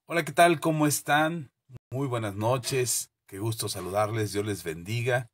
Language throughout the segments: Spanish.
Hola, ¿qué tal? ¿Cómo están? Muy buenas noches. Qué gusto saludarles. Dios les bendiga.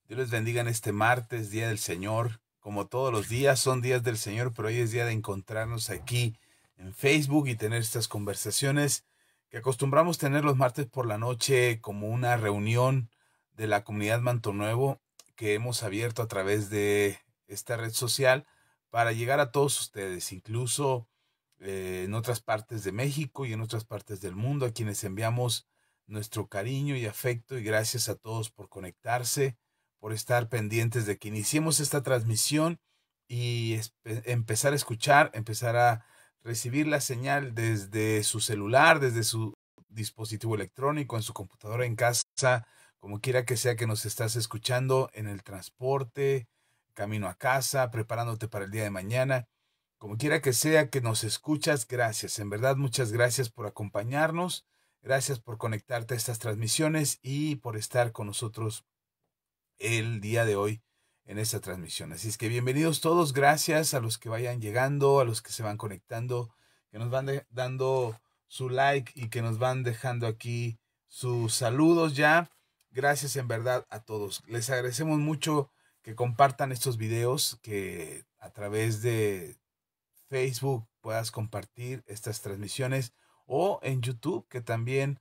Dios les bendiga en este martes, Día del Señor. Como todos los días son días del Señor, pero hoy es día de encontrarnos aquí en Facebook y tener estas conversaciones que acostumbramos tener los martes por la noche como una reunión de la comunidad Manto Nuevo que hemos abierto a través de esta red social para llegar a todos ustedes, incluso en otras partes de México y en otras partes del mundo, a quienes enviamos nuestro cariño y afecto y gracias a todos por conectarse, por estar pendientes de que iniciemos esta transmisión y empezar a escuchar, empezar a recibir la señal desde su celular, desde su dispositivo electrónico, en su computadora, en casa, como quiera que sea que nos estás escuchando, en el transporte, camino a casa, preparándote para el día de mañana. Como quiera que sea que nos escuchas, gracias. En verdad, muchas gracias por acompañarnos. Gracias por conectarte a estas transmisiones y por estar con nosotros el día de hoy en esta transmisión. Así es que bienvenidos todos. Gracias a los que vayan llegando, a los que se van conectando, que nos van dando su like y que nos van dejando aquí sus saludos ya. Gracias en verdad a todos. Les agradecemos mucho que compartan estos videos, que a través de Facebook puedas compartir estas transmisiones o en YouTube, que también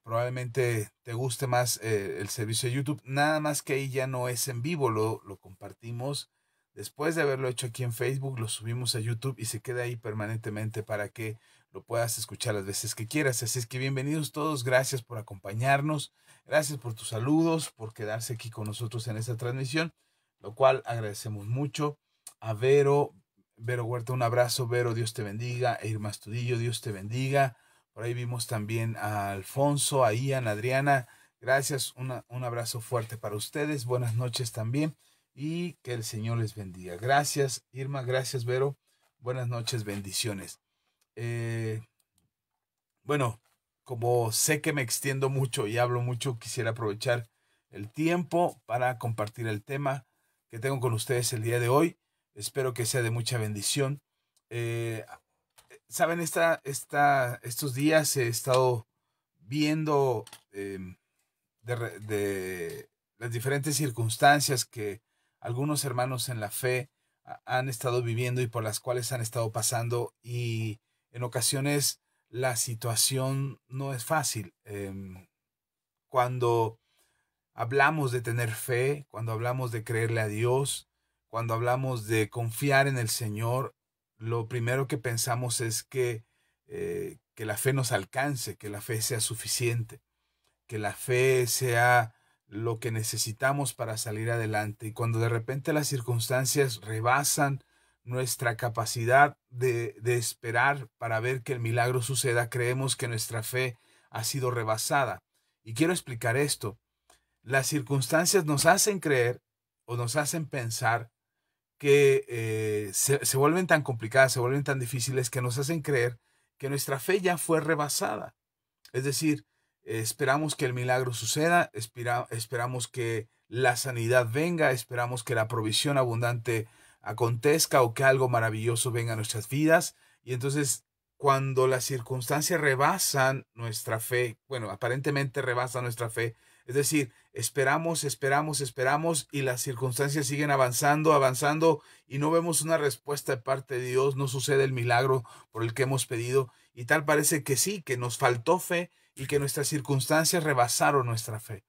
probablemente te guste más el servicio de YouTube. Nada más que ahí ya no es en vivo, lo compartimos. Después de haberlo hecho aquí en Facebook, lo subimos a YouTube y se queda ahí permanentemente para que lo puedas escuchar las veces que quieras. Así es que bienvenidos todos, gracias por acompañarnos, gracias por tus saludos, por quedarse aquí con nosotros en esta transmisión, lo cual agradecemos mucho. A Vero Huerta, un abrazo. Vero, Dios te bendiga. E Irma Astudillo, Dios te bendiga. Por ahí vimos también a Alfonso, a Ian, a Adriana. Gracias, un abrazo fuerte para ustedes. Buenas noches también y que el Señor les bendiga. Gracias, Irma. Gracias, Vero. Buenas noches, bendiciones. Bueno, como sé que me extiendo mucho y hablo mucho, quisiera aprovechar el tiempo para compartir el tema que tengo con ustedes el día de hoy. Espero que sea de mucha bendición. Eh, Saben, estos días he estado viendo de las diferentes circunstancias que algunos hermanos en la fe han estado viviendo y por las cuales han estado pasando, y en ocasiones la situación no es fácil. Cuando hablamos de tener fe, cuando hablamos de creerle a Dios, cuando hablamos de confiar en el Señor, lo primero que pensamos es que la fe nos alcance, que la fe sea suficiente, que la fe sea lo que necesitamos para salir adelante. Y cuando de repente las circunstancias rebasan nuestra capacidad de esperar para ver que el milagro suceda, creemos que nuestra fe ha sido rebasada. Y quiero explicar esto. Las circunstancias nos hacen creer o nos hacen pensar que se vuelven tan complicadas, se vuelven tan difíciles, que nos hacen creer que nuestra fe ya fue rebasada. Es decir, esperamos que el milagro suceda, esperamos que la sanidad venga, esperamos que la provisión abundante acontezca o que algo maravilloso venga a nuestras vidas. Y entonces, cuando las circunstancias rebasan nuestra fe, bueno, aparentemente rebasan nuestra fe, es decir, esperamos y las circunstancias siguen avanzando y no vemos una respuesta de parte de Dios, no sucede el milagro por el que hemos pedido, y tal parece que sí, que nos faltó fe y que nuestras circunstancias rebasaron nuestra fe.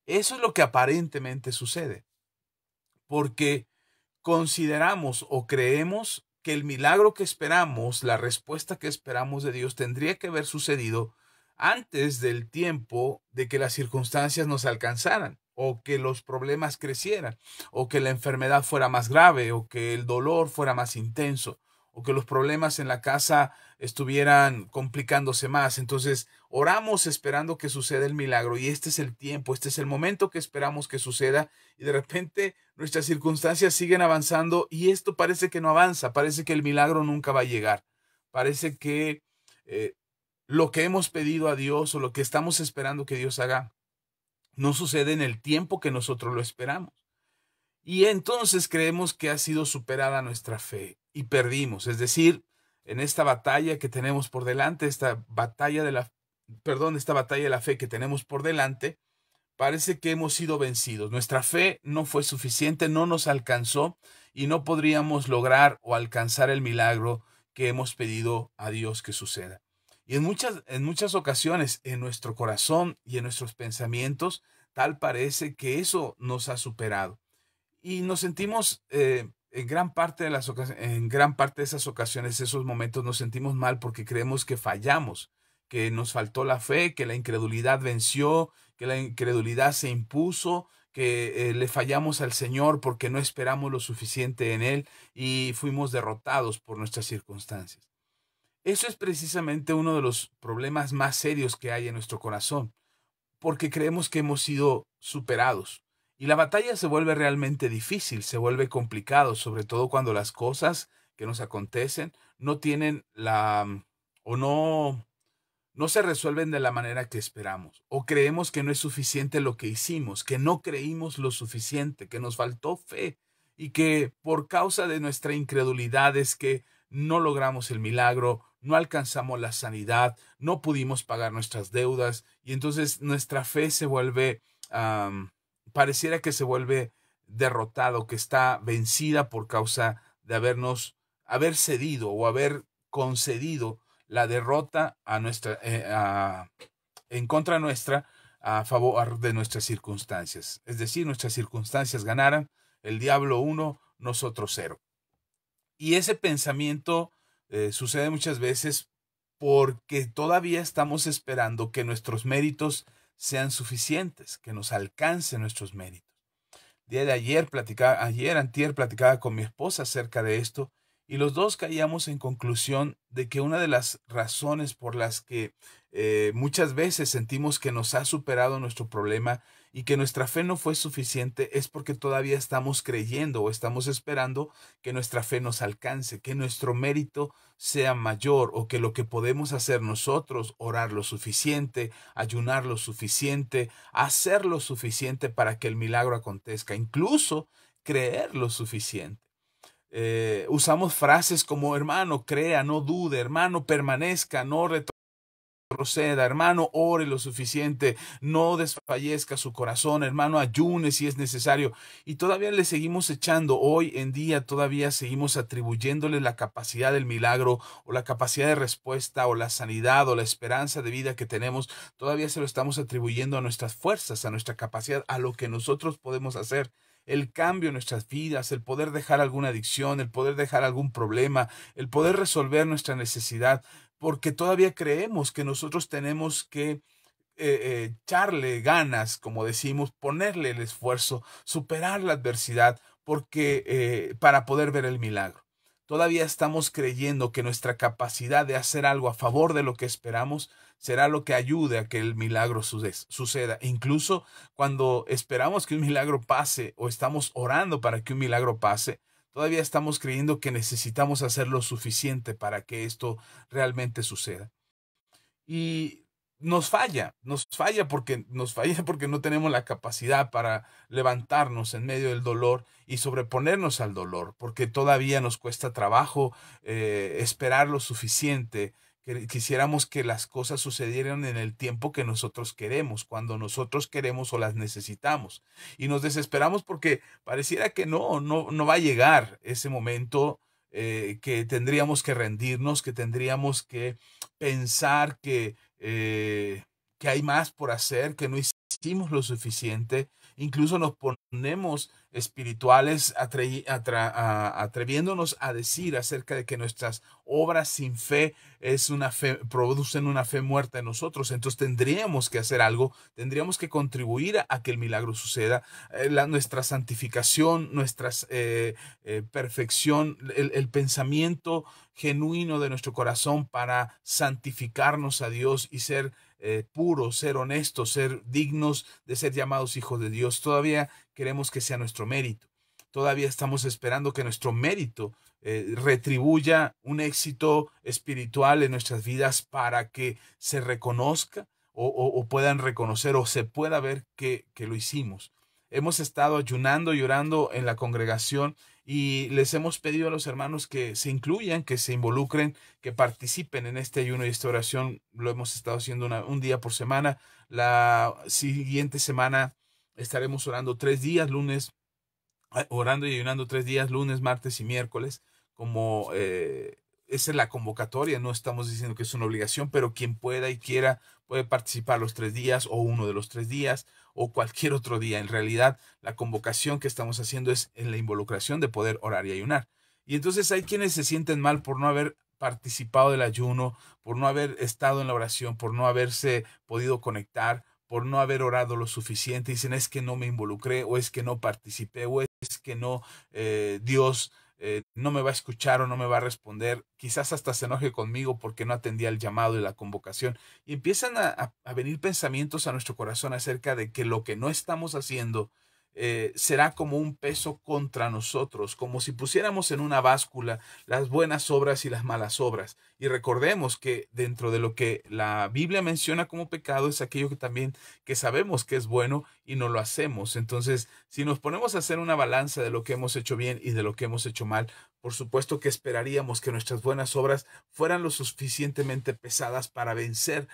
Eso es lo que aparentemente sucede, porque consideramos o creemos que el milagro que esperamos, la respuesta que esperamos de Dios, tendría que haber sucedido antes del tiempo de que las circunstancias nos alcanzaran, o que los problemas crecieran, o que la enfermedad fuera más grave, o que el dolor fuera más intenso, o que los problemas en la casa estuvieran complicándose más. Entonces oramos esperando que suceda el milagro, y este es el tiempo, este es el momento que esperamos que suceda, y de repente nuestras circunstancias siguen avanzando y esto parece que no avanza, parece que el milagro nunca va a llegar, parece que eh, lo que hemos pedido a Dios o lo que estamos esperando que Dios haga no sucede en el tiempo que nosotros lo esperamos. Y entonces creemos que ha sido superada nuestra fe y perdimos. Es decir, en esta batalla que tenemos por delante, esta batalla de la fe que tenemos por delante, parece que hemos sido vencidos. Nuestra fe no fue suficiente, no nos alcanzó y no podríamos lograr o alcanzar el milagro que hemos pedido a Dios que suceda. Y en muchas ocasiones, en nuestro corazón y en nuestros pensamientos, tal parece que eso nos ha superado. Y nos sentimos, en gran parte de en gran parte de esas ocasiones, esos momentos, nos sentimos mal porque creemos que fallamos, que nos faltó la fe, que la incredulidad venció, que la incredulidad se impuso, que le fallamos al Señor porque no esperamos lo suficiente en Él y fuimos derrotados por nuestras circunstancias. Eso es precisamente uno de los problemas más serios que hay en nuestro corazón, porque creemos que hemos sido superados. Y la batalla se vuelve realmente difícil, se vuelve complicado, sobre todo cuando las cosas que nos acontecen no tienen o no se resuelven de la manera que esperamos, o creemos que no es suficiente lo que hicimos, que no creímos lo suficiente, que nos faltó fe y que por causa de nuestra incredulidad es que no logramos el milagro, no alcanzamos la sanidad, no pudimos pagar nuestras deudas y entonces nuestra fe se vuelve, pareciera que se vuelve derrotado, que está vencida por causa de haber cedido o haber concedido la derrota en contra nuestra a favor de nuestras circunstancias. Es decir, nuestras circunstancias ganaran, el diablo 1, nosotros 0. Y ese pensamiento sucede muchas veces porque todavía estamos esperando que nuestros méritos sean suficientes, que nos alcancen nuestros méritos. Día de antier platicaba con mi esposa acerca de esto y los dos caíamos en conclusión de que una de las razones por las que muchas veces sentimos que nos ha superado nuestro problema y que nuestra fe no fue suficiente es porque todavía estamos creyendo o estamos esperando que nuestra fe nos alcance, que nuestro mérito sea mayor o que lo que podemos hacer nosotros, orar lo suficiente, ayunar lo suficiente, hacer lo suficiente para que el milagro acontezca, incluso creer lo suficiente. Usamos frases como hermano, crea, no dude, hermano, permanezca, no retroceda, hermano, ore lo suficiente, no desfallezca su corazón, hermano, ayune si es necesario. Y todavía le seguimos echando, hoy en día todavía seguimos atribuyéndole la capacidad del milagro o la capacidad de respuesta o la sanidad o la esperanza de vida que tenemos, todavía se lo estamos atribuyendo a nuestras fuerzas, a nuestra capacidad, a lo que nosotros podemos hacer. El cambio en nuestras vidas, el poder dejar alguna adicción, el poder dejar algún problema, el poder resolver nuestra necesidad, porque todavía creemos que nosotros tenemos que echarle ganas, como decimos, ponerle el esfuerzo, superar la adversidad, porque para poder ver el milagro. Todavía estamos creyendo que nuestra capacidad de hacer algo a favor de lo que esperamos será lo que ayude a que el milagro suceda. Incluso cuando esperamos que un milagro pase o estamos orando para que un milagro pase, todavía estamos creyendo que necesitamos hacer lo suficiente para que esto realmente suceda. Y nos falla porque no tenemos la capacidad para levantarnos en medio del dolor y sobreponernos al dolor, porque todavía nos cuesta trabajo esperar lo suficiente. Quisiéramos que las cosas sucedieran en el tiempo que nosotros queremos, cuando nosotros queremos o las necesitamos. Y nos desesperamos porque pareciera que no va a llegar ese momento que tendríamos que rendirnos, que tendríamos que pensar que hay más por hacer, que no hicimos lo suficiente. Incluso nos ponemos espirituales atreviéndonos a decir acerca de que nuestras obras sin fe producen una fe muerta en nosotros. Entonces tendríamos que hacer algo, tendríamos que contribuir a que el milagro suceda. Nuestra santificación, nuestra perfección, el pensamiento genuino de nuestro corazón para santificarnos a Dios y ser puros, ser honestos, ser dignos de ser llamados hijos de Dios. Todavía queremos que sea nuestro mérito. Todavía estamos esperando que nuestro mérito retribuya un éxito espiritual en nuestras vidas para que se reconozca o puedan reconocer o se pueda ver que lo hicimos. Hemos estado ayunando y orando en la congregación Y les hemos pedido a los hermanos que se incluyan, que se involucren, que participen en este ayuno y esta oración. Lo hemos estado haciendo un día por semana. La siguiente semana estaremos orando 3 días, orando y ayunando 3 días, lunes, martes y miércoles, como esa es la convocatoria. No estamos diciendo que es una obligación, pero quien pueda y quiera puede participar los 3 días o uno de los 3 días o cualquier otro día. En realidad, la convocación que estamos haciendo es en la involucración de poder orar y ayunar. Y entonces hay quienes se sienten mal por no haber participado del ayuno, por no haber estado en la oración, por no haberse podido conectar, por no haber orado lo suficiente. Dicen, es que no me involucré, o es que no participé, o es que no, Dios no me va a escuchar o no me va a responder. Quizás hasta se enoje conmigo porque no atendía el llamado y la convocación. Y empiezan a venir pensamientos a nuestro corazón acerca de que lo que no estamos haciendo será como un peso contra nosotros, como si pusiéramos en una báscula las buenas obras y las malas obras. Y recordemos que dentro de lo que la Biblia menciona como pecado es aquello que también que sabemos que es bueno y no lo hacemos. Entonces, si nos ponemos a hacer una balanza de lo que hemos hecho bien y de lo que hemos hecho mal, por supuesto que esperaríamos que nuestras buenas obras fueran lo suficientemente pesadas para vencer,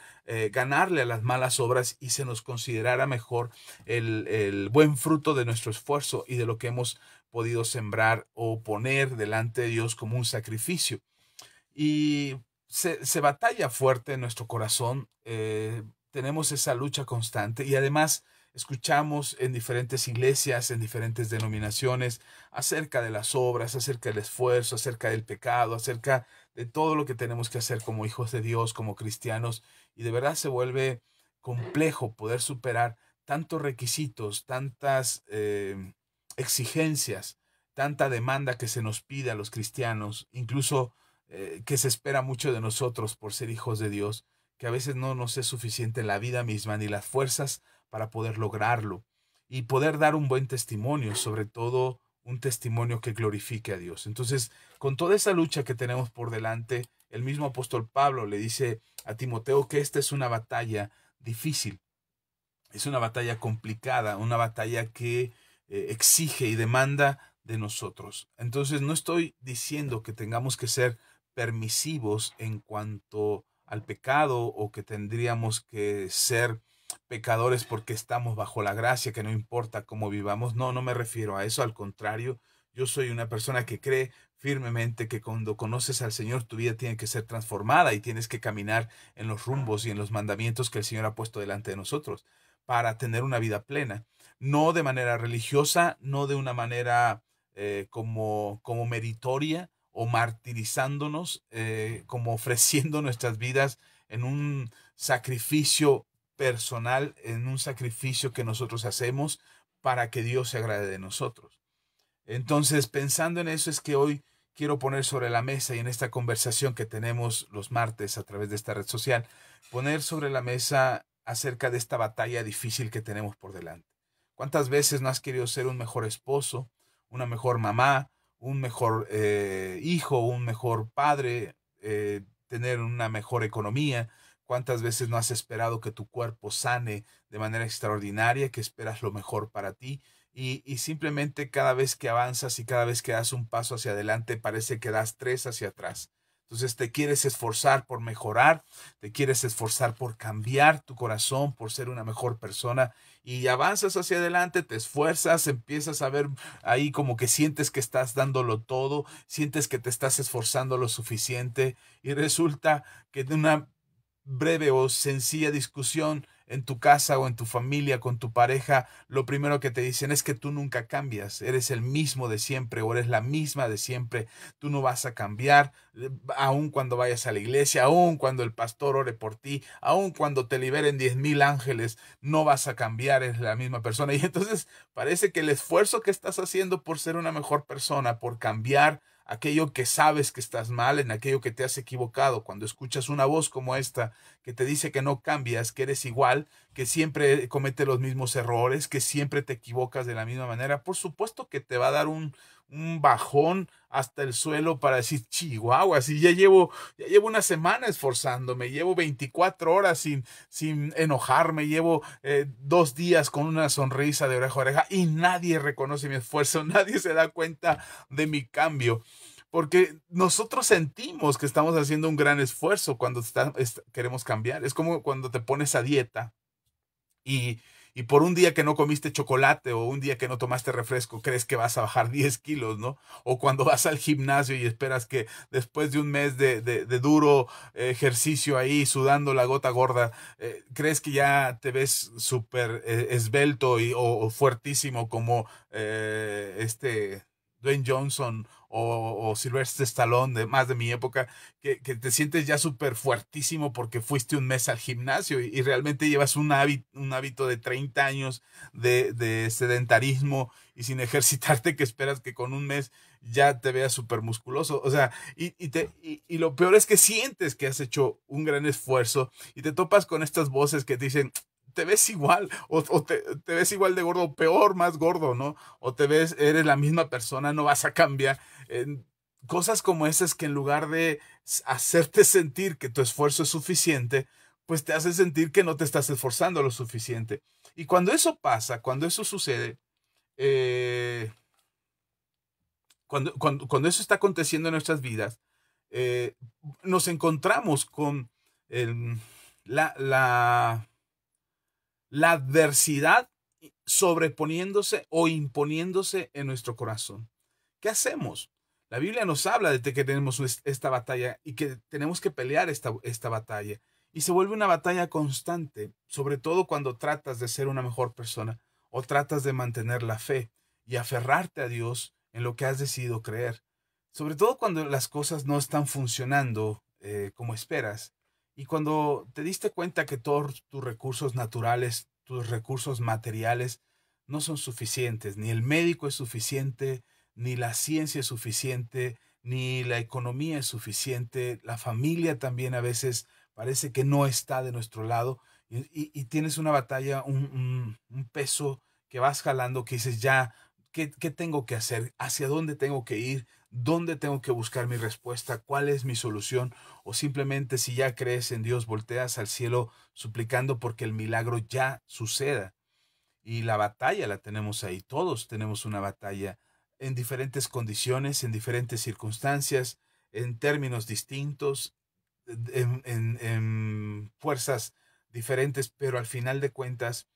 ganarle a las malas obras, y se nos considerara mejor el buen fruto de nuestro esfuerzo y de lo que hemos podido sembrar o poner delante de Dios como un sacrificio. Y se batalla fuerte en nuestro corazón, tenemos esa lucha constante, y además escuchamos en diferentes iglesias, en diferentes denominaciones, acerca de las obras, acerca del esfuerzo, acerca del pecado, acerca de todo lo que tenemos que hacer como hijos de Dios, como cristianos, y de verdad se vuelve complejo poder superar tantos requisitos, tantas exigencias, tanta demanda que se nos pide a los cristianos, incluso que se espera mucho de nosotros por ser hijos de Dios, que a veces no nos es suficiente la vida misma ni las fuerzas para poder lograrlo y poder dar un buen testimonio, sobre todo un testimonio que glorifique a Dios. Entonces, con toda esa lucha que tenemos por delante, el mismo apóstol Pablo le dice a Timoteo que esta es una batalla difícil, es una batalla complicada, una batalla que exige y demanda de nosotros. Entonces, no estoy diciendo que tengamos que ser permisivos en cuanto al pecado, o que tendríamos que ser pecadores porque estamos bajo la gracia, que no importa cómo vivamos. No, no me refiero a eso. Al contrario, yo soy una persona que cree firmemente que cuando conoces al Señor, tu vida tiene que ser transformada y tienes que caminar en los rumbos y en los mandamientos que el Señor ha puesto delante de nosotros para tener una vida plena. No de manera religiosa, no de una manera como meritoria, o martirizándonos, como ofreciendo nuestras vidas en un sacrificio personal, en un sacrificio que nosotros hacemos para que Dios se agrade de nosotros. Entonces, pensando en eso, es que hoy quiero poner sobre la mesa, y en esta conversación que tenemos los martes a través de esta red social, poner sobre la mesa acerca de esta batalla difícil que tenemos por delante. ¿Cuántas veces no has querido ser un mejor esposo, una mejor mamá, un mejor hijo, un mejor padre, tener una mejor economía? ¿Cuántas veces no has esperado que tu cuerpo sane de manera extraordinaria, que esperas lo mejor para ti? Y simplemente cada vez que avanzas y cada vez que das un paso hacia adelante, parece que das 3 hacia atrás. Entonces te quieres esforzar por mejorar, te quieres esforzar por cambiar tu corazón, por ser una mejor persona, y avanzas hacia adelante, te esfuerzas, empiezas a ver ahí como que sientes que estás dándolo todo, sientes que te estás esforzando lo suficiente, y resulta que de una breve o sencilla discusión en tu casa o en tu familia con tu pareja, lo primero que te dicen es que tú nunca cambias, eres el mismo de siempre o eres la misma de siempre, tú no vas a cambiar, aun cuando vayas a la iglesia, aun cuando el pastor ore por ti, aun cuando te liberen 10,000 ángeles, no vas a cambiar, eres la misma persona. Y entonces parece que el esfuerzo que estás haciendo por ser una mejor persona, por cambiar aquello que sabes que estás mal, en aquello que te has equivocado, cuando escuchas una voz como esta que te dice que no cambias, que eres igual, que siempre cometes los mismos errores, que siempre te equivocas de la misma manera, por supuesto que te va a dar un bajón hasta el suelo para decir, chihuahua, si ya llevo una semana esforzándome, llevo 24 horas sin enojarme, llevo 2 días con una sonrisa de oreja a oreja y nadie reconoce mi esfuerzo, nadie se da cuenta de mi cambio. Porque nosotros sentimos que estamos haciendo un gran esfuerzo cuando queremos cambiar. Es como cuando te pones a dieta y, y por un día que no comiste chocolate o un día que no tomaste refresco, crees que vas a bajar 10 kilos, ¿no? O cuando vas al gimnasio y esperas que después de un mes de duro ejercicio ahí, sudando la gota gorda, crees que ya te ves súper esbelto o fuertísimo como Dwayne Johnson o Sylvester Stallone, más de mi época, que te sientes ya súper fuertísimo porque fuiste un mes al gimnasio y realmente llevas un hábito de 30 años de sedentarismo y sin ejercitarte, que esperas que con un mes ya te veas súper musculoso. O sea, y lo peor es que sientes que has hecho un gran esfuerzo y te topas con estas voces que te dicen, te ves igual, o te ves igual de gordo, peor, más gordo, ¿no? O eres la misma persona, no vas a cambiar. Cosas como esas que en lugar de hacerte sentir que tu esfuerzo es suficiente, pues te hace sentir que no te estás esforzando lo suficiente. Y cuando eso pasa, cuando eso sucede, eh, cuando eso está aconteciendo en nuestras vidas, eh, nos encontramos con el- la, la, la adversidad sobreponiéndose o imponiéndose en nuestro corazón. ¿Qué hacemos? La Biblia nos habla de que tenemos esta batalla y que tenemos que pelear esta batalla. Y se vuelve una batalla constante, sobre todo cuando tratas de ser una mejor persona o tratas de mantener la fe y aferrarte a Dios en lo que has decidido creer. Sobre todo cuando las cosas no están funcionando como esperas y cuando te diste cuenta que todos tus recursos naturales, tus recursos materiales no son suficientes, ni el médico es suficiente, ni la ciencia es suficiente, ni la economía es suficiente, la familia también a veces parece que no está de nuestro lado y tienes una batalla, un peso que vas jalando, que dices ya, ¿qué tengo que hacer? ¿Hacia dónde tengo que ir? ¿Dónde tengo que buscar mi respuesta? ¿Cuál es mi solución? O simplemente si ya crees en Dios, volteas al cielo suplicando porque el milagro ya suceda. Y la batalla la tenemos ahí, todos tenemos una batalla en diferentes condiciones, en diferentes circunstancias, en términos distintos, en fuerzas diferentes, pero al final de cuentas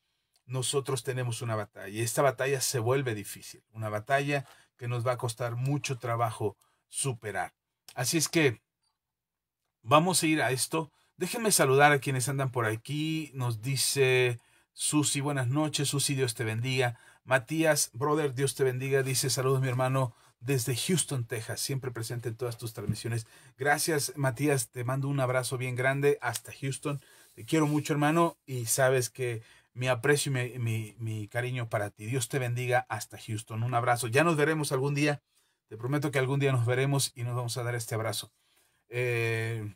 nosotros tenemos una batalla y esta batalla se vuelve difícil, una batalla que nos va a costar mucho trabajo superar. Así es que vamos a ir a esto. Déjenme saludar a quienes andan por aquí. Nos dice Susi, buenas noches. Susi, Dios te bendiga. Matías, brother, Dios te bendiga. Dice, saludos mi hermano desde Houston, Texas. Siempre presente en todas tus transmisiones. Gracias, Matías. Te mando un abrazo bien grande hasta Houston. Te quiero mucho, hermano. Y sabes que mi aprecio y mi cariño para ti. Dios te bendiga hasta Houston. Un abrazo. Ya nos veremos algún día. Te prometo que algún día nos veremos y nos vamos a dar este abrazo. Eh,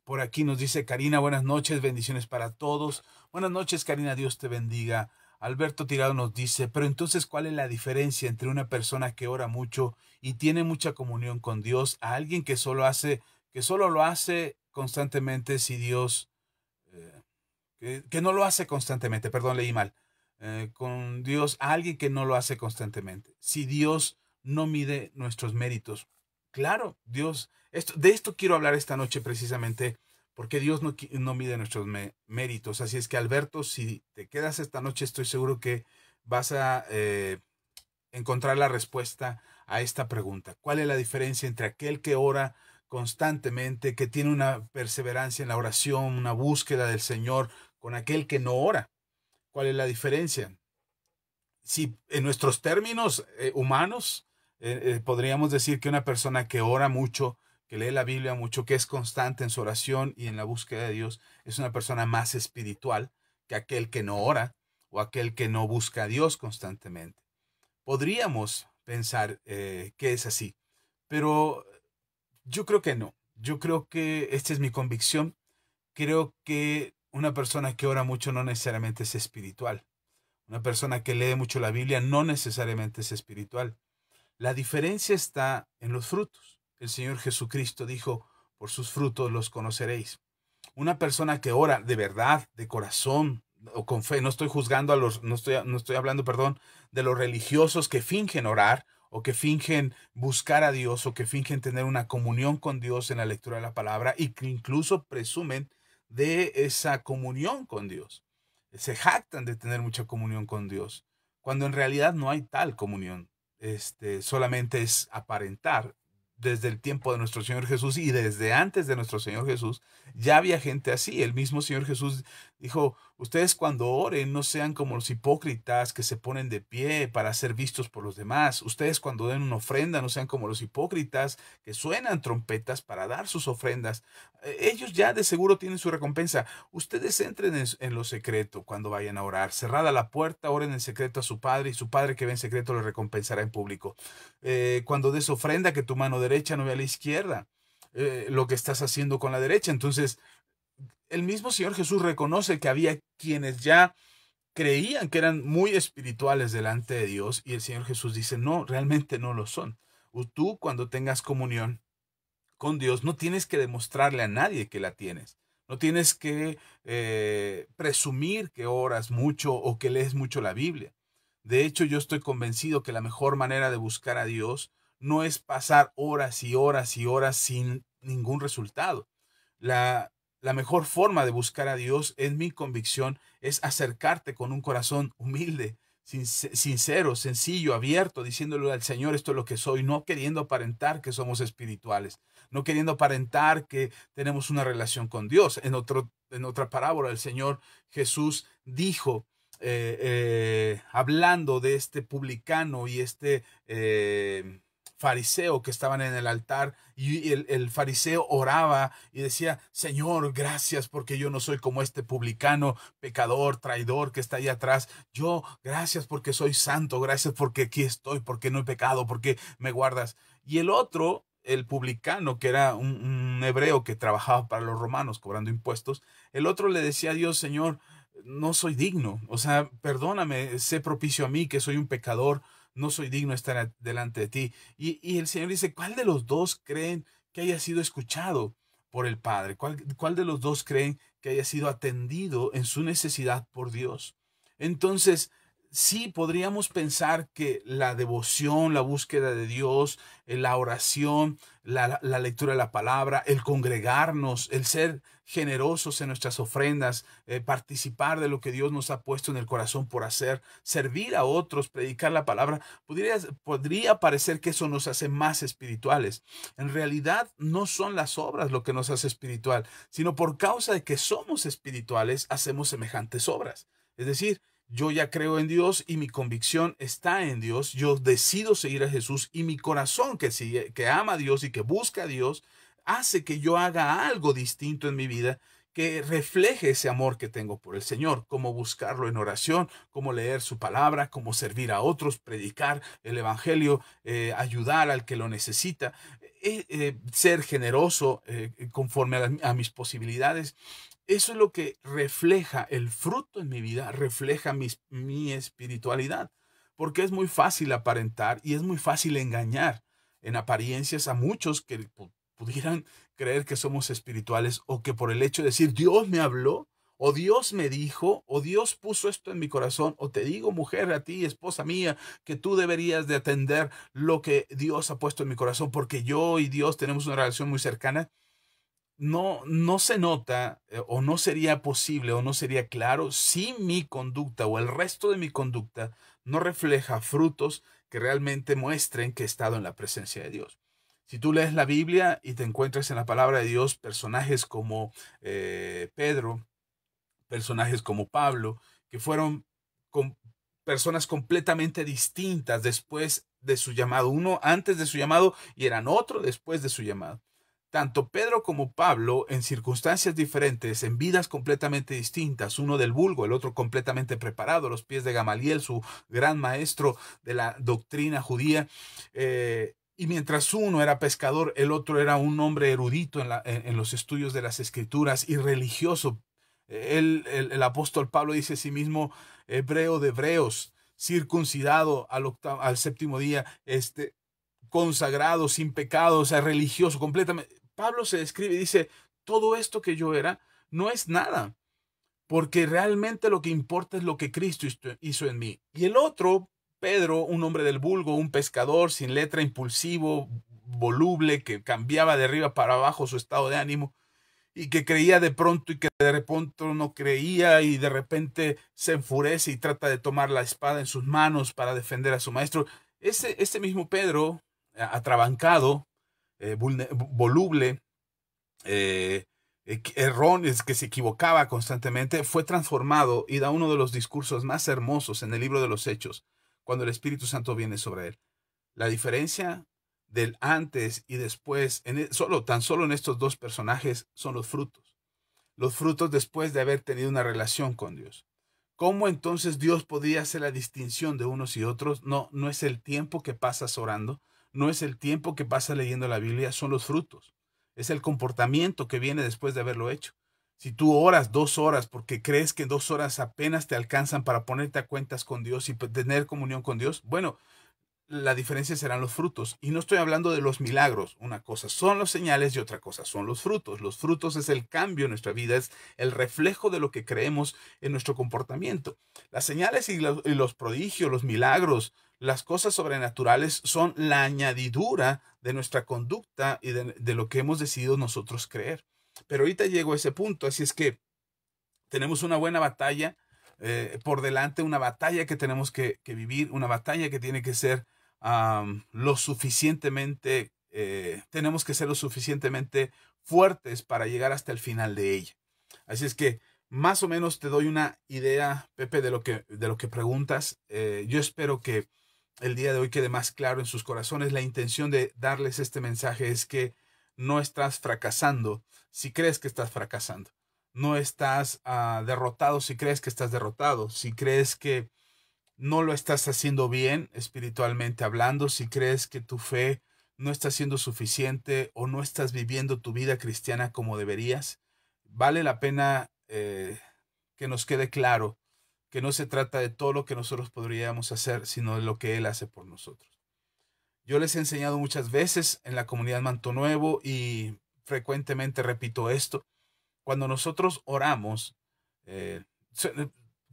por aquí nos dice Karina, buenas noches, bendiciones para todos. Buenas noches, Karina, Dios te bendiga. Alberto Tirado nos dice, pero entonces, ¿cuál es la diferencia entre una persona que ora mucho y tiene mucha comunión con Dios a alguien que solo lo hace constantemente si Dios, que no lo hace constantemente, perdón, leí mal, con Dios, a alguien que no lo hace constantemente, si Dios no mide nuestros méritos? Claro, Dios, de esto quiero hablar esta noche precisamente, porque Dios no mide nuestros méritos. Así es que, Alberto, si te quedas esta noche, estoy seguro que vas a encontrar la respuesta a esta pregunta. ¿Cuál es la diferencia entre aquel que ora constantemente, que tiene una perseverancia en la oración, una búsqueda del Señor, con aquel que no ora? ¿Cuál es la diferencia? Si en nuestros términos humanos podríamos decir que una persona que ora mucho, que lee la Biblia mucho, que es constante en su oración y en la búsqueda de Dios, es una persona más espiritual que aquel que no ora o aquel que no busca a Dios constantemente. Podríamos pensar que es así, pero yo creo que no. Yo creo que esta es mi convicción. Creo que una persona que ora mucho no necesariamente es espiritual. Una persona que lee mucho la Biblia no necesariamente es espiritual. La diferencia está en los frutos. El Señor Jesucristo dijo, por sus frutos los conoceréis. Una persona que ora de verdad, de corazón o con fe, no estoy juzgando a no estoy hablando, perdón, de los religiosos que fingen orar o que fingen buscar a Dios o que fingen tener una comunión con Dios en la lectura de la palabra y que incluso presumen de esa comunión con Dios. Se jactan de tener mucha comunión con Dios, cuando en realidad no hay tal comunión. Solamente es aparentar. Desde el tiempo de nuestro Señor Jesús y desde antes de nuestro Señor Jesús, ya había gente así. El mismo Señor Jesús dijo, ustedes cuando oren no sean como los hipócritas que se ponen de pie para ser vistos por los demás. Ustedes cuando den una ofrenda no sean como los hipócritas que suenan trompetas para dar sus ofrendas. Ellos ya de seguro tienen su recompensa. Ustedes entren en lo secreto cuando vayan a orar. Cerrada la puerta, oren en secreto a su Padre y su Padre que ve en secreto le recompensará en público. Cuando des ofrenda, que tu mano derecha no vea a la izquierda lo que estás haciendo con la derecha. Entonces, el mismo Señor Jesús reconoce que había quienes ya creían que eran muy espirituales delante de Dios y el Señor Jesús dice, no, realmente no lo son. Tú cuando tengas comunión con Dios no tienes que demostrarle a nadie que la tienes. No tienes que presumir que oras mucho o que lees mucho la Biblia. De hecho, yo estoy convencido que la mejor manera de buscar a Dios no es pasar horas y horas y horas sin ningún resultado. La, la mejor forma de buscar a Dios, en mi convicción, es acercarte con un corazón humilde, sincero, sencillo, abierto, diciéndole al Señor, esto es lo que soy, no queriendo aparentar que somos espirituales, no queriendo aparentar que tenemos una relación con Dios. En otra parábola, el Señor Jesús dijo, hablando de este publicano y fariseo que estaban en el altar, y el fariseo oraba y decía, Señor, gracias porque yo no soy como este publicano, pecador, traidor que está ahí atrás. Yo, gracias porque soy santo, gracias porque aquí estoy, porque no he pecado, porque me guardas. Y el otro, el publicano, que era un hebreo que trabajaba para los romanos cobrando impuestos, el otro le decía a Dios, Señor, no soy digno, o sea, perdóname, sé propicio a mí que soy un pecador, no soy digno de estar delante de ti. Y el Señor dice, ¿cuál de los dos creen que haya sido escuchado por el Padre? ¿Cuál de los dos creen que haya sido atendido en su necesidad por Dios? Entonces, sí, podríamos pensar que la devoción, la búsqueda de Dios, la oración, la lectura de la palabra, el congregarnos, el ser generosos en nuestras ofrendas, participar de lo que Dios nos ha puesto en el corazón por hacer, servir a otros, predicar la palabra, podría parecer que eso nos hace más espirituales. En realidad no son las obras lo que nos hace espiritual, sino por causa de que somos espirituales, hacemos semejantes obras. Es decir, yo ya creo en Dios y mi convicción está en Dios. Yo decido seguir a Jesús y mi corazón que ama a Dios y que busca a Dios hace que yo haga algo distinto en mi vida que refleje ese amor que tengo por el Señor, como buscarlo en oración, como leer su palabra, como servir a otros, predicar el Evangelio, ayudar al que lo necesita, ser generoso conforme a mis posibilidades. Eso es lo que refleja el fruto en mi vida, refleja mi espiritualidad, porque es muy fácil aparentar y es muy fácil engañar en apariencias a muchos que pudieran creer que somos espirituales o que por el hecho de decir Dios me habló o Dios me dijo o Dios puso esto en mi corazón o te digo mujer a ti, esposa mía, que tú deberías de atender lo que Dios ha puesto en mi corazón porque yo y Dios tenemos una relación muy cercana. No se nota o no sería posible o no sería claro si mi conducta o el resto de mi conducta no refleja frutos que realmente muestren que he estado en la presencia de Dios. Si tú lees la Biblia y te encuentras en la palabra de Dios personajes como Pedro, personajes como Pablo, que fueron con personas completamente distintas después de su llamado, uno antes de su llamado y eran otro después de su llamado. Tanto Pedro como Pablo, en circunstancias diferentes, en vidas completamente distintas, uno del vulgo, el otro completamente preparado, a los pies de Gamaliel, su gran maestro de la doctrina judía, y mientras uno era pescador, el otro era un hombre erudito en los estudios de las escrituras y religioso. El apóstol Pablo dice a sí mismo, hebreo de hebreos, circuncidado al séptimo día, consagrado, sin pecado, o sea, religioso, completamente. Pablo se describe y dice, todo esto que yo era no es nada, porque realmente lo que importa es lo que Cristo hizo en mí. Y el otro, Pedro, un hombre del vulgo, un pescador sin letra, impulsivo, voluble, que cambiaba de arriba para abajo su estado de ánimo, y que creía de pronto y que de repente no creía y de repente se enfurece y trata de tomar la espada en sus manos para defender a su maestro. Ese mismo Pedro, atrabancado, voluble, erróneos, que se equivocaba constantemente, fue transformado y da uno de los discursos más hermosos en el libro de los Hechos, cuando el Espíritu Santo viene sobre él. La diferencia del antes y después, tan solo en estos dos personajes, son los frutos. Los frutos después de haber tenido una relación con Dios. ¿Cómo entonces Dios podía hacer la distinción de unos y otros? No, no es el tiempo que pasas orando, no es el tiempo que pasas leyendo la Biblia, son los frutos. Es el comportamiento que viene después de haberlo hecho. Si tú oras 2 horas porque crees que 2 horas apenas te alcanzan para ponerte a cuentas con Dios y tener comunión con Dios, bueno, la diferencia serán los frutos. Y no estoy hablando de los milagros. Una cosa son los señales y otra cosa son los frutos. Los frutos es el cambio en nuestra vida, es el reflejo de lo que creemos en nuestro comportamiento. Las señales y los prodigios, los milagros, las cosas sobrenaturales son la añadidura de nuestra conducta y de lo que hemos decidido nosotros creer. Pero ahorita llego a ese punto, así es que tenemos una buena batalla por delante, una batalla que tenemos que vivir, una batalla que tiene que ser lo suficientemente, tenemos que ser lo suficientemente fuertes para llegar hasta el final de ella. Así es que más o menos te doy una idea, Pepe, de lo que preguntas. Yo espero que el día de hoy quede más claro en sus corazones. La intención de darles este mensaje es que no estás fracasando si crees que estás fracasando. No estás derrotado si crees que estás derrotado. Si crees que no lo estás haciendo bien espiritualmente hablando, si crees que tu fe no está siendo suficiente o no estás viviendo tu vida cristiana como deberías, vale la pena que nos quede claro que no se trata de todo lo que nosotros podríamos hacer, sino de lo que Él hace por nosotros. Yo les he enseñado muchas veces en la comunidad Manto Nuevo y frecuentemente repito esto. Cuando nosotros oramos, eh,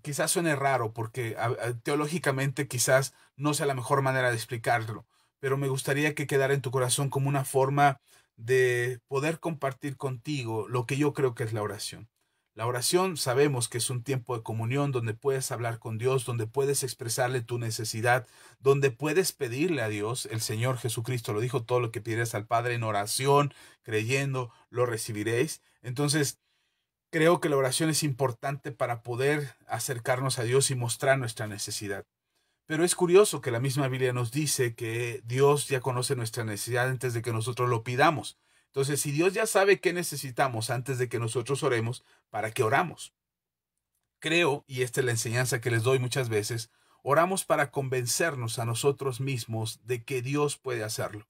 quizás suene raro porque teológicamente quizás no sea la mejor manera de explicarlo, pero me gustaría que quedara en tu corazón como una forma de poder compartir contigo lo que yo creo que es la oración. La oración sabemos que es un tiempo de comunión donde puedes hablar con Dios, donde puedes expresarle tu necesidad, donde puedes pedirle a Dios. El Señor Jesucristo lo dijo, todo lo que pidieras al Padre en oración, creyendo, lo recibiréis. Entonces, creo que la oración es importante para poder acercarnos a Dios y mostrar nuestra necesidad. Pero es curioso que la misma Biblia nos dice que Dios ya conoce nuestra necesidad antes de que nosotros lo pidamos. Entonces, si Dios ya sabe qué necesitamos antes de que nosotros oremos, ¿para qué oramos? Creo, y esta es la enseñanza que les doy muchas veces, oramos para convencernos a nosotros mismos de que Dios puede hacerlo.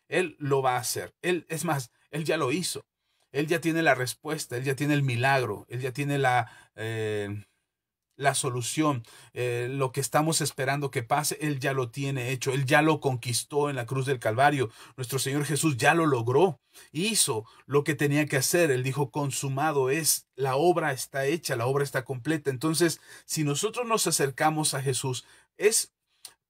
Él lo va a hacer. Es más, Él ya lo hizo. Él ya tiene la respuesta, Él ya tiene el milagro, Él ya tiene la solución, lo que estamos esperando que pase, Él ya lo tiene hecho, Él ya lo conquistó en la cruz del Calvario. Nuestro Señor Jesús ya lo logró, hizo lo que tenía que hacer. Él dijo, consumado es, la obra está hecha, la obra está completa. Entonces, si nosotros nos acercamos a Jesús, es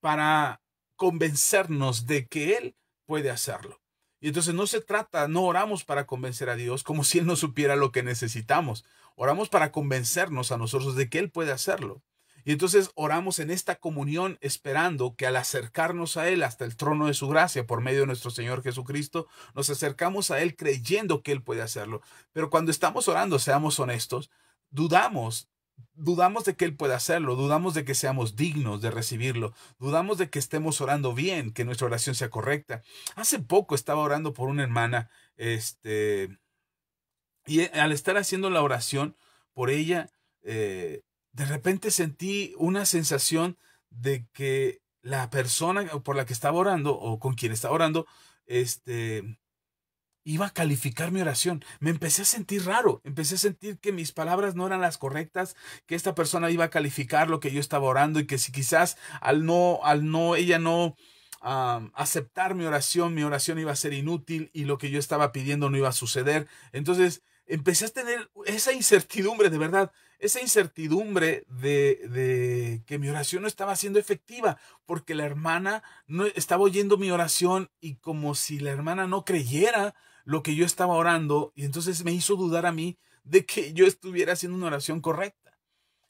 para convencernos de que Él puede hacerlo. Y entonces no se trata, no oramos para convencer a Dios como si Él no supiera lo que necesitamos. Oramos para convencernos a nosotros de que Él puede hacerlo. Y entonces oramos en esta comunión esperando que al acercarnos a Él hasta el trono de su gracia por medio de nuestro Señor Jesucristo, nos acercamos a Él creyendo que Él puede hacerlo. Pero cuando estamos orando, seamos honestos, dudamos de que Él pueda hacerlo, dudamos de que seamos dignos de recibirlo, dudamos de que estemos orando bien, que nuestra oración sea correcta. Hace poco estaba orando por una hermana, y al estar haciendo la oración por ella, de repente sentí una sensación de que la persona por la que estaba orando o con quien estaba orando, iba a calificar mi oración. Me empecé a sentir raro, empecé a sentir que mis palabras no eran las correctas, que esta persona iba a calificar lo que yo estaba orando y que si quizás ella no aceptar mi oración iba a ser inútil y lo que yo estaba pidiendo no iba a suceder. Entonces empecé a tener esa incertidumbre, de verdad, esa incertidumbre de que mi oración no estaba siendo efectiva, porque la hermana no estaba oyendo mi oración y como si la hermana no creyera lo que yo estaba orando, y entonces me hizo dudar a mí de que yo estuviera haciendo una oración correcta.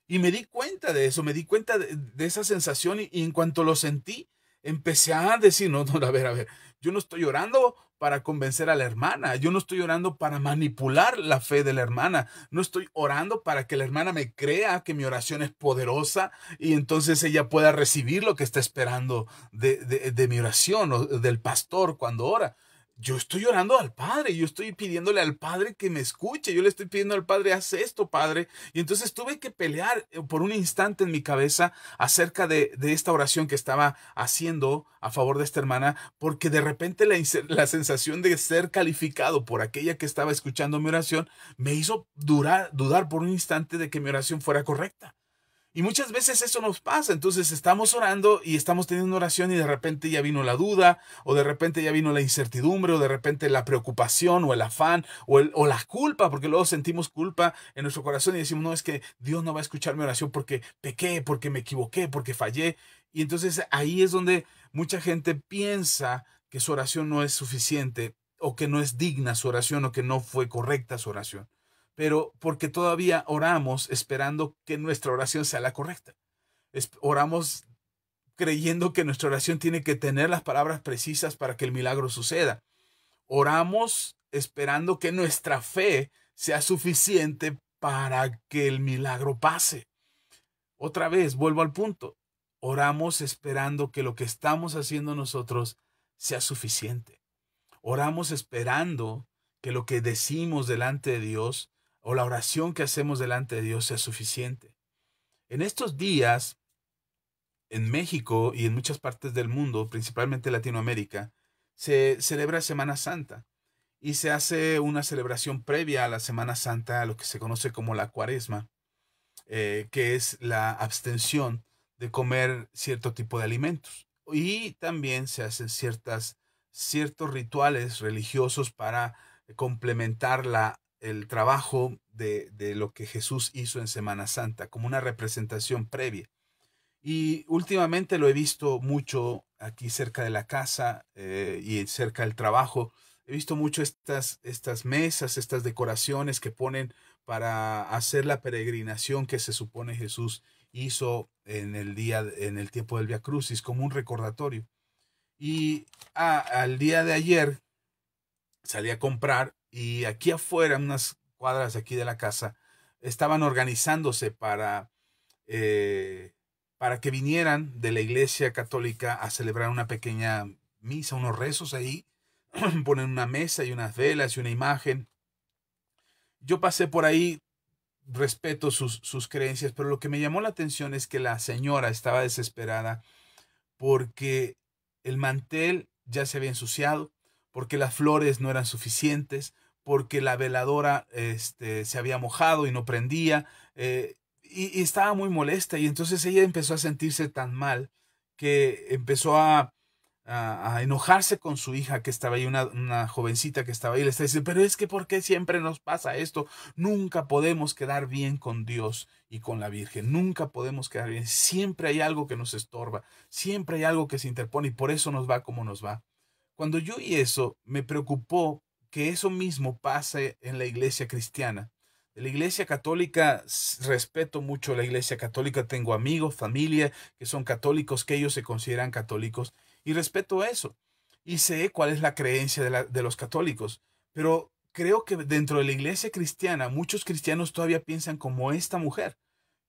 Y me di cuenta de eso, me di cuenta de esa sensación y en cuanto lo sentí, empecé a decir, no, no, a ver, yo no estoy orando para convencer a la hermana, yo no estoy orando para manipular la fe de la hermana, no estoy orando para que la hermana me crea que mi oración es poderosa y entonces ella pueda recibir lo que está esperando de mi oración o del pastor cuando ora. Yo estoy orando al Padre, yo estoy pidiéndole al Padre que me escuche, yo le estoy pidiendo al Padre, haz esto, Padre. Y entonces tuve que pelear por un instante en mi cabeza acerca de esta oración que estaba haciendo a favor de esta hermana, porque de repente la sensación de ser calificado por aquella que estaba escuchando mi oración me hizo dudar por un instante de que mi oración fuera correcta. Y muchas veces eso nos pasa, entonces estamos orando y estamos teniendo una oración y de repente ya vino la duda, o de repente ya vino la incertidumbre, o de repente la preocupación, o el afán, o la culpa, porque luego sentimos culpa en nuestro corazón y decimos, no, es que Dios no va a escuchar mi oración porque pequé, porque me equivoqué, porque fallé. Y entonces ahí es donde mucha gente piensa que su oración no es suficiente, o que no es digna su oración, o que no fue correcta su oración, pero porque todavía oramos esperando que nuestra oración sea la correcta. Oramos creyendo que nuestra oración tiene que tener las palabras precisas para que el milagro suceda. Oramos esperando que nuestra fe sea suficiente para que el milagro pase. Otra vez, vuelvo al punto. Oramos esperando que lo que estamos haciendo nosotros sea suficiente. Oramos esperando que lo que decimos delante de Dios o la oración que hacemos delante de Dios sea suficiente. En estos días, en México y en muchas partes del mundo, principalmente Latinoamérica, se celebra Semana Santa y se hace una celebración previa a la Semana Santa, lo que se conoce como la Cuaresma, que es la abstención de comer cierto tipo de alimentos. Y también se hacen ciertos rituales religiosos para complementar el trabajo de lo que Jesús hizo en Semana Santa, como una representación previa. Y últimamente lo he visto mucho aquí cerca de la casa y cerca del trabajo. He visto mucho estas mesas, estas decoraciones que ponen para hacer la peregrinación que se supone Jesús hizo en el tiempo del Vía Crucis, como un recordatorio. Y al día de ayer salí a comprar y aquí afuera, unas cuadras aquí de la casa, estaban organizándose para que vinieran de la iglesia católica a celebrar una pequeña misa, unos rezos ahí, ponen una mesa y unas velas y una imagen. Yo pasé por ahí, respeto sus creencias, pero lo que me llamó la atención es que la señora estaba desesperada porque el mantel ya se había ensuciado, porque las flores no eran suficientes, porque la veladora se había mojado y no prendía, y estaba muy molesta y entonces ella empezó a sentirse tan mal que empezó a enojarse con su hija que estaba ahí, una jovencita que estaba ahí, le está diciendo, pero es que ¿por qué siempre nos pasa esto? Nunca podemos quedar bien con Dios y con la Virgen, nunca podemos quedar bien, siempre hay algo que nos estorba, siempre hay algo que se interpone y por eso nos va como nos va. Cuando yo oí eso, me preocupó que eso mismo pase en la iglesia cristiana. De la iglesia católica, respeto mucho la iglesia católica, tengo amigos, familia que son católicos, que ellos se consideran católicos, y respeto eso. Y sé cuál es la creencia de los católicos, pero creo que dentro de la iglesia cristiana, muchos cristianos todavía piensan como esta mujer,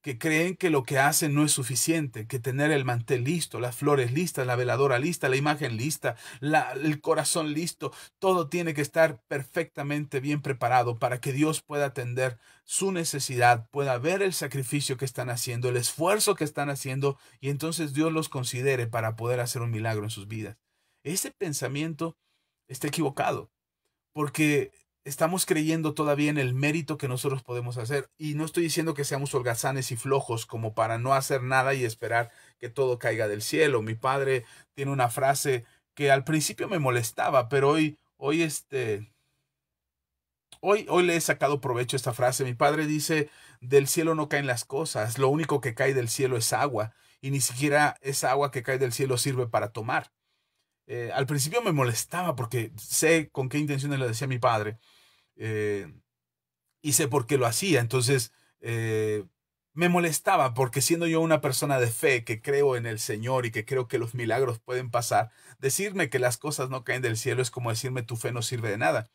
que creen que lo que hacen no es suficiente, que tener el mantel listo, las flores listas, la veladora lista, la imagen lista, el corazón listo, todo tiene que estar perfectamente bien preparado para que Dios pueda atender su necesidad, pueda ver el sacrificio que están haciendo, el esfuerzo que están haciendo, y entonces Dios los considere para poder hacer un milagro en sus vidas. Ese pensamiento está equivocado, porque estamos creyendo todavía en el mérito que nosotros podemos hacer. Y no estoy diciendo que seamos holgazanes y flojos como para no hacer nada y esperar que todo caiga del cielo. Mi padre tiene una frase que al principio me molestaba, pero hoy le he sacado provecho a esta frase. Mi padre dice, del cielo no caen las cosas, lo único que cae del cielo es agua, y ni siquiera esa agua que cae del cielo sirve para tomar. Al principio me molestaba porque sé con qué intenciones lo decía mi padre, eh, y sé por qué lo hacía. Entonces, eh, me molestaba porque siendo yo una persona de fe, que creo en el Señor y que creo que los milagros pueden pasar, decirme que las cosas no caen del cielo es como decirme tu fe no sirve de nada.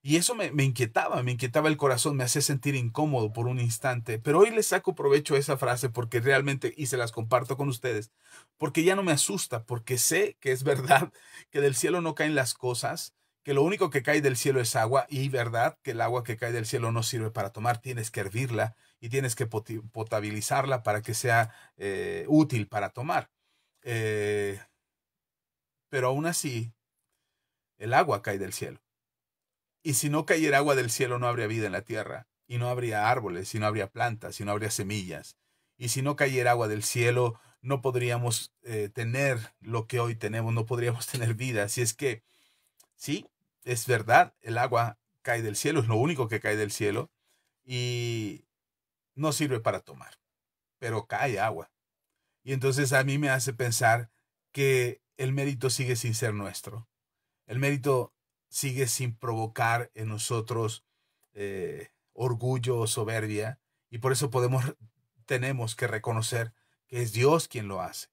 Y eso me inquietaba el corazón, me hacía sentir incómodo por un instante. Pero hoy le saco provecho a esa frase porque realmente, y se las comparto con ustedes, porque ya no me asusta, porque sé que es verdad que del cielo no caen las cosas, que lo único que cae del cielo es agua, y verdad que el agua que cae del cielo no sirve para tomar, tienes que hervirla y tienes que potabilizarla para que sea útil para tomar. Eh, pero aún así, el agua cae del cielo. Y si no cayera agua del cielo, no habría vida en la tierra, y no habría árboles, y no habría plantas, y no habría semillas. Y si no cayera agua del cielo, no podríamos tener lo que hoy tenemos, no podríamos tener vida. Así es que, sí, es verdad, el agua cae del cielo, es lo único que cae del cielo, y no sirve para tomar, pero cae agua. Y entonces a mí me hace pensar que el mérito sigue sin ser nuestro. El mérito sigue sin provocar en nosotros orgullo o soberbia, y por eso tenemos que reconocer que es Dios quien lo hace.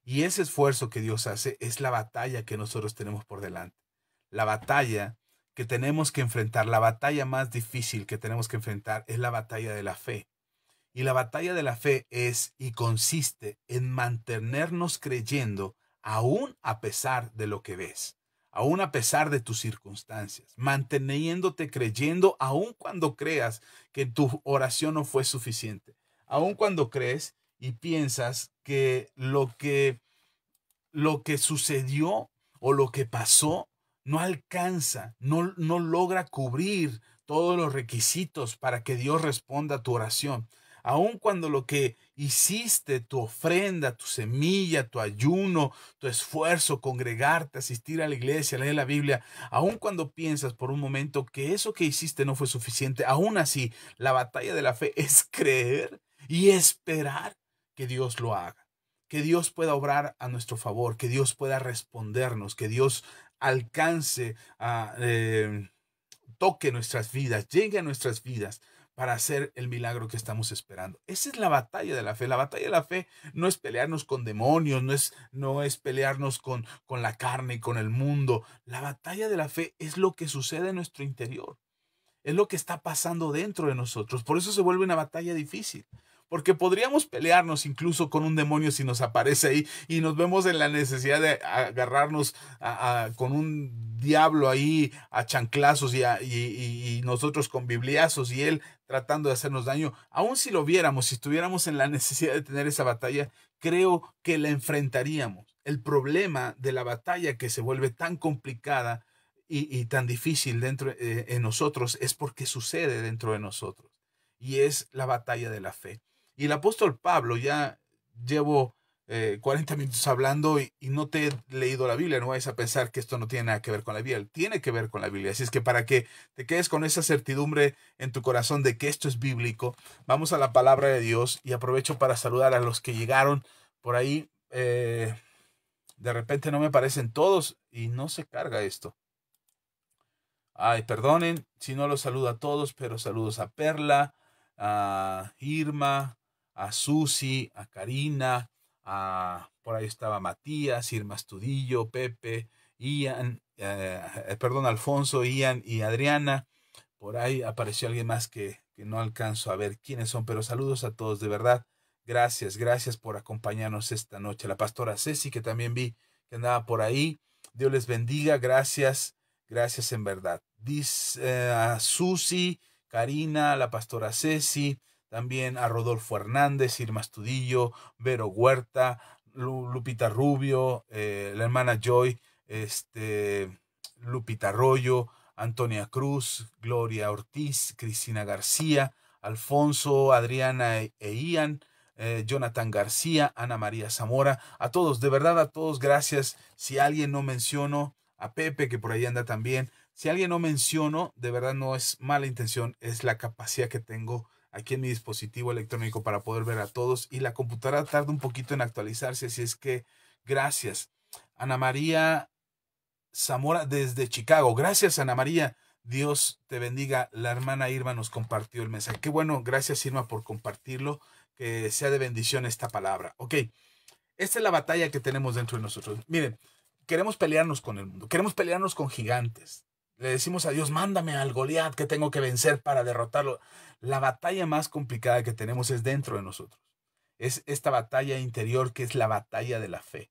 Y ese esfuerzo que Dios hace es la batalla que nosotros tenemos por delante. La batalla que tenemos que enfrentar, la batalla más difícil que tenemos que enfrentar es la batalla de la fe. Y la batalla de la fe es y consiste en mantenernos creyendo aún a pesar de lo que ves, aún a pesar de tus circunstancias, manteniéndote creyendo aún cuando creas que tu oración no fue suficiente, aún cuando crees y piensas que lo que sucedió o lo que pasó no alcanza, no logra cubrir todos los requisitos para que Dios responda a tu oración. Aun cuando lo que hiciste, tu ofrenda, tu semilla, tu ayuno, tu esfuerzo, congregarte, asistir a la iglesia, leer la Biblia, aun cuando piensas por un momento que eso que hiciste no fue suficiente, aún así, la batalla de la fe es creer y esperar que Dios lo haga, que Dios pueda obrar a nuestro favor, que Dios pueda respondernos, que Dios alcance toque nuestras vidas, llegue a nuestras vidas para hacer el milagro que estamos esperando. Esa es la batalla de la fe. La batalla de la fe no es pelearnos con demonios, no es pelearnos con la carne y con el mundo. La batalla de la fe es lo que sucede en nuestro interior. Es lo que está pasando dentro de nosotros. Por eso se vuelve una batalla difícil. Porque podríamos pelearnos incluso con un demonio si nos aparece ahí y nos vemos en la necesidad de agarrarnos con un diablo ahí a chanclazos y nosotros con bibliazos y él tratando de hacernos daño. Aun si lo viéramos, si estuviéramos en la necesidad de tener esa batalla, creo que la enfrentaríamos. El problema de la batalla que se vuelve tan complicada y tan difícil en nosotros es porque sucede dentro de nosotros. Y es la batalla de la fe. Y el apóstol Pablo, ya llevo 40 minutos hablando y no te he leído la Biblia, no vayas a pensar que esto no tiene nada que ver con la Biblia, tiene que ver con la Biblia. Así es que para que te quedes con esa certidumbre en tu corazón de que esto es bíblico, vamos a la palabra de Dios y aprovecho para saludar a los que llegaron por ahí. De repente no me aparecen todos y no se carga esto. Ay, perdonen si no los saludo a todos, pero saludos a Perla, a Irma, a Susi, a Karina, por ahí estaba Matías, Irma Estudillo, Pepe, Ian, perdón, Alfonso, Ian y Adriana. Por ahí apareció alguien más que no alcanzo a ver quiénes son, pero saludos a todos, de verdad. Gracias, gracias por acompañarnos esta noche. La pastora Ceci, que también vi que andaba por ahí. Dios les bendiga, gracias. Gracias en verdad. Dice a Susi, Karina, la pastora Ceci, también a Rodolfo Hernández, Irma Estudillo, Vero Huerta, Lupita Rubio, la hermana Joy, Lupita Arroyo, Antonia Cruz, Gloria Ortiz, Cristina García, Alfonso, Adriana e Ian, Jonathan García, Ana María Zamora, a todos, de verdad a todos, gracias. Si alguien no menciono, a Pepe, que por ahí anda también, si alguien no menciono, de verdad no es mala intención, es la capacidad que tengo aquí en mi dispositivo electrónico para poder ver a todos, y la computadora tarda un poquito en actualizarse, así es que gracias. Ana María Zamora desde Chicago, gracias Ana María, Dios te bendiga. La hermana Irma nos compartió el mensaje, qué bueno, gracias Irma por compartirlo, que sea de bendición esta palabra. Ok, esta es la batalla que tenemos dentro de nosotros. Miren, queremos pelearnos con el mundo, queremos pelearnos con gigantes. Le decimos a Dios, mándame al Goliat que tengo que vencer para derrotarlo. La batalla más complicada que tenemos es dentro de nosotros. Es esta batalla interior que es la batalla de la fe.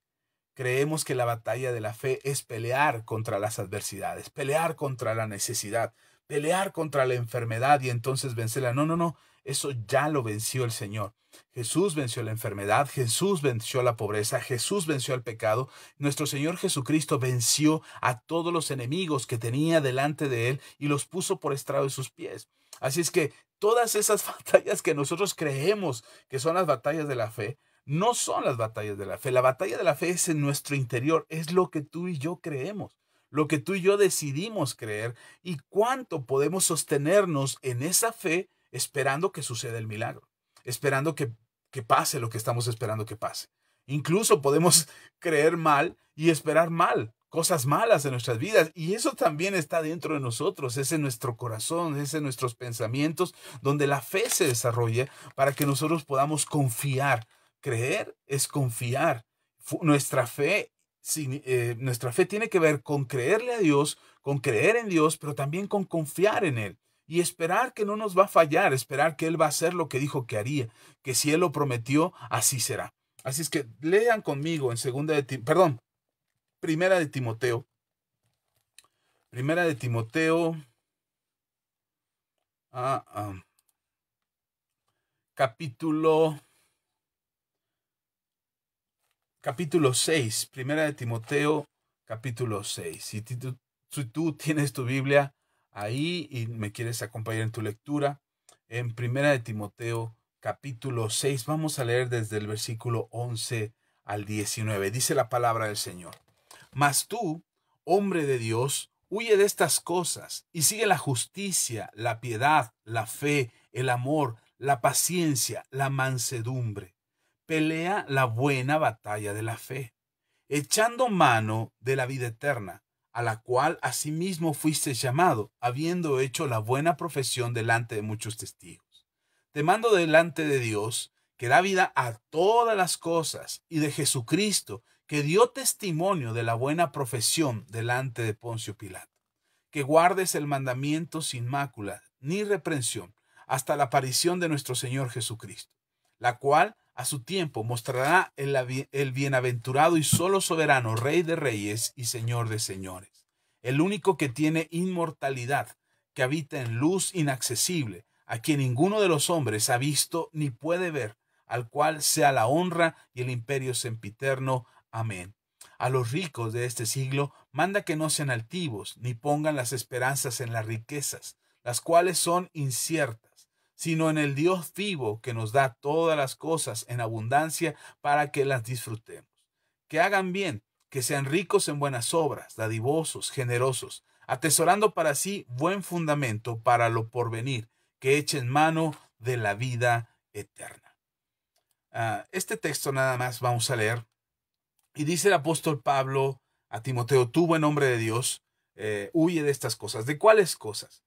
Creemos que la batalla de la fe es pelear contra las adversidades, pelear contra la necesidad, pelear contra la enfermedad y entonces vencerla. No, no, no. Eso ya lo venció el Señor. Jesús venció la enfermedad, Jesús venció la pobreza, Jesús venció el pecado. Nuestro Señor Jesucristo venció a todos los enemigos que tenía delante de Él y los puso por estrado de sus pies. Así es que todas esas batallas que nosotros creemos que son las batallas de la fe, no son las batallas de la fe. La batalla de la fe es en nuestro interior, es lo que tú y yo creemos, lo que tú y yo decidimos creer y cuánto podemos sostenernos en esa fe esperando que suceda el milagro, esperando que pase lo que estamos esperando que pase. Incluso podemos creer mal y esperar mal, cosas malas en nuestras vidas, y eso también está dentro de nosotros, es en nuestro corazón, es en nuestros pensamientos, donde la fe se desarrolla para que nosotros podamos confiar. Creer es confiar. Nuestra fe tiene que ver con creerle a Dios, con creer en Dios, pero también con confiar en Él y esperar que no nos va a fallar, esperar que Él va a hacer lo que dijo que haría, que si Él lo prometió, así será. Así es que lean conmigo en Primera de Timoteo. Primera de Timoteo, capítulo 6, Primera de Timoteo, capítulo 6. Si tú tienes tu Biblia ahí y me quieres acompañar en tu lectura, en Primera de Timoteo, capítulo 6, vamos a leer desde el versículo 11 al 19. Dice la palabra del Señor. Mas tú, hombre de Dios, huye de estas cosas y sigue la justicia, la piedad, la fe, el amor, la paciencia, la mansedumbre. Pelea la buena batalla de la fe, echando mano de la vida eterna, a la cual asimismo fuiste llamado, habiendo hecho la buena profesión delante de muchos testigos. Te mando delante de Dios, que da vida a todas las cosas, y de Jesucristo, que dio testimonio de la buena profesión delante de Poncio Pilato, que guardes el mandamiento sin mácula ni reprensión, hasta la aparición de nuestro Señor Jesucristo, la cual a su tiempo mostrará el bienaventurado y solo soberano Rey de reyes y Señor de señores, el único que tiene inmortalidad, que habita en luz inaccesible, a quien ninguno de los hombres ha visto ni puede ver, al cual sea la honra y el imperio sempiterno. Amén. A los ricos de este siglo manda que no sean altivos, ni pongan las esperanzas en las riquezas, las cuales son inciertas, sino en el Dios vivo que nos da todas las cosas en abundancia para que las disfrutemos. Que hagan bien, que sean ricos en buenas obras, dadivosos, generosos, atesorando para sí buen fundamento para lo porvenir, que echen mano de la vida eterna. Este texto nada más vamos a leer. Y dice el apóstol Pablo a Timoteo, tú buen hombre de Dios, huye de estas cosas. ¿De cuáles cosas?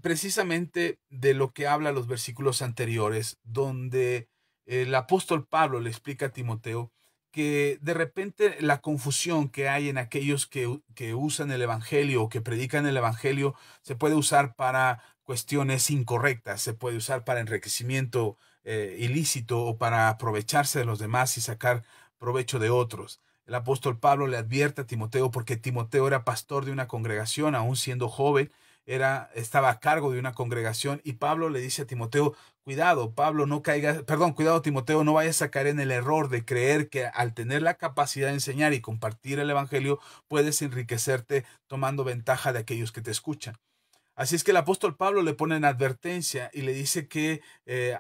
Precisamente de lo que habla los versículos anteriores, donde el apóstol Pablo le explica a Timoteo que de repente la confusión que hay en aquellos que usan el evangelio o que predican el evangelio se puede usar para cuestiones incorrectas, se puede usar para enriquecimiento ilícito o para aprovecharse de los demás y sacar provecho de otros. El apóstol Pablo le advierte a Timoteo porque Timoteo era pastor de una congregación, aún siendo joven, estaba a cargo de una congregación, y Pablo le dice a Timoteo, cuidado, cuidado, Timoteo, no vayas a caer en el error de creer que al tener la capacidad de enseñar y compartir el evangelio puedes enriquecerte tomando ventaja de aquellos que te escuchan. Así es que el apóstol Pablo le pone en advertencia y le dice que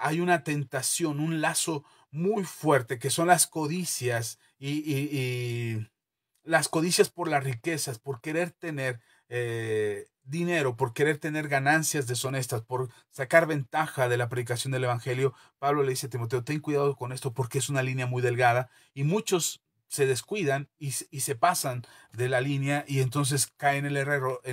hay una tentación, un lazo muy fuerte, que son las codicias y las codicias por las riquezas, por querer tener dinero, por querer tener ganancias deshonestas, por sacar ventaja de la predicación del evangelio. Pablo le dice a Timoteo, ten cuidado con esto porque es una línea muy delgada y muchos se descuidan y se pasan de la línea y entonces caen en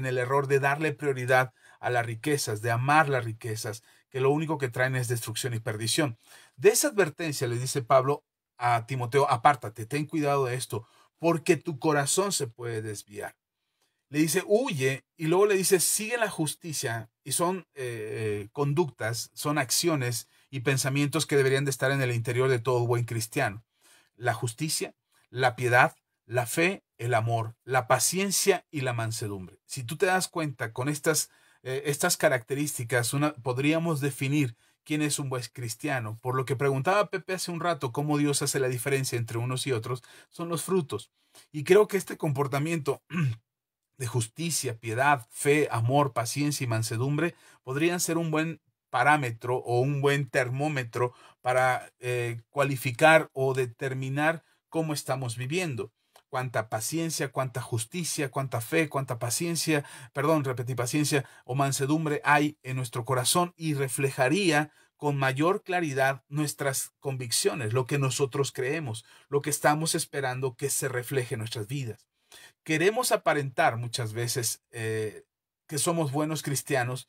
el error de darle prioridad a las riquezas, de amar las riquezas, que lo único que traen es destrucción y perdición. De esa advertencia le dice Pablo a Timoteo, apártate, ten cuidado de esto, porque tu corazón se puede desviar. Le dice, huye, y luego le dice, sigue la justicia, y son conductas, son acciones y pensamientos que deberían de estar en el interior de todo buen cristiano. La justicia, la piedad, la fe, el amor, la paciencia y la mansedumbre. Si tú te das cuenta con estas características, podríamos definir quién es un buen cristiano. Por lo que preguntaba Pepe hace un rato, cómo Dios hace la diferencia entre unos y otros, son los frutos. Y creo que este comportamiento de justicia, piedad, fe, amor, paciencia y mansedumbre podrían ser un buen parámetro o un buen termómetro para cualificar o determinar cómo estamos viviendo. Cuánta paciencia, cuánta justicia, cuánta fe, cuánta paciencia, repetí, paciencia o mansedumbre hay en nuestro corazón, y reflejaría con mayor claridad nuestras convicciones, lo que nosotros creemos, lo que estamos esperando que se refleje en nuestras vidas. Queremos aparentar muchas veces que somos buenos cristianos,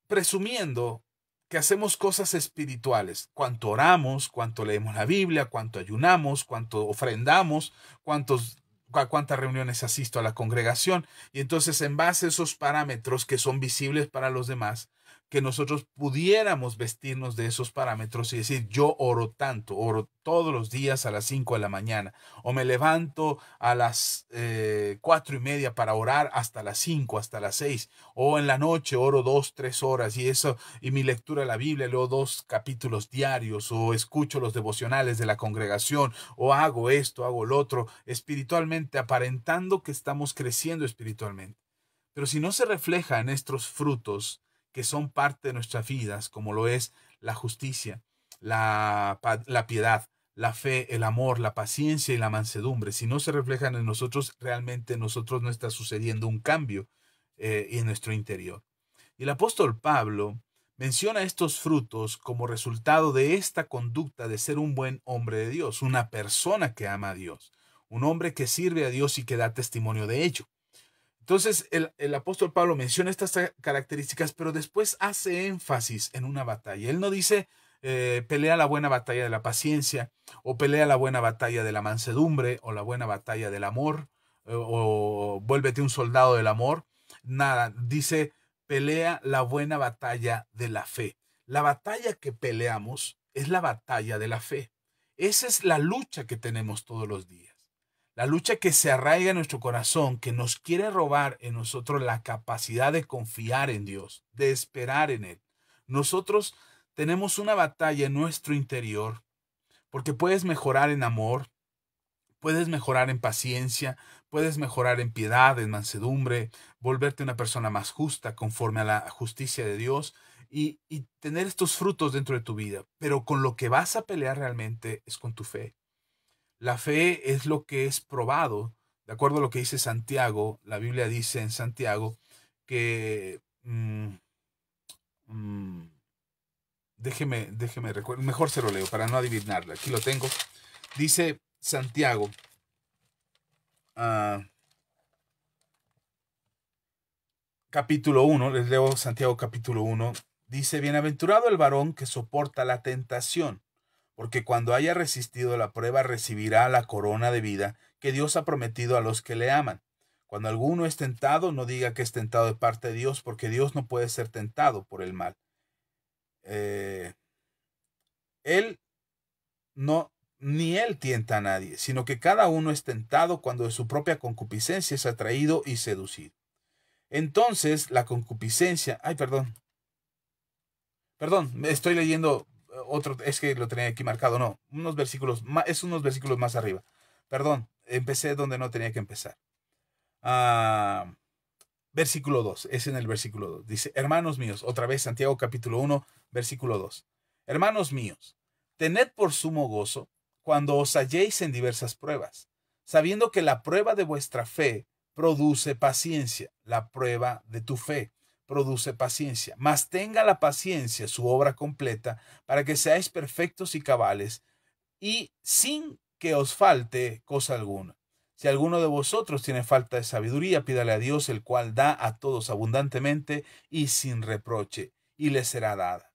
presumiendo que hacemos cosas espirituales. Cuánto oramos, cuánto leemos la Biblia, cuánto ayunamos, cuánto ofrendamos, cuántas reuniones asisto a la congregación. Y entonces, en base a esos parámetros que son visibles para los demás, que nosotros pudiéramos vestirnos de esos parámetros y decir, yo oro tanto, oro todos los días a las 5 de la mañana, o me levanto a las 4:30 para orar hasta las 5, hasta las 6, o en la noche oro 2, 3 horas, y mi lectura de la Biblia, leo 2 capítulos diarios, o escucho los devocionales de la congregación, o hago esto, hago lo otro, espiritualmente, aparentando que estamos creciendo espiritualmente. Pero si no se refleja en estos frutos que son parte de nuestras vidas, como lo es la justicia, la piedad, la fe, el amor, la paciencia y la mansedumbre, si no se reflejan en nosotros, realmente en nosotros no está sucediendo un cambio en nuestro interior. Y el apóstol Pablo menciona estos frutos como resultado de esta conducta de ser un buen hombre de Dios, una persona que ama a Dios, un hombre que sirve a Dios y que da testimonio de ello. Entonces el apóstol Pablo menciona estas características, pero después hace énfasis en una batalla. Él no dice pelea la buena batalla de la paciencia, o pelea la buena batalla de la mansedumbre, o la buena batalla del amor, o vuélvete un soldado del amor. Nada, dice pelea la buena batalla de la fe. La batalla que peleamos es la batalla de la fe. Esa es la lucha que tenemos todos los días. La lucha que se arraiga en nuestro corazón, que nos quiere robar en nosotros la capacidad de confiar en Dios, de esperar en Él. Nosotros tenemos una batalla en nuestro interior, porque puedes mejorar en amor, puedes mejorar en paciencia, puedes mejorar en piedad, en mansedumbre, volverte una persona más justa conforme a la justicia de Dios, y tener estos frutos dentro de tu vida. Pero con lo que vas a pelear realmente es con tu fe. La fe es lo que es probado, de acuerdo a lo que dice Santiago. La Biblia dice en Santiago que, déjeme recuerdo, mejor se lo leo para no adivinarla. Aquí lo tengo. Dice Santiago, capítulo 1, les leo Santiago capítulo 1, dice, bienaventurado el varón que soporta la tentación, porque cuando haya resistido la prueba recibirá la corona de vida que Dios ha prometido a los que le aman. Cuando alguno es tentado, no diga que es tentado de parte de Dios, porque Dios no puede ser tentado por el mal. Él no, ni él tienta a nadie, sino que cada uno es tentado cuando de su propia concupiscencia es atraído y seducido. Entonces la concupiscencia, perdón, estoy leyendo otro, es que lo tenía aquí marcado, no, unos versículos más arriba. Perdón, empecé donde no tenía que empezar. Versículo 2, es en el versículo 2. Dice, hermanos míos, otra vez Santiago capítulo 1, versículo 2. Hermanos míos, tened por sumo gozo cuando os halléis en diversas pruebas, sabiendo que la prueba de vuestra fe produce paciencia. La prueba de tu fe produce paciencia. Mas tenga la paciencia su obra completa, para que seáis perfectos y cabales, y sin que os falte cosa alguna. Si alguno de vosotros tiene falta de sabiduría, pídale a Dios, el cual da a todos abundantemente y sin reproche, y le será dada.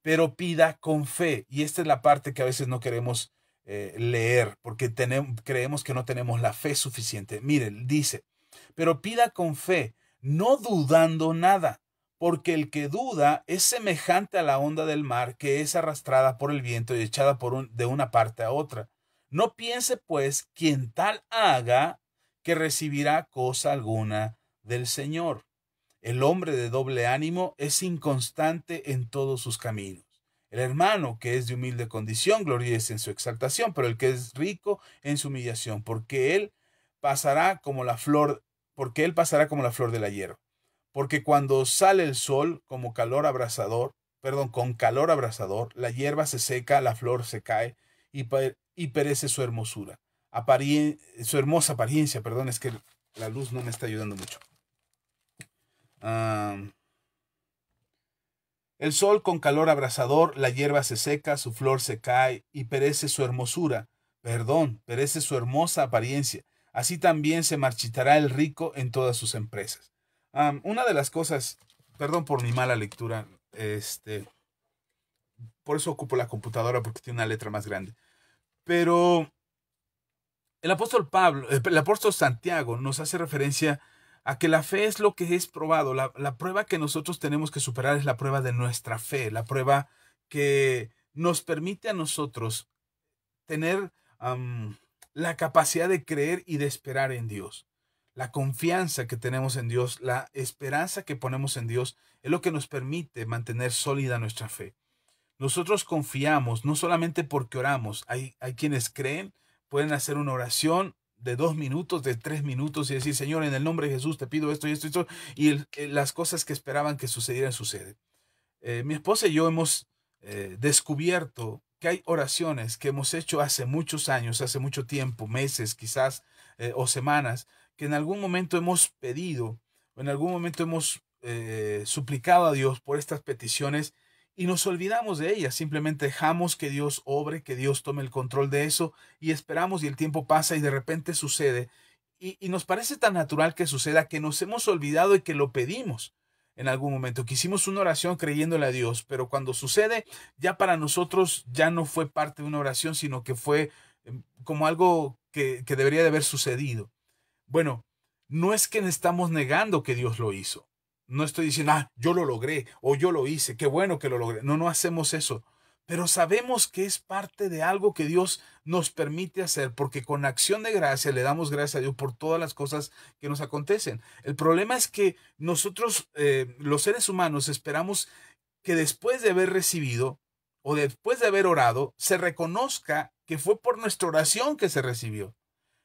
Pero pida con fe. Y esta es la parte que a veces no queremos leer, porque creemos que no tenemos la fe suficiente. Miren, dice, pero pida con fe, no dudando nada, porque el que duda es semejante a la onda del mar, que es arrastrada por el viento y echada de una parte a otra. No piense, pues, quien tal haga, que recibirá cosa alguna del Señor. El hombre de doble ánimo es inconstante en todos sus caminos. El hermano que es de humilde condición gloríese en su exaltación, pero el que es rico en su humillación, porque él pasará como la flor de la hierba. Porque cuando sale el sol con calor abrasador, la hierba se seca, la flor se cae y perece su hermosura. Su hermosa apariencia, es que la luz no me está ayudando mucho. El sol con calor abrasador, la hierba se seca, su flor se cae y perece su hermosura. Perece su hermosa apariencia. Así también se marchitará el rico en todas sus empresas. Una de las cosas, perdón por mi mala lectura, por eso ocupo la computadora, porque tiene una letra más grande. Pero el apóstol Santiago nos hace referencia a que la fe es lo que es probado. La prueba que nosotros tenemos que superar es la prueba de nuestra fe, la prueba que nos permite a nosotros tener la capacidad de creer y de esperar en Dios. La confianza que tenemos en Dios, la esperanza que ponemos en Dios, es lo que nos permite mantener sólida nuestra fe. Nosotros confiamos no solamente porque oramos. Hay quienes creen, pueden hacer una oración de 2 minutos, de 3 minutos y decir, Señor, en el nombre de Jesús te pido esto y esto y esto, y las cosas que esperaban que sucedieran suceden. Mi esposa y yo hemos descubierto que hay oraciones que hemos hecho hace muchos años, hace mucho tiempo, meses quizás, o semanas, que en algún momento hemos pedido, o en algún momento hemos suplicado a Dios por estas peticiones y nos olvidamos de ellas. Simplemente dejamos que Dios obre, que Dios tome el control de eso y esperamos, y el tiempo pasa y de repente sucede. Y nos parece tan natural que suceda que nos hemos olvidado de que lo pedimos en algún momento, que hicimos una oración creyéndole a Dios, pero cuando sucede, ya para nosotros ya no fue parte de una oración, sino que fue como algo que debería de haber sucedido. Bueno, no es que estamos negando que Dios lo hizo. No estoy diciendo, yo lo logré o yo lo hice, qué bueno que lo logré. No hacemos eso. Pero sabemos que es parte de algo que Dios nos permite hacer, porque con acción de gracia le damos gracias a Dios por todas las cosas que nos acontecen. El problema es que nosotros, los seres humanos, esperamos que después de haber recibido o después de haber orado, se reconozca que fue por nuestra oración que se recibió.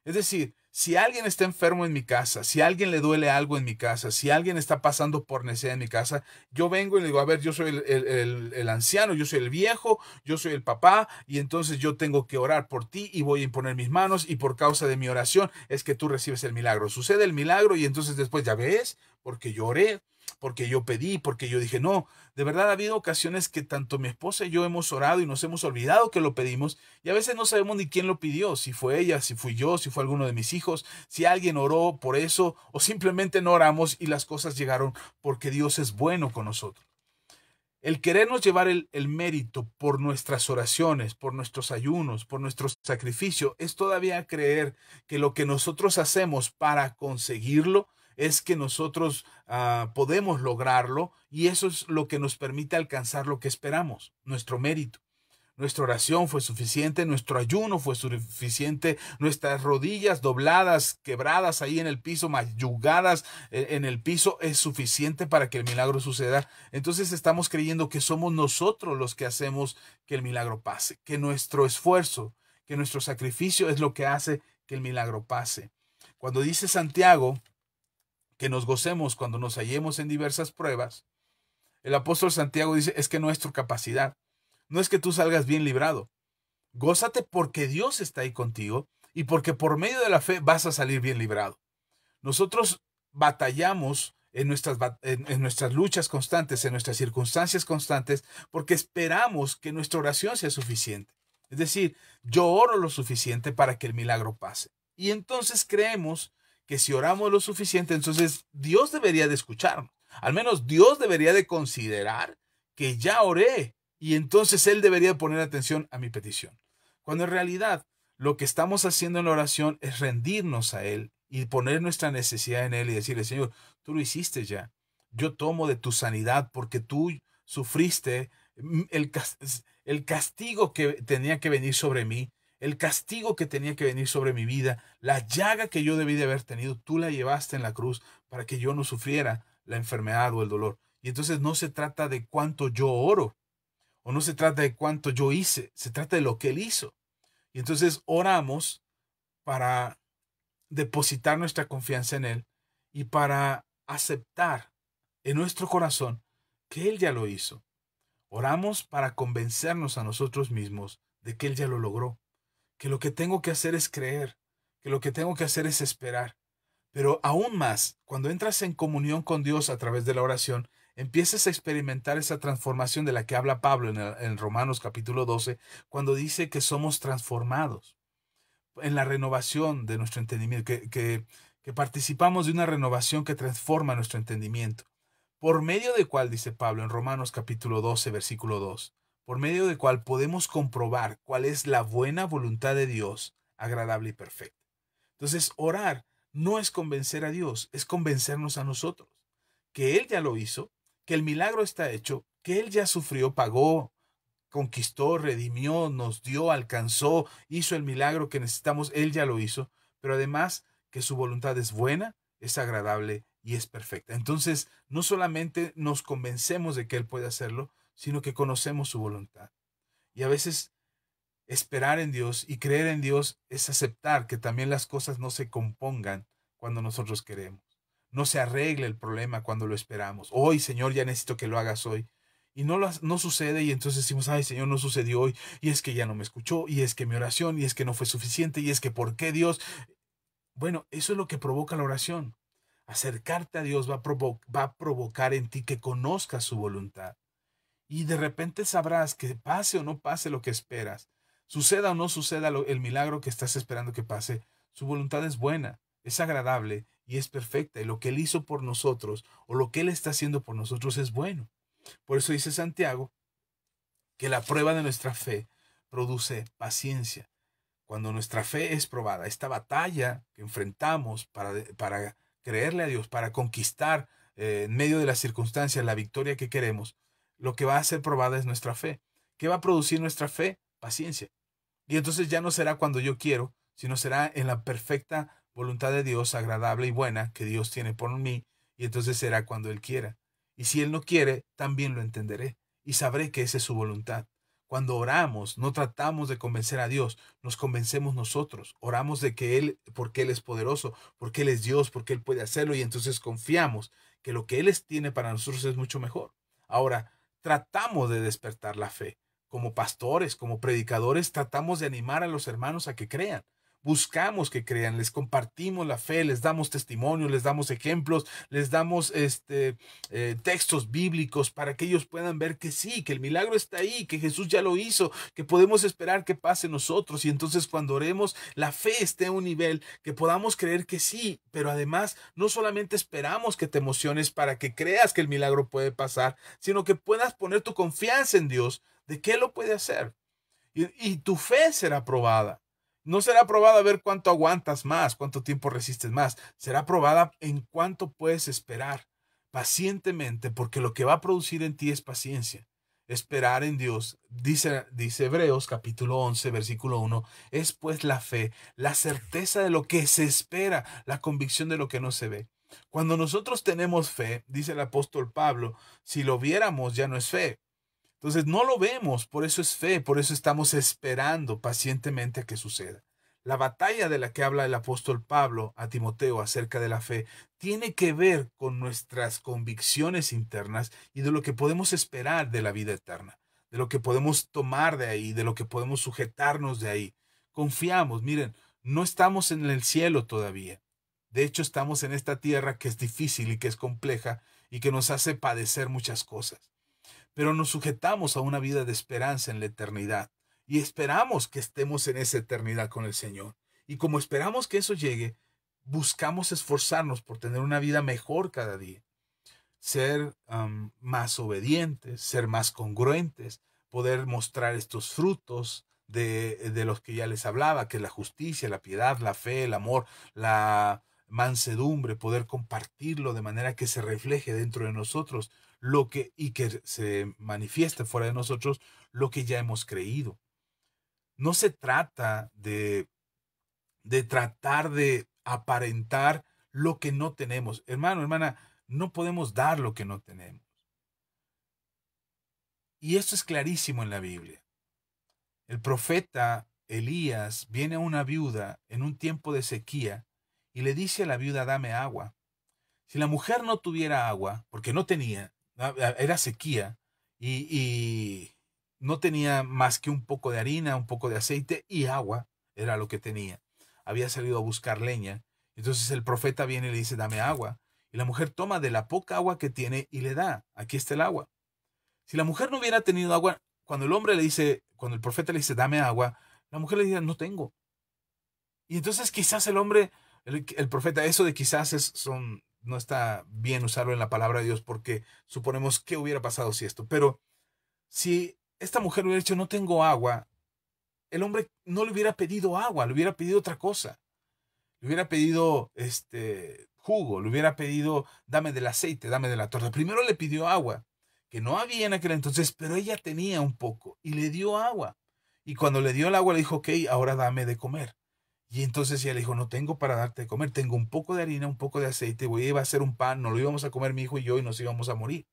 Es decir, si alguien está enfermo en mi casa, si a alguien le duele algo en mi casa, si alguien está pasando por necesidad en mi casa, yo vengo y le digo, a ver, yo soy el anciano, yo soy el viejo, yo soy el papá, y entonces yo tengo que orar por ti y voy a imponer mis manos, y por causa de mi oración es que tú recibes el milagro. Sucede el milagro y entonces después, ya ves, porque yo oré, porque yo pedí, porque yo dije, no. De verdad ha habido ocasiones que tanto mi esposa y yo hemos orado y nos hemos olvidado que lo pedimos, y a veces no sabemos ni quién lo pidió, si fue ella, si fui yo, si fue alguno de mis hijos, si alguien oró por eso, o simplemente no oramos y las cosas llegaron porque Dios es bueno con nosotros. El querernos llevar el mérito por nuestras oraciones, por nuestros ayunos, por nuestro sacrificio, es todavía creer que lo que nosotros hacemos para conseguirlo es que nosotros podemos lograrlo, y eso es lo que nos permite alcanzar lo que esperamos, nuestro mérito. Nuestra oración fue suficiente, nuestro ayuno fue suficiente, nuestras rodillas dobladas, quebradas ahí en el piso, mayugadas en el piso, es suficiente para que el milagro suceda. Entonces estamos creyendo que somos nosotros los que hacemos que el milagro pase, que nuestro esfuerzo, que nuestro sacrificio es lo que hace que el milagro pase. Cuando dice Santiago que nos gocemos cuando nos hallemos en diversas pruebas, el apóstol Santiago dice, es que no es tu capacidad, no es que tú salgas bien librado. Gózate porque Dios está ahí contigo y porque por medio de la fe vas a salir bien librado. Nosotros batallamos en nuestras luchas constantes, en nuestras circunstancias constantes, porque esperamos que nuestra oración sea suficiente. Es decir, yo oro lo suficiente para que el milagro pase. Y entonces creemos que si oramos lo suficiente, entonces Dios debería de escucharnos. Al menos Dios debería de considerar que ya oré y entonces Él debería poner atención a mi petición. Cuando en realidad lo que estamos haciendo en la oración es rendirnos a Él y poner nuestra necesidad en Él y decirle, Señor, tú lo hiciste ya. Yo tomo de tu sanidad porque tú sufriste el castigo que tenía que venir sobre mí, el castigo que tenía que venir sobre mi vida, la llaga que yo debí de haber tenido, tú la llevaste en la cruz para que yo no sufriera la enfermedad o el dolor. Y entonces no se trata de cuánto yo oro, o no se trata de cuánto yo hice, se trata de lo que Él hizo. Y entonces oramos para depositar nuestra confianza en Él y para aceptar en nuestro corazón que Él ya lo hizo. Oramos para convencernos a nosotros mismos de que Él ya lo logró, que lo que tengo que hacer es creer, que lo que tengo que hacer es esperar. Pero aún más, cuando entras en comunión con Dios a través de la oración, empiezas a experimentar esa transformación de la que habla Pablo en Romanos capítulo 12, cuando dice que somos transformados en la renovación de nuestro entendimiento, que participamos de una renovación que transforma nuestro entendimiento. Por medio de cual, dice Pablo en Romanos capítulo 12, versículo 2, por medio de cual podemos comprobar cuál es la buena voluntad de Dios, agradable y perfecta. Entonces, orar no es convencer a Dios, es convencernos a nosotros, que Él ya lo hizo, que el milagro está hecho, que Él ya sufrió, pagó, conquistó, redimió, nos dio, alcanzó, hizo el milagro que necesitamos, Él ya lo hizo, pero además que su voluntad es buena, es agradable y es perfecta. Entonces, no solamente nos convencemos de que Él puede hacerlo, sino que conocemos su voluntad. Y a veces esperar en Dios y creer en Dios es aceptar que también las cosas no se compongan cuando nosotros queremos. No se arregle el problema cuando lo esperamos. Hoy, Señor, ya necesito que lo hagas hoy. Y no sucede y entonces decimos, ay, Señor, no sucedió hoy. Y es que ya no me escuchó, y es que mi oración, y es que no fue suficiente, y es que ¿por qué Dios? Bueno, eso es lo que provoca la oración. Acercarte a Dios va a provocar en ti que conozcas su voluntad. Y de repente sabrás que pase o no pase lo que esperas, suceda o no suceda el milagro que estás esperando que pase, su voluntad es buena, es agradable y es perfecta. Y lo que Él hizo por nosotros o lo que Él está haciendo por nosotros es bueno. Por eso dice Santiago que la prueba de nuestra fe produce paciencia. Cuando nuestra fe es probada, esta batalla que enfrentamos para creerle a Dios, para conquistar en medio de las circunstancias la victoria que queremos, lo que va a ser probada es nuestra fe. ¿Qué va a producir nuestra fe? Paciencia. Y entonces ya no será cuando yo quiero, sino será en la perfecta voluntad de Dios, agradable y buena, que Dios tiene por mí, y entonces será cuando Él quiera. Y si Él no quiere, también lo entenderé, y sabré que esa es su voluntad. Cuando oramos, no tratamos de convencer a Dios, nos convencemos nosotros. Oramos de que Él, porque Él es poderoso, porque Él es Dios, porque Él puede hacerlo, y entonces confiamos que lo que Él tiene para nosotros es mucho mejor. Ahora, tratamos de despertar la fe. Como pastores, como predicadores, tratamos de animar a los hermanos a que crean. Buscamos que crean, les compartimos la fe, les damos testimonios, les damos ejemplos, les damos textos bíblicos para que ellos puedan ver que sí, que el milagro está ahí, que Jesús ya lo hizo, que podemos esperar que pase nosotros. Y entonces cuando oremos, la fe esté a un nivel que podamos creer que sí, pero además no solamente esperamos que te emociones para que creas que el milagro puede pasar, sino que puedas poner tu confianza en Dios de que Él lo puede hacer. Y tu fe será probada. No será probada a ver cuánto aguantas más, cuánto tiempo resistes más. Será probada en cuánto puedes esperar pacientemente, porque lo que va a producir en ti es paciencia. esperar en Dios, dice Hebreos capítulo 11, versículo 1, es pues la fe, la certeza de lo que se espera, la convicción de lo que no se ve. Cuando nosotros tenemos fe, dice el apóstol Pablo, si lo viéramos ya no es fe. Entonces no lo vemos, por eso es fe, por eso estamos esperando pacientemente a que suceda. La batalla de la que habla el apóstol Pablo a Timoteo acerca de la fe tiene que ver con nuestras convicciones internas y de lo que podemos esperar de la vida eterna, de lo que podemos tomar de ahí, de lo que podemos sujetarnos de ahí. Confiamos, miren, no estamos en el cielo todavía. De hecho, estamos en esta tierra que es difícil y que es compleja y que nos hace padecer muchas cosas. Pero nos sujetamos a una vida de esperanza en la eternidad y esperamos que estemos en esa eternidad con el Señor. Y como esperamos que eso llegue, buscamos esforzarnos por tener una vida mejor cada día, ser más obedientes, ser más congruentes, poder mostrar estos frutos de los que ya les hablaba, que es la justicia, la piedad, la fe, el amor, la mansedumbre, poder compartirlo de manera que se refleje dentro de nosotros y que se manifieste fuera de nosotros lo que ya hemos creído. No se trata de tratar de aparentar lo que no tenemos. Hermano, hermana, no podemos dar lo que no tenemos. Y esto es clarísimo en la Biblia. El profeta Elías viene a una viuda en un tiempo de sequía y le dice a la viuda, dame agua. Si la mujer no tuviera agua, porque no tenía, era sequía y no tenía más que un poco de harina, un poco de aceite y agua, era lo que tenía. Había salido a buscar leña. Entonces el profeta viene y le dice, dame agua. Y la mujer toma de la poca agua que tiene y le da. Aquí está el agua. Si la mujer no hubiera tenido agua, cuando el profeta le dice, dame agua, la mujer le dice, no tengo. Y entonces quizás el profeta, eso de quizás no está bien usarlo en la palabra de Dios porque suponemos qué hubiera pasado si esto. Pero si esta mujer hubiera dicho, no tengo agua, el hombre no le hubiera pedido agua, le hubiera pedido otra cosa. Le hubiera pedido jugo, le hubiera pedido, dame del aceite, dame de la torta. Primero le pidió agua, que no había en aquel entonces, pero ella tenía un poco y le dio agua. Y cuando le dio el agua le dijo, ok, ahora dame de comer. Y entonces ella le dijo, no tengo para darte de comer, tengo un poco de harina, un poco de aceite, iba a hacer un pan, no lo íbamos a comer mi hijo y yo y nos íbamos a morir.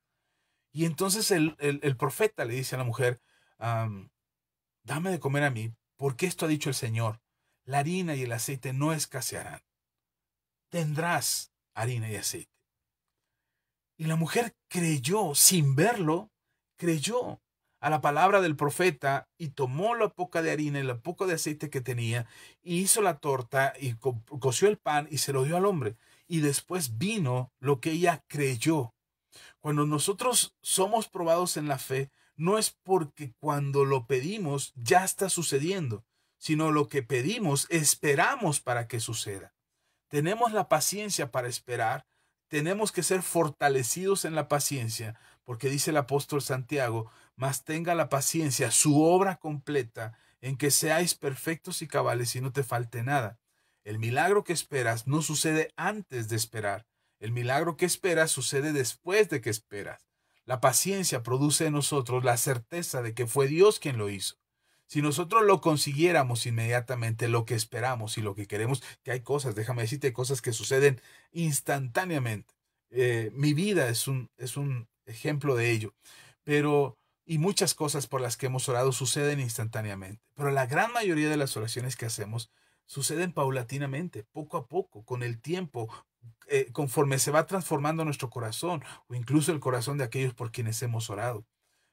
Y entonces el profeta le dice a la mujer, dame de comer a mí, porque esto ha dicho el Señor, la harina y el aceite no escasearán, tendrás harina y aceite. Y la mujer creyó, sin verlo, creyó a la palabra del profeta y tomó la poca de harina y la poca de aceite que tenía y hizo la torta y coció el pan y se lo dio al hombre. Y después vino lo que ella creyó. Cuando nosotros somos probados en la fe, no es porque cuando lo pedimos ya está sucediendo, sino lo que pedimos esperamos para que suceda. Tenemos la paciencia para esperar, tenemos que ser fortalecidos en la paciencia, porque dice el apóstol Santiago, mas tenga la paciencia, su obra completa, en que seáis perfectos y cabales y no te falte nada. El milagro que esperas no sucede antes de esperar. El milagro que esperas sucede después de que esperas. La paciencia produce en nosotros la certeza de que fue Dios quien lo hizo. Si nosotros lo consiguiéramos inmediatamente, lo que esperamos y lo que queremos, que hay cosas, déjame decirte, hay cosas que suceden instantáneamente. Mi vida es un ejemplo de ello. Y muchas cosas por las que hemos orado suceden instantáneamente. Pero la gran mayoría de las oraciones que hacemos suceden paulatinamente, poco a poco, con el tiempo, conforme se va transformando nuestro corazón o incluso el corazón de aquellos por quienes hemos orado.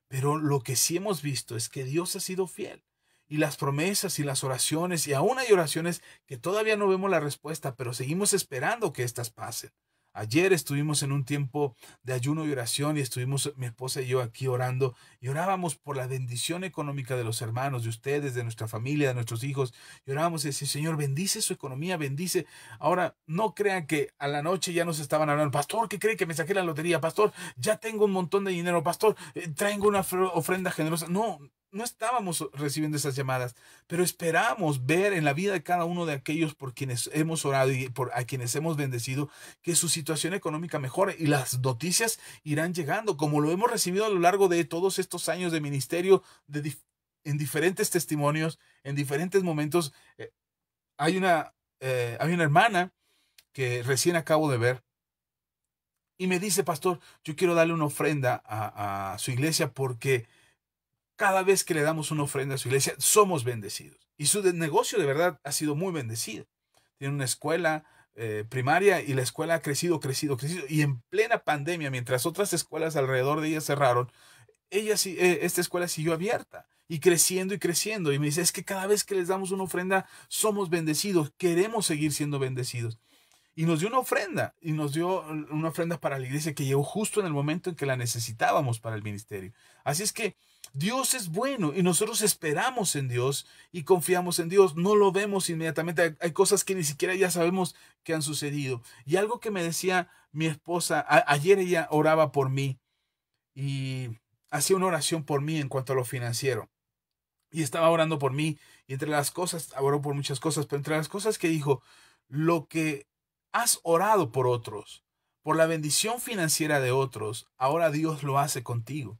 Pero lo que sí hemos visto es que Dios ha sido fiel. Y las promesas y las oraciones, y aún hay oraciones que todavía no vemos la respuesta, pero seguimos esperando que éstas pasen. Ayer estuvimos en un tiempo de ayuno y oración y estuvimos mi esposa y yo aquí orando y orábamos por la bendición económica de los hermanos, de ustedes, de nuestra familia, de nuestros hijos. Y orábamos y decíamos, Señor, bendice su economía, bendice. Ahora, no crean que a la noche ya nos estaban hablando, pastor, ¿qué cree que me saqué la lotería? Pastor, ya tengo un montón de dinero, pastor, traigo una ofrenda generosa. No, no estábamos recibiendo esas llamadas, pero esperamos ver en la vida de cada uno de aquellos por quienes hemos orado y a quienes hemos bendecido que su situación económica mejore, y las noticias irán llegando, como lo hemos recibido a lo largo de todos estos años de ministerio, en diferentes testimonios, en diferentes momentos. Hay hay una hermana que recién acabo de ver y me dice: pastor, yo quiero darle una ofrenda a su iglesia, porque cada vez que le damos una ofrenda a su iglesia, somos bendecidos. Y su negocio de verdad ha sido muy bendecido. Tiene una escuela primaria, y la escuela ha crecido, crecido, crecido. Y en plena pandemia, mientras otras escuelas alrededor de ella cerraron, esta escuela siguió abierta y creciendo y creciendo. Y me dice: es que cada vez que les damos una ofrenda, somos bendecidos. Queremos seguir siendo bendecidos. Y nos dio una ofrenda, y nos dio una ofrenda para la iglesia, que llegó justo en el momento en que la necesitábamos para el ministerio. Así es que Dios es bueno, y nosotros esperamos en Dios y confiamos en Dios. No lo vemos inmediatamente. Hay cosas que ni siquiera ya sabemos que han sucedido. Y algo que me decía mi esposa, ayer ella oraba por mí y hacía una oración por mí en cuanto a lo financiero. Y estaba orando por mí, y entre las cosas, oró por muchas cosas, pero entre las cosas que dijo: lo que has orado por otros, por la bendición financiera de otros, ahora Dios lo hace contigo.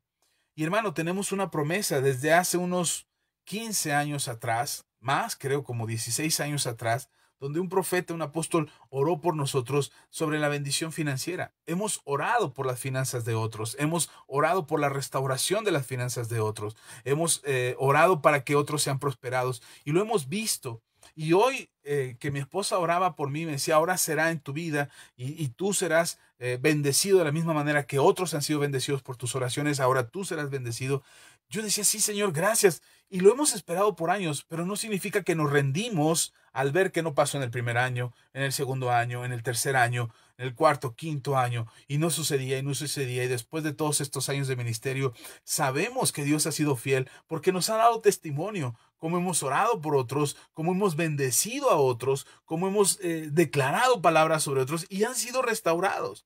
Y hermano, tenemos una promesa desde hace unos 15 años atrás, más creo como 16 años atrás, donde un profeta, un apóstol, oró por nosotros sobre la bendición financiera. Hemos orado por las finanzas de otros, hemos orado por la restauración de las finanzas de otros, hemos orado para que otros sean prosperados, y lo hemos visto. Y hoy que mi esposa oraba por mí, me decía: ahora será en tu vida, y tú serás bendecido de la misma manera que otros han sido bendecidos por tus oraciones, ahora tú serás bendecido. Yo decía: sí, Señor, gracias. Y lo hemos esperado por años, pero no significa que nos rendimos al ver que no pasó en el primer año, en el segundo año, en el tercer año, en el cuarto, quinto año, y no sucedía y no sucedía. Y después de todos estos años de ministerio, sabemos que Dios ha sido fiel, porque nos ha dado testimonio, cómo hemos orado por otros, cómo hemos bendecido a otros, cómo hemos declarado palabras sobre otros, y han sido restaurados.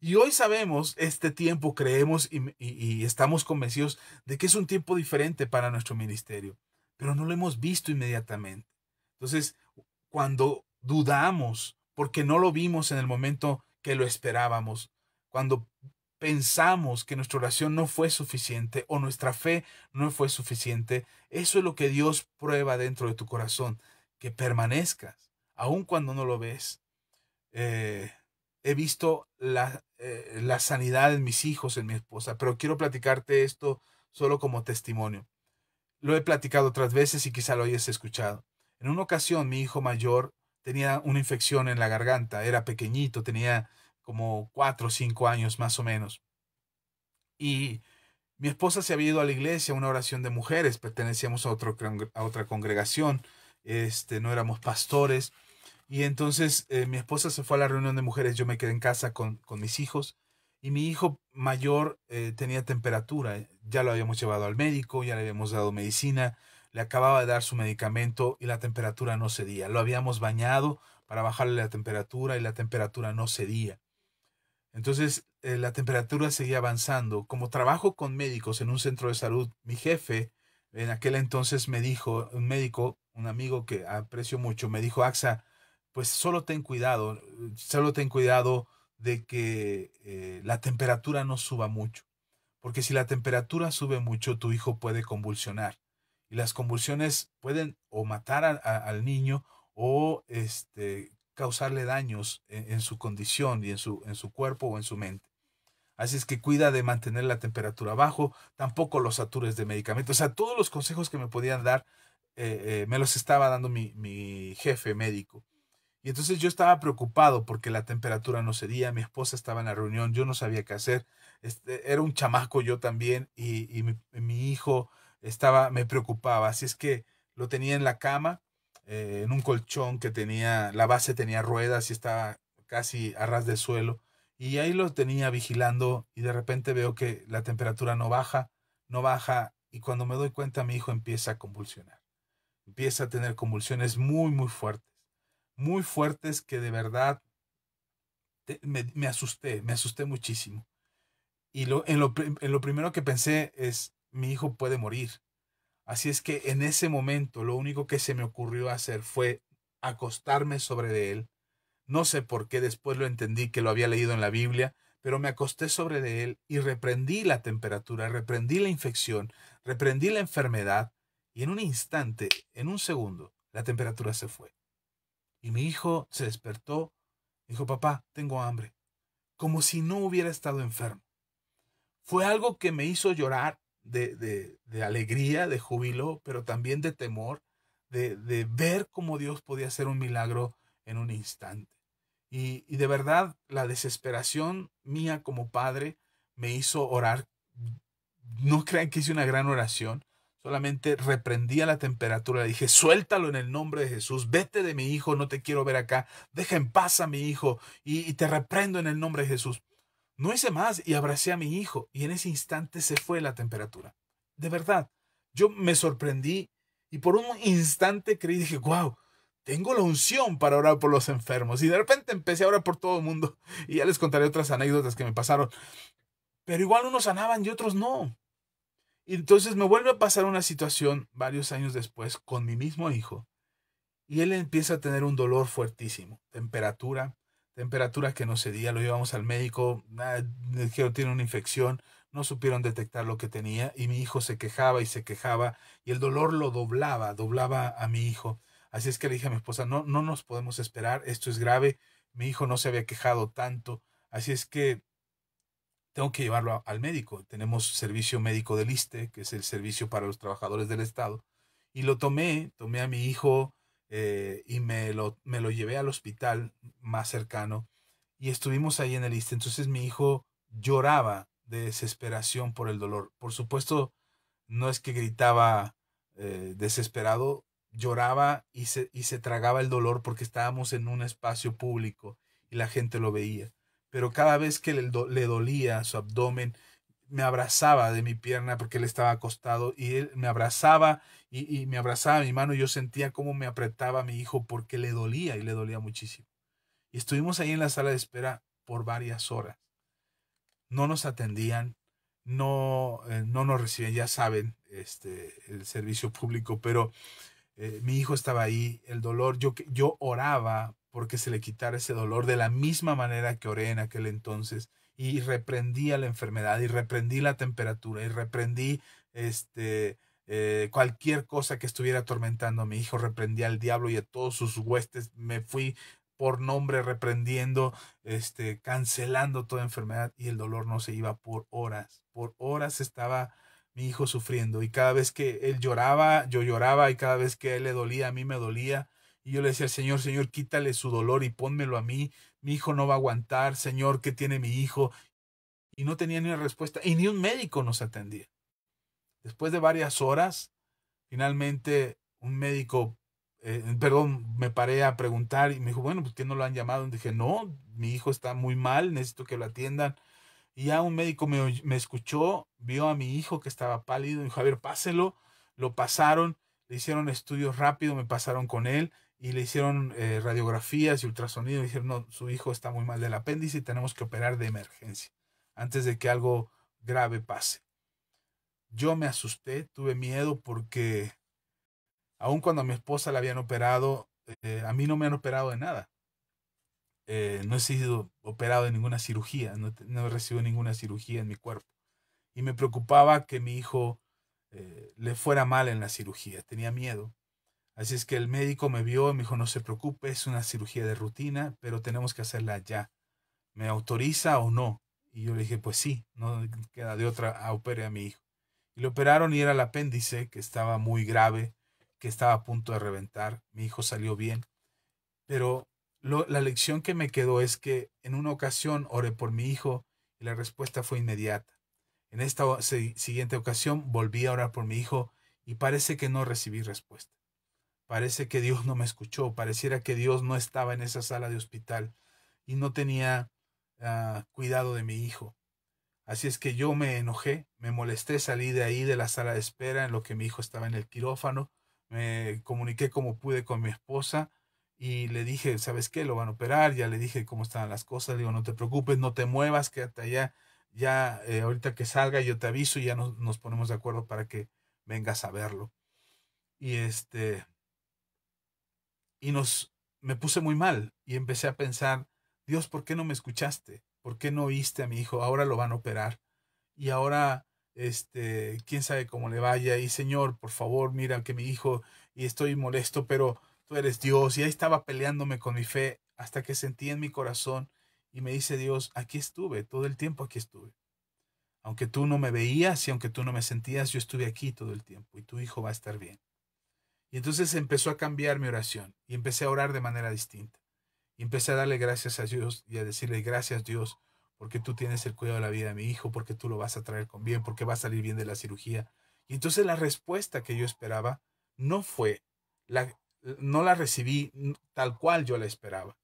Y hoy sabemos, este tiempo, creemos y estamos convencidos de que es un tiempo diferente para nuestro ministerio, pero no lo hemos visto inmediatamente. Entonces, cuando dudamos porque no lo vimos en el momento que lo esperábamos, cuando pensamos que nuestra oración no fue suficiente o nuestra fe no fue suficiente, eso es lo que Dios prueba dentro de tu corazón, que permanezcas, aun cuando no lo ves. Eh, He visto la sanidad en mis hijos, en mi esposa, pero quiero platicarte esto solo como testimonio. Lo he platicado otras veces y quizá lo hayas escuchado. En una ocasión, mi hijo mayor tenía una infección en la garganta, era pequeñito, tenía como 4 o 5 años más o menos. Y mi esposa se había ido a la iglesia, a una oración de mujeres, pertenecíamos a otra congregación, no éramos pastores. Y entonces mi esposa se fue a la reunión de mujeres, yo me quedé en casa con mis hijos, y mi hijo mayor tenía temperatura. Ya lo habíamos llevado al médico, ya le habíamos dado medicina, le acababa de dar su medicamento y la temperatura no cedía. Lo habíamos bañado para bajarle la temperatura y la temperatura no cedía. Entonces la temperatura seguía avanzando. Como trabajo con médicos en un centro de salud, mi jefe en aquel entonces me dijo, un médico, un amigo que aprecio mucho, me dijo: Axa, pues solo ten cuidado de que la temperatura no suba mucho, porque si la temperatura sube mucho, tu hijo puede convulsionar, y las convulsiones pueden o matar al niño, o causarle daños en su condición y en su cuerpo o en su mente. Así es que cuida de mantener la temperatura abajo, tampoco los satures de medicamentos. O sea, todos los consejos que me podían dar me los estaba dando mi jefe médico. Y entonces yo estaba preocupado porque la temperatura no cedía, mi esposa estaba en la reunión, yo no sabía qué hacer. Era un chamaco yo también, y mi hijo me preocupaba. Así es que lo tenía en la cama, en un colchón que tenía, la base tenía ruedas y estaba casi a ras del suelo. Y ahí lo tenía vigilando, y de repente veo que la temperatura no baja, no baja, y cuando me doy cuenta mi hijo empieza a convulsionar. Empieza a tener convulsiones muy, muy fuertes, que de verdad me asusté muchísimo. Y en lo primero que pensé es: mi hijo puede morir. Así es que en ese momento lo único que se me ocurrió hacer fue acostarme sobre de él. No sé por qué, después lo entendí que lo había leído en la Biblia, pero me acosté sobre de él y reprendí la temperatura, reprendí la infección, reprendí la enfermedad y en un instante, en un segundo, la temperatura se fue. Y mi hijo se despertó, dijo, papá, tengo hambre, como si no hubiera estado enfermo. Fue algo que me hizo llorar de alegría, de júbilo, pero también de temor, de ver cómo Dios podía hacer un milagro en un instante. Y de verdad, la desesperación mía como padre me hizo orar. No crean que hice una gran oración, solamente reprendí a la temperatura, le dije, suéltalo en el nombre de Jesús, vete de mi hijo, no te quiero ver acá, deja en paz a mi hijo y te reprendo en el nombre de Jesús. No hice más y abracé a mi hijo y en ese instante se fue la temperatura. De verdad, yo me sorprendí y por un instante creí, dije, wow, tengo la unción para orar por los enfermos. Y de repente empecé a orar por todo el mundo y ya les contaré otras anécdotas que me pasaron. Pero igual unos sanaban y otros no. Y entonces me vuelve a pasar una situación varios años después con mi mismo hijo y él empieza a tener un dolor fuertísimo, temperatura que no cedía, lo llevamos al médico, le dijeron tiene una infección, no supieron detectar lo que tenía y mi hijo se quejaba y se quejaba y el dolor lo doblaba a mi hijo. Así es que le dije a mi esposa, no, no nos podemos esperar, esto es grave, mi hijo no se había quejado tanto, así es que tengo que llevarlo al médico. Tenemos servicio médico del ISSSTE, que es el servicio para los trabajadores del Estado. Y lo tomé a mi hijo y me lo llevé al hospital más cercano y estuvimos ahí en el ISSSTE. Entonces mi hijo lloraba de desesperación por el dolor. Por supuesto, no es que gritaba desesperado, lloraba y se tragaba el dolor porque estábamos en un espacio público y la gente lo veía. Pero cada vez que le dolía su abdomen, me abrazaba de mi pierna porque él estaba acostado y él me abrazaba y me abrazaba mi mano y yo sentía cómo me apretaba a mi hijo porque le dolía y le dolía muchísimo. Y estuvimos ahí en la sala de espera por varias horas. No nos atendían, no nos recibían, ya saben, el servicio público, pero mi hijo estaba ahí, el dolor, yo oraba porque se le quitara ese dolor de la misma manera que oré en aquel entonces y reprendí a la enfermedad y reprendí la temperatura y reprendí cualquier cosa que estuviera atormentando a mi hijo, reprendí al diablo y a todos sus huestes, me fui por nombre reprendiendo, cancelando toda enfermedad y el dolor no se iba por horas estaba mi hijo sufriendo y cada vez que él lloraba, yo lloraba y cada vez que a él le dolía, a mí me dolía y yo le decía al Señor, Señor, quítale su dolor y pónmelo a mí, mi hijo no va a aguantar, Señor, ¿qué tiene mi hijo? Y no tenía ni una respuesta y ni un médico nos atendía. Después de varias horas, finalmente un médico, perdón, me paré a preguntar y me dijo, bueno, pues ¿qué no lo han llamado? Y dije, no, mi hijo está muy mal, necesito que lo atiendan. Y ya un médico me escuchó, vio a mi hijo que estaba pálido, y dijo, a ver, páselo, lo pasaron, le hicieron estudios rápido, me pasaron con él y le hicieron radiografías y ultrasonido, y dijeron, no, su hijo está muy mal del apéndice y tenemos que operar de emergencia antes de que algo grave pase. Yo me asusté, tuve miedo porque aun cuando a mi esposa la habían operado, a mí no me han operado de nada. No he sido operado de ninguna cirugía, no he recibido ninguna cirugía en mi cuerpo. Y me preocupaba que mi hijo le fuera mal en la cirugía, tenía miedo. Así es que el médico me vio y me dijo, no se preocupe, es una cirugía de rutina, pero tenemos que hacerla ya. ¿Me autoriza o no? Y yo le dije, pues sí, no queda de otra, opere a mi hijo. Y lo operaron y era el apéndice, que estaba muy grave, que estaba a punto de reventar. Mi hijo salió bien, pero la lección que me quedó es que en una ocasión oré por mi hijo y la respuesta fue inmediata. En esta siguiente ocasión volví a orar por mi hijo y parece que no recibí respuesta. Parece que Dios no me escuchó, pareciera que Dios no estaba en esa sala de hospital y no tenía cuidado de mi hijo. Así es que yo me enojé, me molesté, salí de ahí de la sala de espera en lo que mi hijo estaba en el quirófano, me comuniqué como pude con mi esposa y le dije, ¿sabes qué? Lo van a operar, ya le dije cómo estaban las cosas, le digo, no te preocupes, no te muevas, quédate allá, ya ahorita que salga yo te aviso y ya nos ponemos de acuerdo para que vengas a verlo. y y me puse muy mal y empecé a pensar, Dios, ¿por qué no me escuchaste? ¿Por qué no oíste a mi hijo? Ahora lo van a operar y ahora, quién sabe cómo le vaya. Y Señor, por favor, mira que mi hijo, y estoy molesto, pero tú eres Dios. Y ahí estaba peleándome con mi fe hasta que sentí en mi corazón y me dice Dios, aquí estuve, todo el tiempo aquí estuve. Aunque tú no me veías y aunque tú no me sentías, yo estuve aquí todo el tiempo y tu hijo va a estar bien. Y entonces empezó a cambiar mi oración y empecé a orar de manera distinta. Y empecé a darle gracias a Dios y a decirle gracias Dios porque tú tienes el cuidado de la vida de mi hijo, porque tú lo vas a traer con bien, porque va a salir bien de la cirugía. Y entonces la respuesta que yo esperaba no fue, la, no la recibí tal cual yo la esperaba.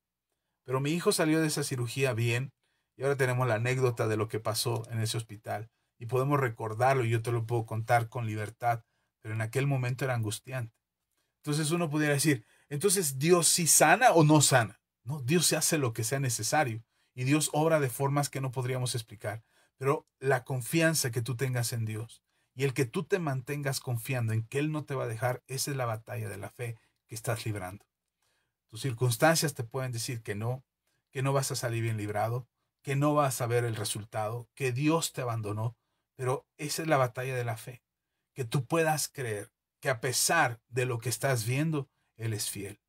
Pero mi hijo salió de esa cirugía bien y ahora tenemos la anécdota de lo que pasó en ese hospital y podemos recordarlo y yo te lo puedo contar con libertad, pero en aquel momento era angustiante. Entonces uno pudiera decir, entonces Dios sí sana o no sana. No, Dios se hace lo que sea necesario y Dios obra de formas que no podríamos explicar. Pero la confianza que tú tengas en Dios y el que tú te mantengas confiando en que Él no te va a dejar, esa es la batalla de la fe que estás librando. Tus circunstancias te pueden decir que no vas a salir bien librado, que no vas a ver el resultado, que Dios te abandonó, pero esa es la batalla de la fe, que tú puedas creer que a pesar de lo que estás viendo, Él es fiel.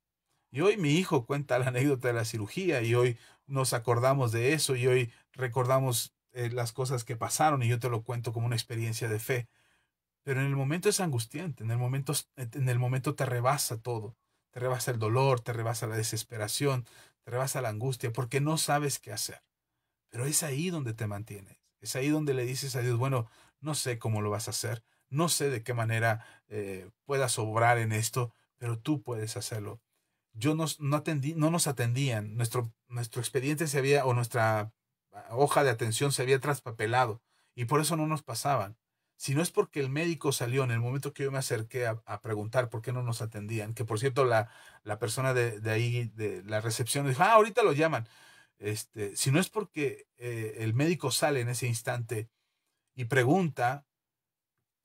Y hoy mi hijo cuenta la anécdota de la cirugía y hoy nos acordamos de eso y hoy recordamos las cosas que pasaron y yo te lo cuento como una experiencia de fe. Pero en el momento es angustiante, en el momento te rebasa todo, te rebasa el dolor, te rebasa la desesperación, te rebasa la angustia, porque no sabes qué hacer. Pero es ahí donde te mantienes, es ahí donde le dices a Dios, bueno, no sé cómo lo vas a hacer, no sé de qué manera puedas obrar en esto, pero tú puedes hacerlo. No nos atendían, nuestro expediente se había, o nuestra hoja de atención se había traspapelado, y por eso no nos pasaban. Si no es porque el médico salió en el momento que yo me acerqué a preguntar por qué no nos atendían, que por cierto la persona de ahí, de la recepción, dijo, ahorita lo llaman. Si no es porque el médico sale en ese instante y pregunta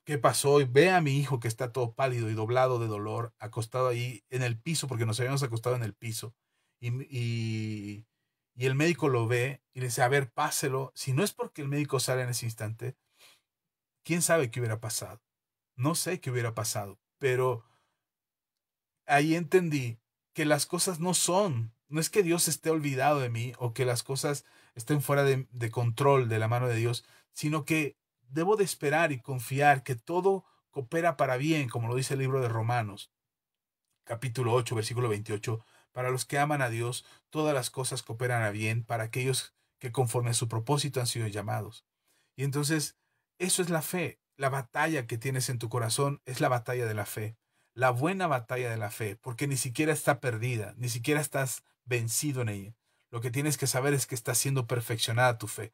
qué pasó y ve a mi hijo que está todo pálido y doblado de dolor, acostado ahí en el piso, porque nos habíamos acostado en el piso, y, y, y el médico lo ve y le dice, a ver, páselo. Si no es porque el médico sale en ese instante, quién sabe qué hubiera pasado. No sé qué hubiera pasado, pero ahí entendí que las cosas no es que Dios esté olvidado de mí o que las cosas estén fuera de control de la mano de Dios, sino que debo de esperar y confiar que todo coopera para bien, como lo dice el libro de Romanos, capítulo 8 versículo 28. Para los que aman a Dios, todas las cosas cooperan a bien para aquellos que conforme a su propósito han sido llamados. Y entonces, eso es la fe. La batalla que tienes en tu corazón es la batalla de la fe. La buena batalla de la fe, porque ni siquiera está perdida, ni siquiera estás vencido en ella. Lo que tienes que saber es que está siendo perfeccionada tu fe.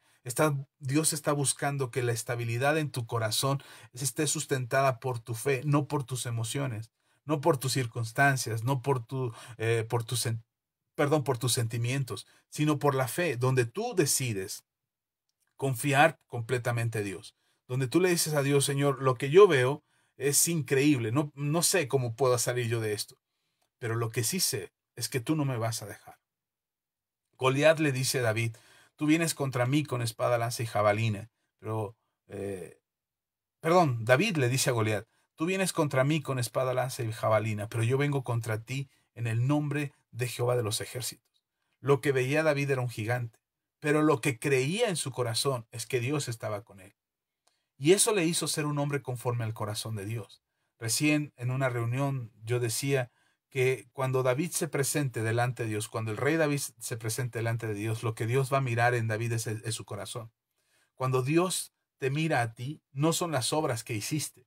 Dios está buscando que la estabilidad en tu corazón esté sustentada por tu fe, no por tus emociones, no por tus circunstancias, no por perdón, por tus sentimientos, sino por la fe, donde tú decides confiar completamente a Dios, donde tú le dices a Dios, Señor, lo que yo veo es increíble, no sé cómo puedo salir yo de esto, pero lo que sí sé es que tú no me vas a dejar. Goliat le dice a David, tú vienes contra mí con espada, lanza y jabalina, pero, eh, perdón, David le dice a Goliat, tú vienes contra mí con espada, lanza y jabalina, pero yo vengo contra ti en el nombre de Jehová de los ejércitos. Lo que veía David era un gigante, pero lo que creía en su corazón es que Dios estaba con él. Y eso le hizo ser un hombre conforme al corazón de Dios. Recién en una reunión yo decía que cuando David se presente delante de Dios, cuando el rey David se presente delante de Dios, lo que Dios va a mirar en David es su corazón. Cuando Dios te mira a ti, no son las obras que hiciste.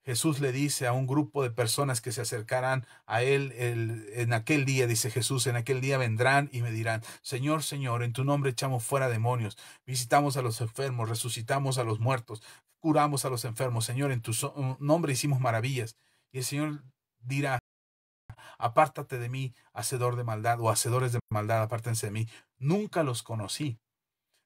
Jesús le dice a un grupo de personas que se acercarán a él en aquel día, dice Jesús, en aquel día vendrán y me dirán, Señor, Señor, en tu nombre echamos fuera demonios, visitamos a los enfermos, resucitamos a los muertos, curamos a los enfermos, Señor, en tu nombre hicimos maravillas. Y el Señor dirá, apártate de mí, hacedor de maldad, o hacedores de maldad, apártense de mí, nunca los conocí.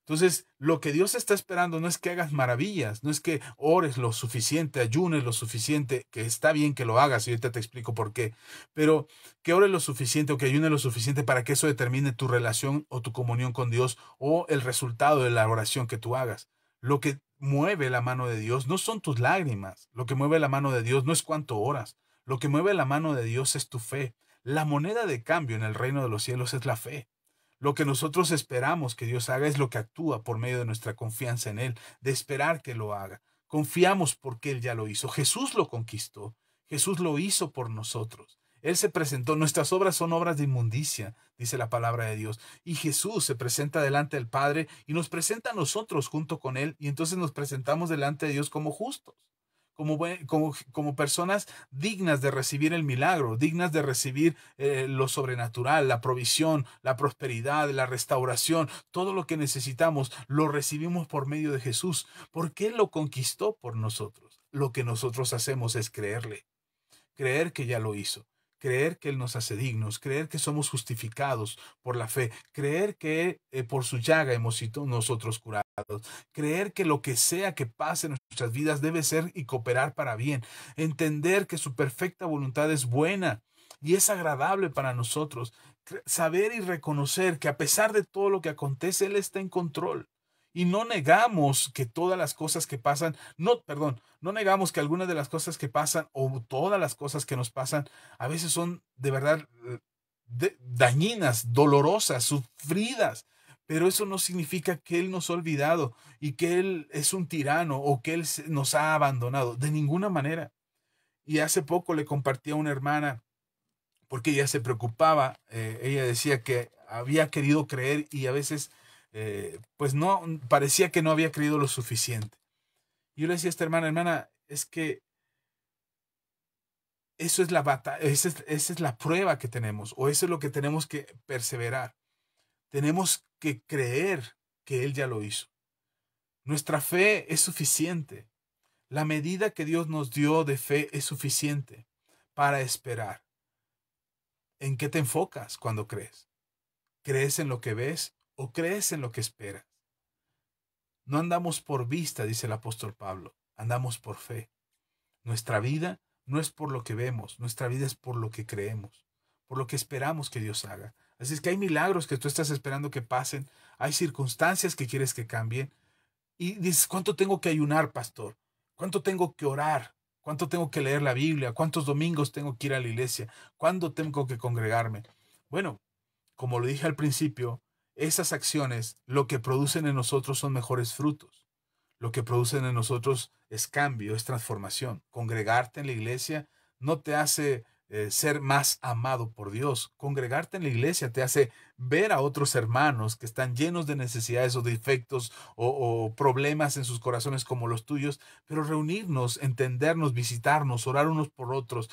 Entonces, lo que Dios está esperando no es que hagas maravillas, no es que ores lo suficiente, ayunes lo suficiente, que está bien que lo hagas, y ahorita te explico por qué, pero que ores lo suficiente o que ayunes lo suficiente para que eso determine tu relación o tu comunión con Dios o el resultado de la oración que tú hagas. Lo que mueve la mano de Dios no son tus lágrimas, lo que mueve la mano de Dios no es cuánto oras, lo que mueve la mano de Dios es tu fe. La moneda de cambio en el reino de los cielos es la fe. Lo que nosotros esperamos que Dios haga es lo que actúa por medio de nuestra confianza en Él, de esperar que lo haga. Confiamos porque Él ya lo hizo. Jesús lo conquistó. Jesús lo hizo por nosotros. Él se presentó. Nuestras obras son obras de inmundicia, dice la palabra de Dios. Y Jesús se presenta delante del Padre y nos presenta a nosotros junto con Él. Y entonces nos presentamos delante de Dios como justos. Como personas dignas de recibir el milagro, dignas de recibir lo sobrenatural, la provisión, la prosperidad, la restauración, todo lo que necesitamos, lo recibimos por medio de Jesús, porque Él lo conquistó por nosotros. Lo que nosotros hacemos es creerle, creer que ya lo hizo, creer que Él nos hace dignos, creer que somos justificados por la fe, creer que por su llaga hemos sido nosotros curados, creer que lo que sea que pase en nuestras vidas debe ser y cooperar para bien, entender que su perfecta voluntad es buena y es agradable para nosotros, saber y reconocer que a pesar de todo lo que acontece, Él está en control. Y no negamos que todas las cosas que pasan, no negamos que algunas de las cosas que pasan o todas las cosas que nos pasan a veces son de verdad dañinas, dolorosas, sufridas. Pero eso no significa que Él nos ha olvidado y que Él es un tirano o que Él nos ha abandonado. De ninguna manera. Y hace poco le compartí a una hermana porque ella se preocupaba. Ella decía que había querido creer y a veces pues no, parecía que no había creído lo suficiente. Yo le decía a esta hermana, es que eso es la batalla, esa es la prueba que tenemos, o eso es lo que tenemos que perseverar. Tenemos que creer que Él ya lo hizo. Nuestra fe es suficiente. La medida que Dios nos dio de fe es suficiente para esperar. ¿En qué te enfocas cuando crees? ¿Crees en lo que ves o crees en lo que esperas? No andamos por vista, dice el apóstol Pablo, andamos por fe. Nuestra vida no es por lo que vemos, nuestra vida es por lo que creemos, por lo que esperamos que Dios haga. Así es que hay milagros que tú estás esperando que pasen, hay circunstancias que quieres que cambien. Y dices, ¿cuánto tengo que ayunar, pastor? ¿Cuánto tengo que orar? ¿Cuánto tengo que leer la Biblia? ¿Cuántos domingos tengo que ir a la iglesia? ¿Cuándo tengo que congregarme? Bueno, como lo dije al principio, esas acciones lo que producen en nosotros son mejores frutos. Lo que producen en nosotros es cambio, es transformación. Congregarte en la iglesia no te hace ser más amado por Dios. Congregarte en la iglesia te hace ver a otros hermanos que están llenos de necesidades o defectos o problemas en sus corazones como los tuyos, pero reunirnos, entendernos, visitarnos, orar unos por otros,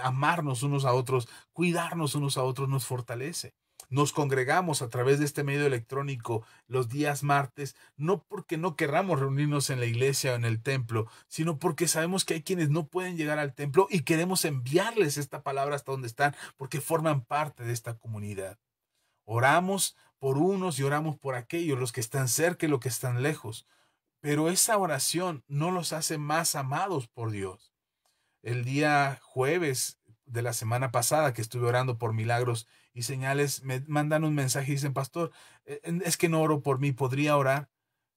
amarnos unos a otros, cuidarnos unos a otros nos fortalece. Nos congregamos a través de este medio electrónico los días martes, no porque no querramos reunirnos en la iglesia o en el templo, sino porque sabemos que hay quienes no pueden llegar al templo y queremos enviarles esta palabra hasta donde están, porque forman parte de esta comunidad. Oramos por unos y oramos por aquellos, los que están cerca y los que están lejos, pero esa oración no los hace más amados por Dios. El día jueves de la semana pasada que estuve orando por milagros y señales, me mandan un mensaje y dicen, pastor, es que no oro por mí, ¿podría orar?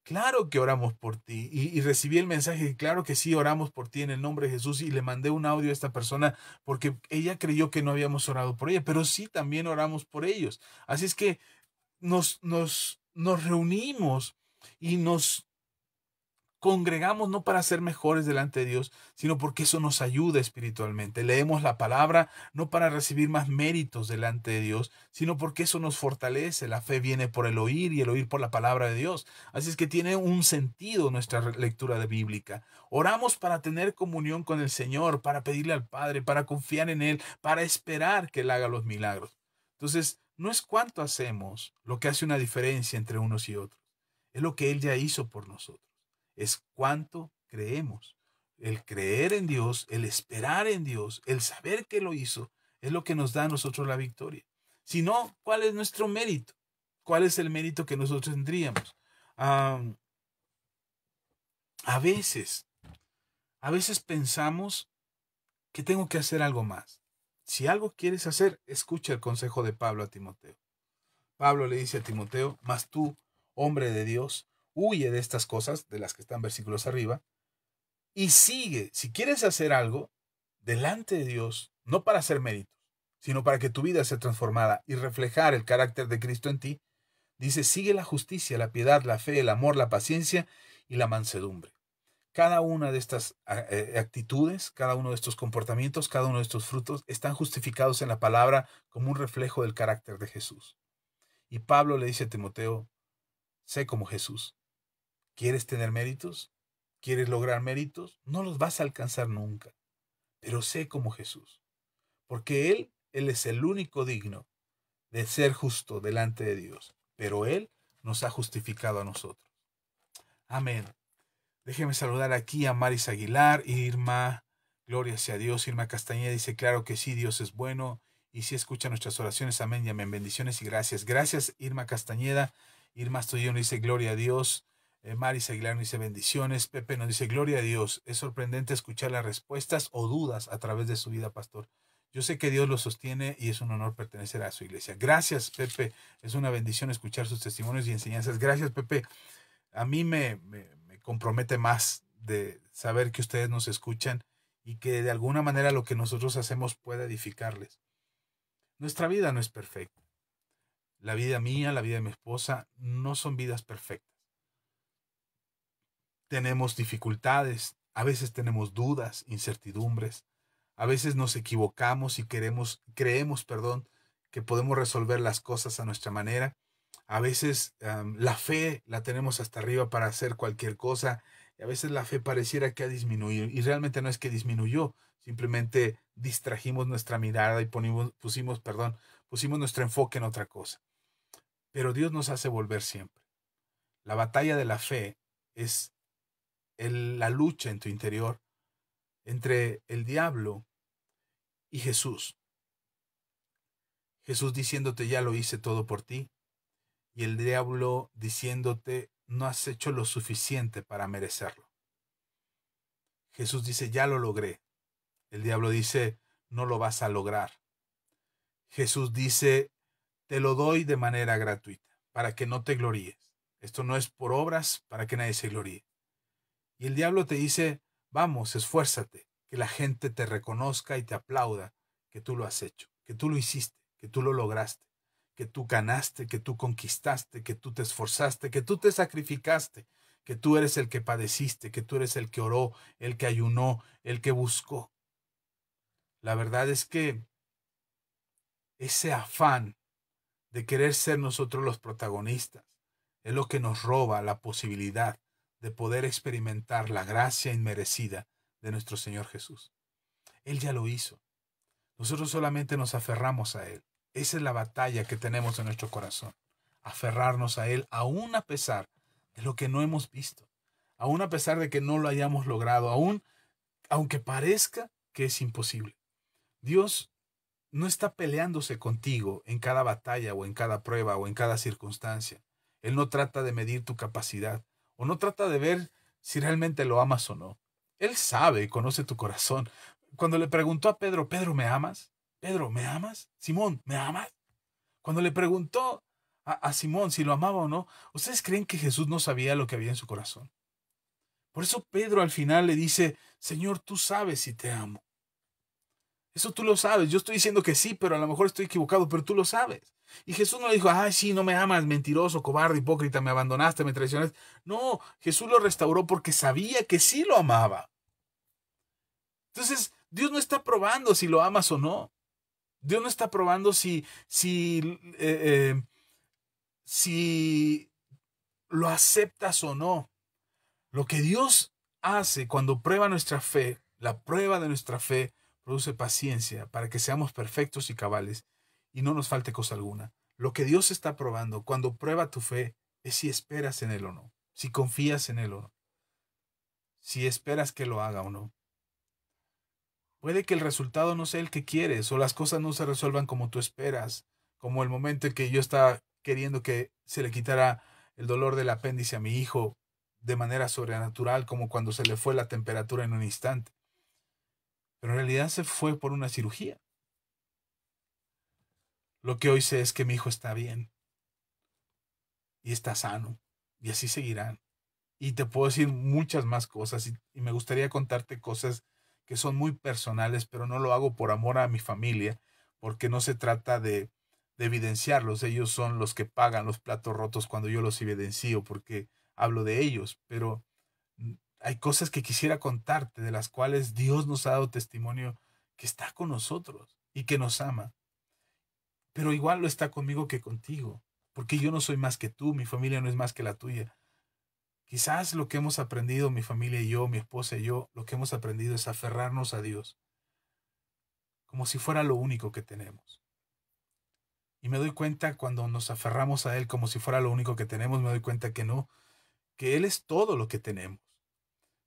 Claro que oramos por ti. Y recibí el mensaje, y claro que sí, oramos por ti en el nombre de Jesús. Y le mandé un audio a esta persona porque ella creyó que no habíamos orado por ella, pero sí también oramos por ellos. Así es que nos reunimos y nos congregamos no para ser mejores delante de Dios, sino porque eso nos ayuda espiritualmente. Leemos la palabra no para recibir más méritos delante de Dios, sino porque eso nos fortalece. La fe viene por el oír y el oír por la palabra de Dios. Así es que tiene un sentido nuestra lectura de bíblica. Oramos para tener comunión con el Señor, para pedirle al Padre, para confiar en Él, para esperar que Él haga los milagros. Entonces, no es cuánto hacemos lo que hace una diferencia entre unos y otros. Es lo que Él ya hizo por nosotros. Es cuánto creemos. El creer en Dios, el esperar en Dios, el saber que lo hizo, es lo que nos da a nosotros la victoria. Si no, ¿cuál es nuestro mérito? ¿Cuál es el mérito que nosotros tendríamos? Am, a veces, a veces pensamos que tengo que hacer algo más. Si algo quieres hacer, escucha el consejo de Pablo a Timoteo. Pablo le dice a Timoteo, mas tú, hombre de Dios, huye de estas cosas, de las que están versículos arriba, y sigue. Si quieres hacer algo delante de Dios, no para hacer méritos, sino para que tu vida sea transformada y reflejar el carácter de Cristo en ti, dice, sigue la justicia, la piedad, la fe, el amor, la paciencia y la mansedumbre. Cada una de estas actitudes, cada uno de estos comportamientos, cada uno de estos frutos están justificados en la palabra como un reflejo del carácter de Jesús. Y Pablo le dice a Timoteo, sé como Jesús. ¿Quieres tener méritos? ¿Quieres lograr méritos? No los vas a alcanzar nunca, pero sé como Jesús, porque Él es el único digno de ser justo delante de Dios, pero Él nos ha justificado a nosotros. Amén. Déjeme saludar aquí a Maris Aguilar, Irma, gloria sea a Dios. Irma Castañeda dice, claro que sí, Dios es bueno y sí escucha nuestras oraciones, amén y amén. Bendiciones y gracias. Gracias, Irma Castañeda. Irma Astudillo nos dice, gloria a Dios. Maris Aguilar nos dice, bendiciones. Pepe nos dice, gloria a Dios. Es sorprendente escuchar las respuestas o dudas a través de su vida, pastor. Yo sé que Dios lo sostiene y es un honor pertenecer a su iglesia. Gracias, Pepe. Es una bendición escuchar sus testimonios y enseñanzas. Gracias, Pepe. A mí me compromete más de saber que ustedes nos escuchan y que de alguna manera lo que nosotros hacemos pueda edificarles. Nuestra vida no es perfecta. La vida mía, la vida de mi esposa, no son vidas perfectas. Tenemos dificultades, a veces tenemos dudas, incertidumbres, a veces nos equivocamos y creemos, que podemos resolver las cosas a nuestra manera. A veces la fe la tenemos hasta arriba para hacer cualquier cosa y a veces la fe pareciera que ha disminuido y realmente no es que disminuyó, simplemente distrajimos nuestra mirada y pusimos nuestro enfoque en otra cosa. Pero Dios nos hace volver siempre. La batalla de la fe es la lucha en tu interior entre el diablo y Jesús. Jesús diciéndote ya lo hice todo por ti. Y el diablo diciéndote, no has hecho lo suficiente para merecerlo. Jesús dice, ya lo logré. El diablo dice, no lo vas a lograr. Jesús dice, te lo doy de manera gratuita, para que no te gloríes. Esto no es por obras, para que nadie se gloríe. Y el diablo te dice, vamos, esfuérzate, que la gente te reconozca y te aplauda, que tú lo has hecho, que tú lo hiciste, que tú lo lograste, que tú ganaste, que tú conquistaste, que tú te esforzaste, que tú te sacrificaste, que tú eres el que padeciste, que tú eres el que oró, el que ayunó, el que buscó. La verdad es que ese afán de querer ser nosotros los protagonistas es lo que nos roba la posibilidad de poder experimentar la gracia inmerecida de nuestro Señor Jesús. Él ya lo hizo. Nosotros solamente nos aferramos a Él. Esa es la batalla que tenemos en nuestro corazón. Aferrarnos a Él aún a pesar de lo que no hemos visto. Aún a pesar de que no lo hayamos logrado. Aunque parezca que es imposible. Dios no está peleándose contigo en cada batalla o en cada prueba o en cada circunstancia. Él no trata de medir tu capacidad o no trata de ver si realmente lo amas o no. Él sabe y conoce tu corazón. Cuando le preguntó a Pedro, Pedro, ¿me amas? Pedro, ¿me amas? Simón, ¿me amas? Cuando le preguntó a Simón si lo amaba o no, ¿ustedes creen que Jesús no sabía lo que había en su corazón? Por eso Pedro al final le dice, Señor, tú sabes si te amo. Eso tú lo sabes. Yo estoy diciendo que sí, pero a lo mejor estoy equivocado, pero tú lo sabes. Y Jesús no le dijo, ay, sí, no me amas, mentiroso, cobarde, hipócrita, me abandonaste, me traicionaste. No, Jesús lo restauró porque sabía que sí lo amaba. Entonces, Dios no está probando si lo amas o no. Dios no está probando si lo aceptas o no. Lo que Dios hace cuando prueba nuestra fe, la prueba de nuestra fe, produce paciencia para que seamos perfectos y cabales y no nos falte cosa alguna. Lo que Dios está probando cuando prueba tu fe es si esperas en Él o no, si confías en Él o no, si esperas que lo haga o no. Puede que el resultado no sea el que quieres o las cosas no se resuelvan como tú esperas, como el momento en que yo estaba queriendo que se le quitara el dolor del apéndice a mi hijo de manera sobrenatural, como cuando se le fue la temperatura en un instante. Pero en realidad se fue por una cirugía. Lo que hoy sé es que mi hijo está bien y está sano, y así seguirán. Y te puedo decir muchas más cosas, y me gustaría contarte cosas que son muy personales, pero no lo hago por amor a mi familia, porque no se trata de evidenciarlos. Ellos son los que pagan los platos rotos cuando yo los evidencio, porque hablo de ellos. Pero hay cosas que quisiera contarte, de las cuales Dios nos ha dado testimonio, que está con nosotros y que nos ama. Pero igual lo está conmigo que contigo, porque yo no soy más que tú, mi familia no es más que la tuya. Quizás lo que hemos aprendido, mi familia y yo, mi esposa y yo, lo que hemos aprendido es aferrarnos a Dios, como si fuera lo único que tenemos. Y me doy cuenta, cuando nos aferramos a Él como si fuera lo único que tenemos, me doy cuenta que no, que Él es todo lo que tenemos.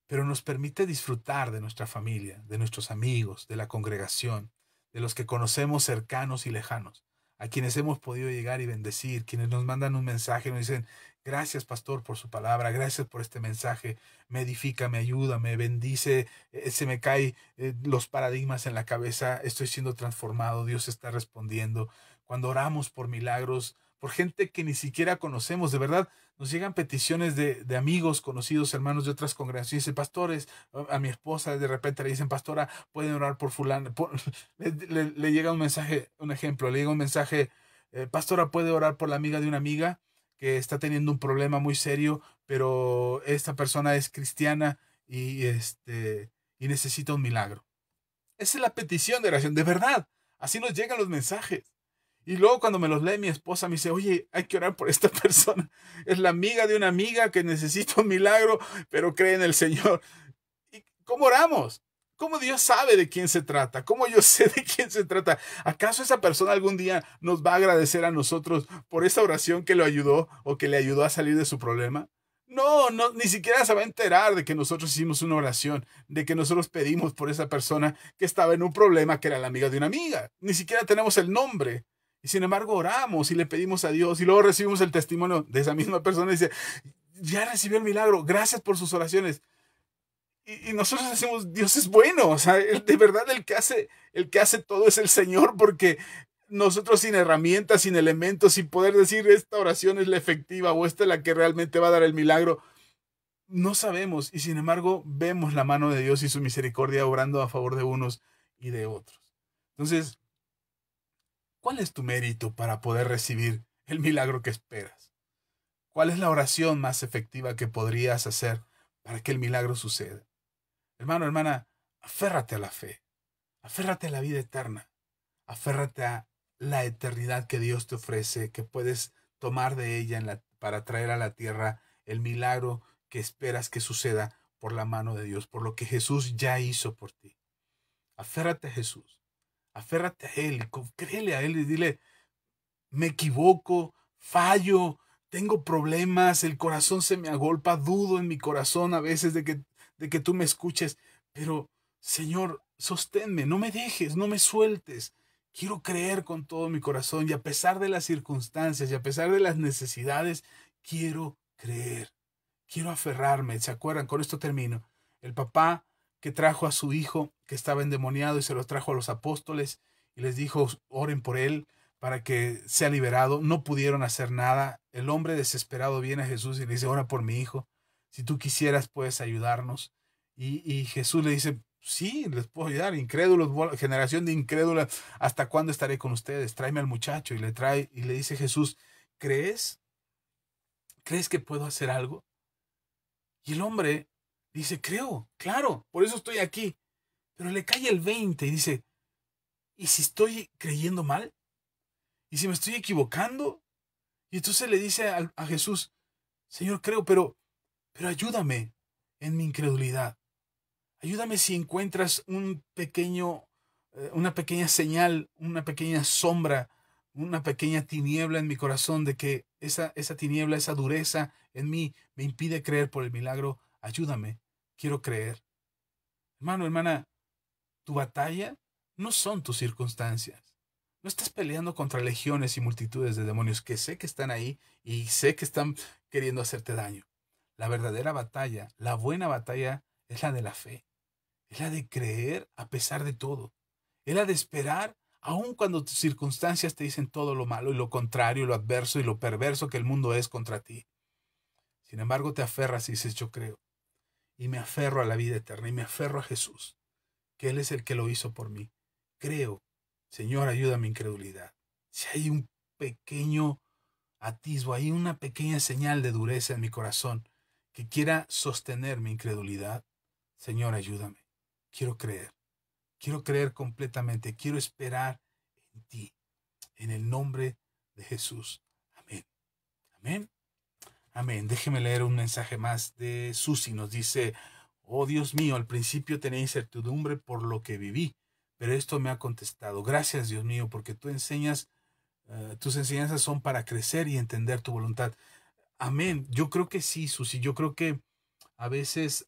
Pero nos permite disfrutar de nuestra familia, de nuestros amigos, de la congregación, de los que conocemos cercanos y lejanos, a quienes hemos podido llegar y bendecir, quienes nos mandan un mensaje y nos dicen: gracias, pastor, por su palabra, gracias por este mensaje, me edifica, me ayuda, me bendice, se me caen los paradigmas en la cabeza, estoy siendo transformado, Dios está respondiendo. Cuando oramos por milagros, por gente que ni siquiera conocemos, de verdad, nos llegan peticiones de amigos, conocidos, hermanos de otras congregaciones. Dicen: pastores, a mi esposa de repente le dicen: pastora, pueden orar por fulano. Le llega un mensaje, un ejemplo, le llega un mensaje: pastora, puede orar por la amiga de una amiga que está teniendo un problema muy serio, pero esta persona es cristiana y necesita un milagro. Esa es la petición de oración, de verdad. Así nos llegan los mensajes. Y luego, cuando me los lee mi esposa, me dice: oye, hay que orar por esta persona. Es la amiga de una amiga que necesita un milagro, pero cree en el Señor. ¿Y cómo oramos? ¿Cómo Dios sabe de quién se trata? ¿Cómo yo sé de quién se trata? ¿Acaso esa persona algún día nos va a agradecer a nosotros por esa oración que lo ayudó o que le ayudó a salir de su problema? No, no, ni siquiera se va a enterar de que nosotros hicimos una oración, de que nosotros pedimos por esa persona que estaba en un problema, que era la amiga de una amiga. Ni siquiera tenemos el nombre. Y sin embargo oramos y le pedimos a Dios, y luego recibimos el testimonio de esa misma persona y dice: ya recibió el milagro, gracias por sus oraciones. Y nosotros decimos: Dios es bueno. O sea, de verdad el que hace todo es el Señor, porque nosotros, sin herramientas, sin elementos, sin poder decir esta oración es la efectiva o esta es la que realmente va a dar el milagro, no sabemos. Y sin embargo vemos la mano de Dios y su misericordia obrando a favor de unos y de otros. Entonces, ¿cuál es tu mérito para poder recibir el milagro que esperas? ¿Cuál es la oración más efectiva que podrías hacer para que el milagro suceda? Hermano, hermana, aférrate a la fe, aférrate a la vida eterna, aférrate a la eternidad que Dios te ofrece, que puedes tomar de ella para traer a la tierra el milagro que esperas que suceda por la mano de Dios, por lo que Jesús ya hizo por ti. Aférrate a Jesús, aférrate a Él, créele a Él y dile: me equivoco, fallo, tengo problemas, el corazón se me agolpa, dudo en mi corazón a veces de que tú me escuches, pero Señor, sosténme, no me dejes, no me sueltes. Quiero creer con todo mi corazón, y a pesar de las circunstancias y a pesar de las necesidades, quiero creer, quiero aferrarme. ¿Se acuerdan? Con esto termino. El papá que trajo a su hijo que estaba endemoniado y se lo trajo a los apóstoles y les dijo: oren por él para que sea liberado. No pudieron hacer nada. El hombre desesperado viene a Jesús y le dice: ora por mi hijo. Si tú quisieras, puedes ayudarnos. Y Jesús le dice: sí, les puedo ayudar. Incrédulos, generación de incrédulas, ¿hasta cuándo estaré con ustedes? Tráeme al muchacho. Y le trae y le dice Jesús: ¿crees? ¿Crees que puedo hacer algo? Y el hombre dice: creo, claro, por eso estoy aquí. Pero le cae el 20 y dice: ¿y si estoy creyendo mal? ¿Y si me estoy equivocando? Y entonces le dice a Jesús: Señor, creo, pero ayúdame en mi incredulidad. Ayúdame si encuentras una pequeña señal, una pequeña sombra, una pequeña tiniebla en mi corazón, de que esa tiniebla, esa dureza en mí me impide creer por el milagro. Ayúdame, quiero creer. Hermano, hermana, tu batalla no son tus circunstancias. No estás peleando contra legiones y multitudes de demonios que sé que están ahí y sé que están queriendo hacerte daño. La verdadera batalla, la buena batalla, es la de la fe. Es la de creer a pesar de todo. Es la de esperar aun cuando tus circunstancias te dicen todo lo malo y lo contrario, lo adverso y lo perverso que el mundo es contra ti. Sin embargo, te aferras y dices, yo creo. Y me aferro a la vida eterna y me aferro a Jesús, que Él es el que lo hizo por mí. Creo. Señor, ayuda a mi incredulidad. Si hay un pequeño atisbo, hay una pequeña señal de dureza en mi corazón que quiera sostener mi incredulidad, Señor, ayúdame. Quiero creer completamente, quiero esperar en ti, en el nombre de Jesús. Amén. Amén. Amén. Déjeme leer un mensaje más de Susi. Nos dice, oh Dios mío, al principio tenía incertidumbre por lo que viví, pero esto me ha contestado. Gracias, Dios mío, porque tú enseñas, tus enseñanzas son para crecer y entender tu voluntad. Amén. Yo creo que sí, Susi. Yo creo que a veces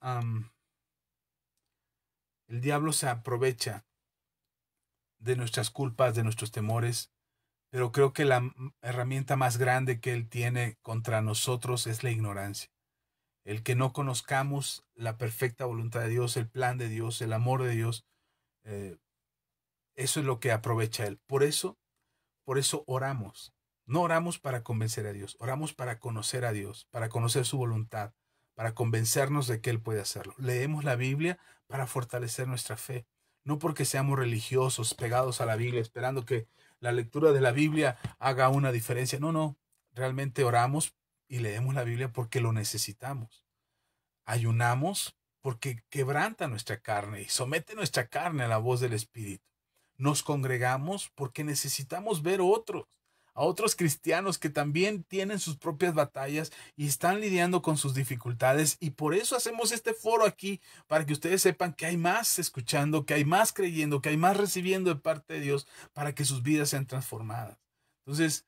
el diablo se aprovecha de nuestras culpas, de nuestros temores, pero creo que la herramienta más grande que él tiene contra nosotros es la ignorancia. El que no conozcamos la perfecta voluntad de Dios, el plan de Dios, el amor de Dios, eh, eso es lo que aprovecha él. Por eso oramos. No oramos para convencer a Dios, oramos para conocer a Dios, para conocer su voluntad, para convencernos de que Él puede hacerlo. Leemos la Biblia para fortalecer nuestra fe, no porque seamos religiosos, pegados a la Biblia, esperando que la lectura de la Biblia haga una diferencia. No, no, realmente oramos y leemos la Biblia porque lo necesitamos. Ayunamos porque quebranta nuestra carne y somete nuestra carne a la voz del Espíritu. Nos congregamos porque necesitamos ver a otros cristianos que también tienen sus propias batallas y están lidiando con sus dificultades. Y por eso hacemos este foro aquí, para que ustedes sepan que hay más escuchando, que hay más creyendo, que hay más recibiendo de parte de Dios para que sus vidas sean transformadas. Entonces,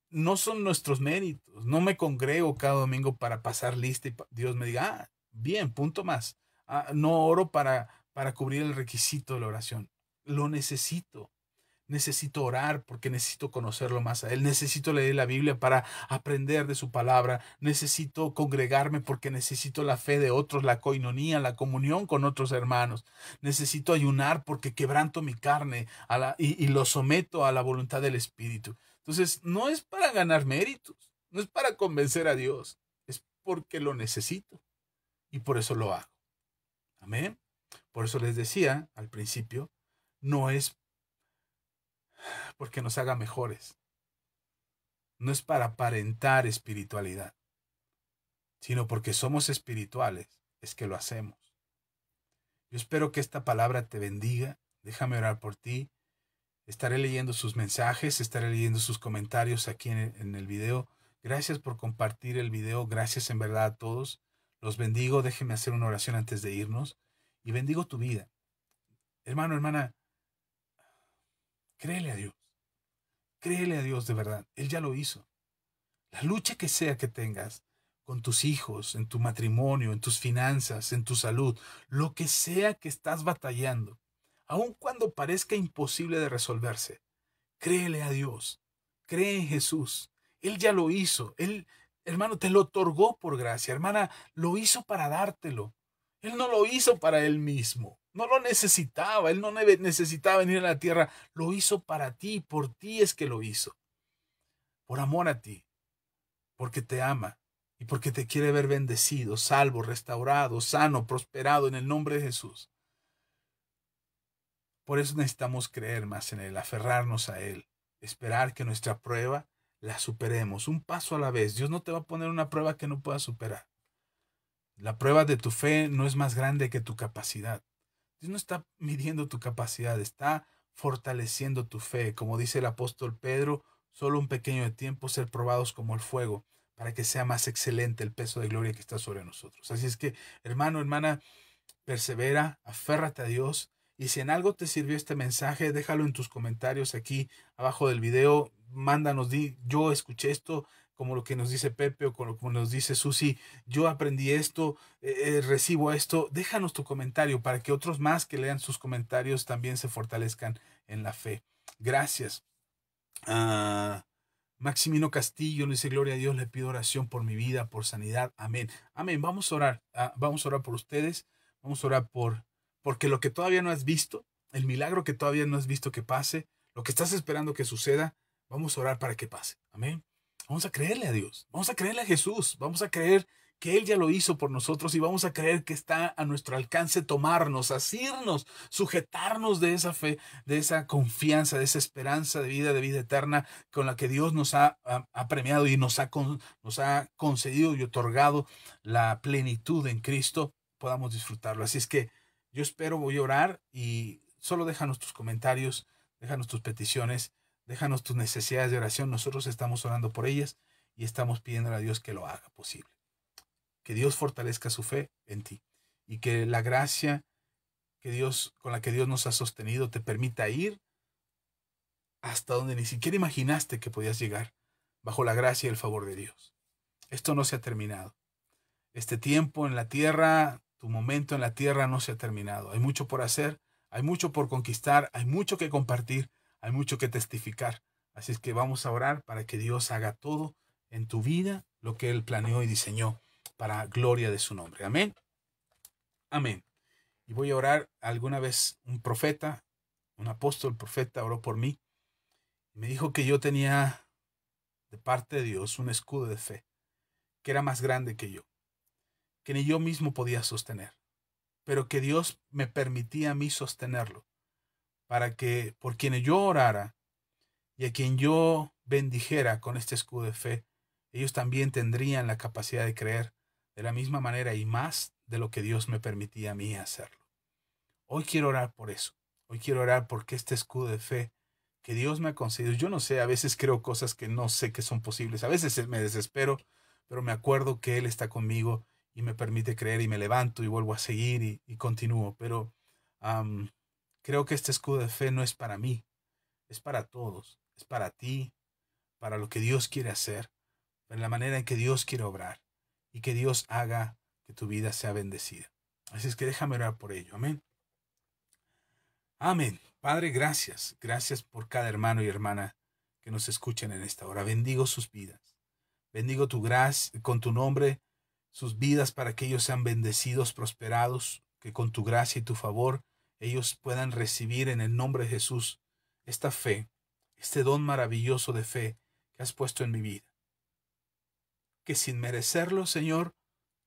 no son nuestros méritos. No me congrego cada domingo para pasar lista y Dios me diga, ah, bien, punto más. Ah, no oro para cubrir el requisito de la oración. Lo necesito. Necesito orar porque necesito conocerlo más a Él. Necesito leer la Biblia para aprender de su palabra. Necesito congregarme porque necesito la fe de otros, la coinonía, la comunión con otros hermanos. Necesito ayunar porque quebranto mi carne y lo someto a la voluntad del Espíritu. Entonces, no es para ganar méritos, no es para convencer a Dios, es porque lo necesito y por eso lo hago. Amén. Por eso les decía al principio, no es porque nos haga mejores, no es para aparentar espiritualidad, sino porque somos espirituales, es que lo hacemos. Yo espero que esta palabra te bendiga. Déjame orar por ti. Estaré leyendo sus mensajes, estaré leyendo sus comentarios aquí en el video. Gracias por compartir el video. Gracias en verdad a todos. Los bendigo. Déjenme hacer una oración antes de irnos. Y bendigo tu vida. Hermano, hermana, créele a Dios. Créele a Dios de verdad. Él ya lo hizo. La lucha que sea que tengas con tus hijos, en tu matrimonio, en tus finanzas, en tu salud, lo que sea que estás batallando, aun cuando parezca imposible de resolverse, créele a Dios, cree en Jesús. Él ya lo hizo. Él, hermano, te lo otorgó por gracia. Hermana, lo hizo para dártelo. Él no lo hizo para él mismo. No lo necesitaba. Él no necesitaba venir a la tierra. Lo hizo para ti. Por ti es que lo hizo. Por amor a ti. Porque te ama. Y porque te quiere ver bendecido, salvo, restaurado, sano, prosperado en el nombre de Jesús. Por eso necesitamos creer más en Él, aferrarnos a Él, esperar que nuestra prueba la superemos, un paso a la vez. Dios no te va a poner una prueba que no puedas superar. La prueba de tu fe no es más grande que tu capacidad. Dios no está midiendo tu capacidad, está fortaleciendo tu fe. Como dice el apóstol Pedro, solo un pequeño de tiempo ser probados como el fuego, para que sea más excelente el peso de gloria que está sobre nosotros. Así es que, hermano, hermana, persevera, aférrate a Dios. Y si en algo te sirvió este mensaje, déjalo en tus comentarios aquí abajo del video. Mándanos, yo escuché esto, como lo que nos dice Pepe o como nos dice Susi. Yo aprendí esto, recibo esto. Déjanos tu comentario para que otros más que lean sus comentarios también se fortalezcan en la fe. Gracias. Ah, Maximino Castillo le dice, gloria a Dios, le pido oración por mi vida, por sanidad. Amén. Amén. Vamos a orar. Vamos a orar por ustedes. Vamos a orar porque lo que todavía no has visto, el milagro que todavía no has visto que pase, lo que estás esperando que suceda, vamos a orar para que pase. Amén. Vamos a creerle a Dios. Vamos a creerle a Jesús. Vamos a creer que Él ya lo hizo por nosotros y vamos a creer que está a nuestro alcance tomarnos, asirnos, sujetarnos de esa fe, de esa confianza, de esa esperanza de vida eterna con la que Dios nos ha premiado y nos ha concedido y otorgado la plenitud en Cristo, podamos disfrutarlo. Así es que yo espero, voy a orar y solo déjanos tus comentarios, déjanos tus peticiones, déjanos tus necesidades de oración. Nosotros estamos orando por ellas y estamos pidiendo a Dios que lo haga posible. Que Dios fortalezca su fe en ti y que la gracia con la que Dios nos ha sostenido te permita ir hasta donde ni siquiera imaginaste que podías llegar, bajo la gracia y el favor de Dios. Esto no se ha terminado. Este tiempo en la tierra, tu momento en la tierra no se ha terminado. Hay mucho por hacer, hay mucho por conquistar, hay mucho que compartir, hay mucho que testificar. Así es que vamos a orar para que Dios haga todo en tu vida lo que Él planeó y diseñó para gloria de su nombre. Amén. Amén. Y voy a orar. Alguna vez un profeta, un apóstol, profeta, oró por mí. Y me dijo que yo tenía de parte de Dios un escudo de fe, que era más grande que yo, que ni yo mismo podía sostener, pero que Dios me permitía a mí sostenerlo, para que por quienes yo orara y a quien yo bendijera con este escudo de fe, ellos también tendrían la capacidad de creer de la misma manera y más de lo que Dios me permitía a mí hacerlo. Hoy quiero orar por eso. Hoy quiero orar porque este escudo de fe que Dios me ha concedido, yo no sé, a veces creo cosas que no sé que son posibles, a veces me desespero, pero me acuerdo que Él está conmigo y me permite creer y me levanto y vuelvo a seguir y continúo. Pero creo que este escudo de fe no es para mí, es para todos, es para ti, para lo que Dios quiere hacer, para la manera en que Dios quiere obrar y que Dios haga que tu vida sea bendecida. Así es que déjame orar por ello. Amén. Amén. Padre, gracias. Gracias por cada hermano y hermana que nos escuchen en esta hora. Bendigo sus vidas. Bendigo tu gracia, con tu nombre, sus vidas para que ellos sean bendecidos, prosperados, que con tu gracia y tu favor ellos puedan recibir en el nombre de Jesús esta fe, este don maravilloso de fe que has puesto en mi vida. Que sin merecerlo, Señor,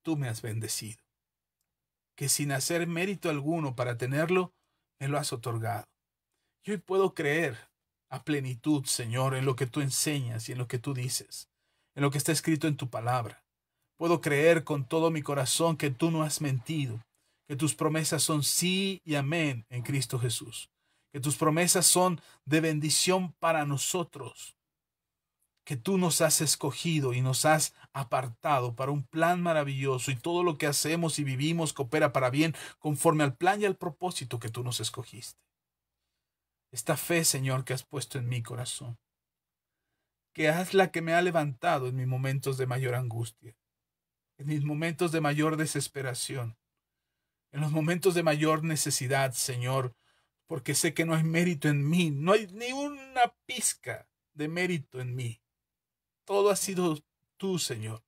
tú me has bendecido. Que sin hacer mérito alguno para tenerlo, me lo has otorgado. Y hoy puedo creer a plenitud, Señor, en lo que tú enseñas y en lo que tú dices, en lo que está escrito en tu palabra. Puedo creer con todo mi corazón que tú no has mentido, que tus promesas son sí y amén en Cristo Jesús, que tus promesas son de bendición para nosotros, que tú nos has escogido y nos has apartado para un plan maravilloso y todo lo que hacemos y vivimos coopera para bien conforme al plan y al propósito que tú nos escogiste. Esta fe, Señor, que has puesto en mi corazón, que es la que me ha levantado en mis momentos de mayor angustia, en mis momentos de mayor desesperación, en los momentos de mayor necesidad, Señor, porque sé que no hay mérito en mí, no hay ni una pizca de mérito en mí. Todo ha sido tú, Señor.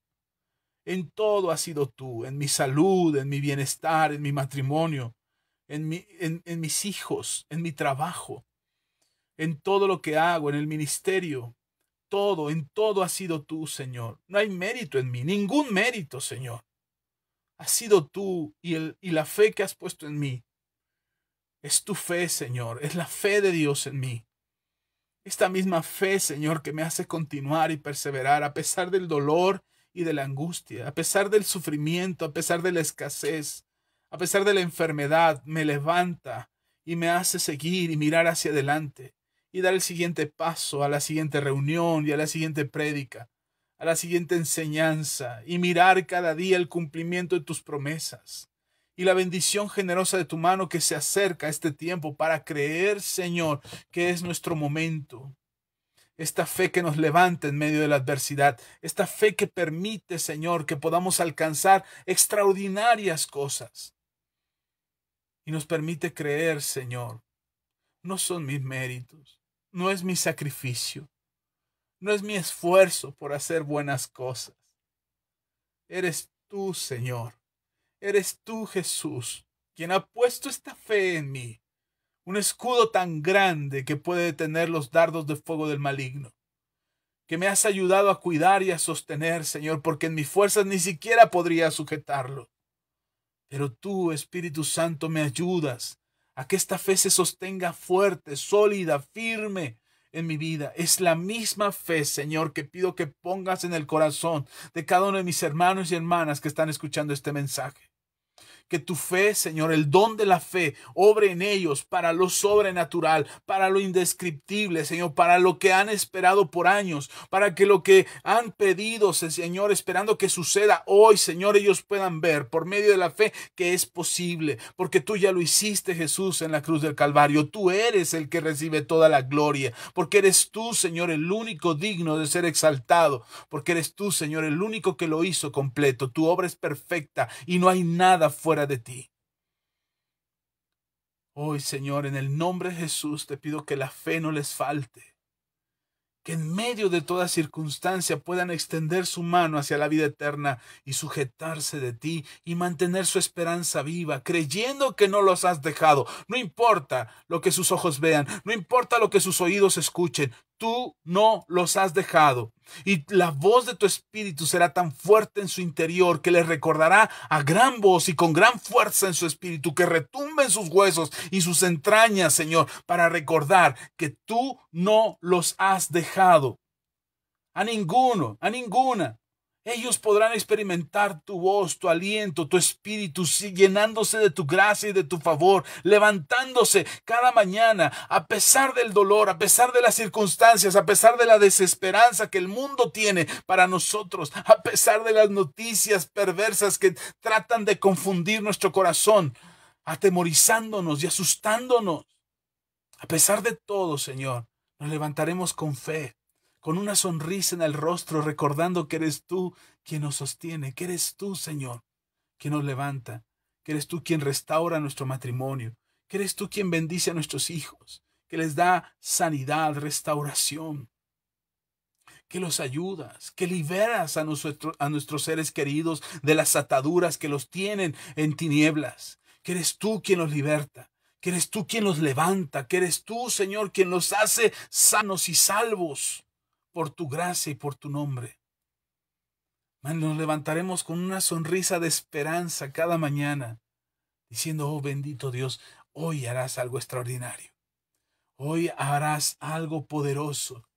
En todo has sido tú, en mi salud, en mi bienestar, en mi matrimonio, en mis hijos, en mi trabajo, en todo lo que hago, en el ministerio. Todo, en todo has sido tú, Señor. No hay mérito en mí, ningún mérito, Señor. Has sido tú y la fe que has puesto en mí. Es tu fe, Señor, es la fe de Dios en mí. Esta misma fe, Señor, que me hace continuar y perseverar a pesar del dolor y de la angustia, a pesar del sufrimiento, a pesar de la escasez, a pesar de la enfermedad, me levanta y me hace seguir y mirar hacia adelante y dar el siguiente paso a la siguiente reunión y a la siguiente prédica, a la siguiente enseñanza y mirar cada día el cumplimiento de tus promesas y la bendición generosa de tu mano que se acerca a este tiempo para creer, Señor, que es nuestro momento. Esta fe que nos levanta en medio de la adversidad, esta fe que permite, Señor, que podamos alcanzar extraordinarias cosas. Y nos permite creer, Señor, no son mis méritos, no es mi sacrificio, no es mi esfuerzo por hacer buenas cosas. Eres tú, Señor. Eres tú, Jesús, quien ha puesto esta fe en mí. Un escudo tan grande que puede detener los dardos de fuego del maligno. Que me has ayudado a cuidar y a sostener, Señor, porque en mis fuerzas ni siquiera podría sujetarlo. Pero tú, Espíritu Santo, me ayudas a que esta fe se sostenga fuerte, sólida, firme en mi vida. Es la misma fe, Señor, que pido que pongas en el corazón de cada uno de mis hermanos y hermanas que están escuchando este mensaje. Que tu fe, Señor, el don de la fe, obre en ellos para lo sobrenatural, para lo indescriptible, Señor, para lo que han esperado por años, para que lo que han pedido, Señor, esperando que suceda hoy, Señor, ellos puedan ver por medio de la fe que es posible, porque tú ya lo hiciste, Jesús, en la cruz del Calvario. Tú eres el que recibe toda la gloria, porque eres tú, Señor, el único digno de ser exaltado, porque eres tú, Señor, el único que lo hizo completo. Tu obra es perfecta y no hay nada fuera de ti. Hoy, Señor, en el nombre de Jesús, te pido que la fe no les falte, que en medio de toda circunstancia puedan extender su mano hacia la vida eterna y sujetarse de ti y mantener su esperanza viva, creyendo que no los has dejado. No importa lo que sus ojos vean, no importa lo que sus oídos escuchen, tú no los has dejado. Y la voz de tu espíritu será tan fuerte en su interior que les recordará a gran voz y con gran fuerza en su espíritu, que retumbe en sus huesos y sus entrañas, Señor, para recordar que tú no los has dejado. A ninguno, a ninguna. Ellos podrán experimentar tu voz, tu aliento, tu espíritu, llenándose de tu gracia y de tu favor, levantándose cada mañana a pesar del dolor, a pesar de las circunstancias, a pesar de la desesperanza que el mundo tiene para nosotros, a pesar de las noticias perversas que tratan de confundir nuestro corazón, atemorizándonos y asustándonos. A pesar de todo, Señor, nos levantaremos con fe, con una sonrisa en el rostro, recordando que eres tú quien nos sostiene, que eres tú, Señor, quien nos levanta, que eres tú quien restaura nuestro matrimonio, que eres tú quien bendice a nuestros hijos, que les da sanidad, restauración, que los ayudas, que liberas a nuestros seres queridos de las ataduras que los tienen en tinieblas, que eres tú quien los liberta, que eres tú quien los levanta, que eres tú, Señor, quien los hace sanos y salvos por tu gracia y por tu nombre. Nos levantaremos con una sonrisa de esperanza cada mañana, diciendo, oh bendito Dios, hoy harás algo extraordinario. Hoy harás algo poderoso.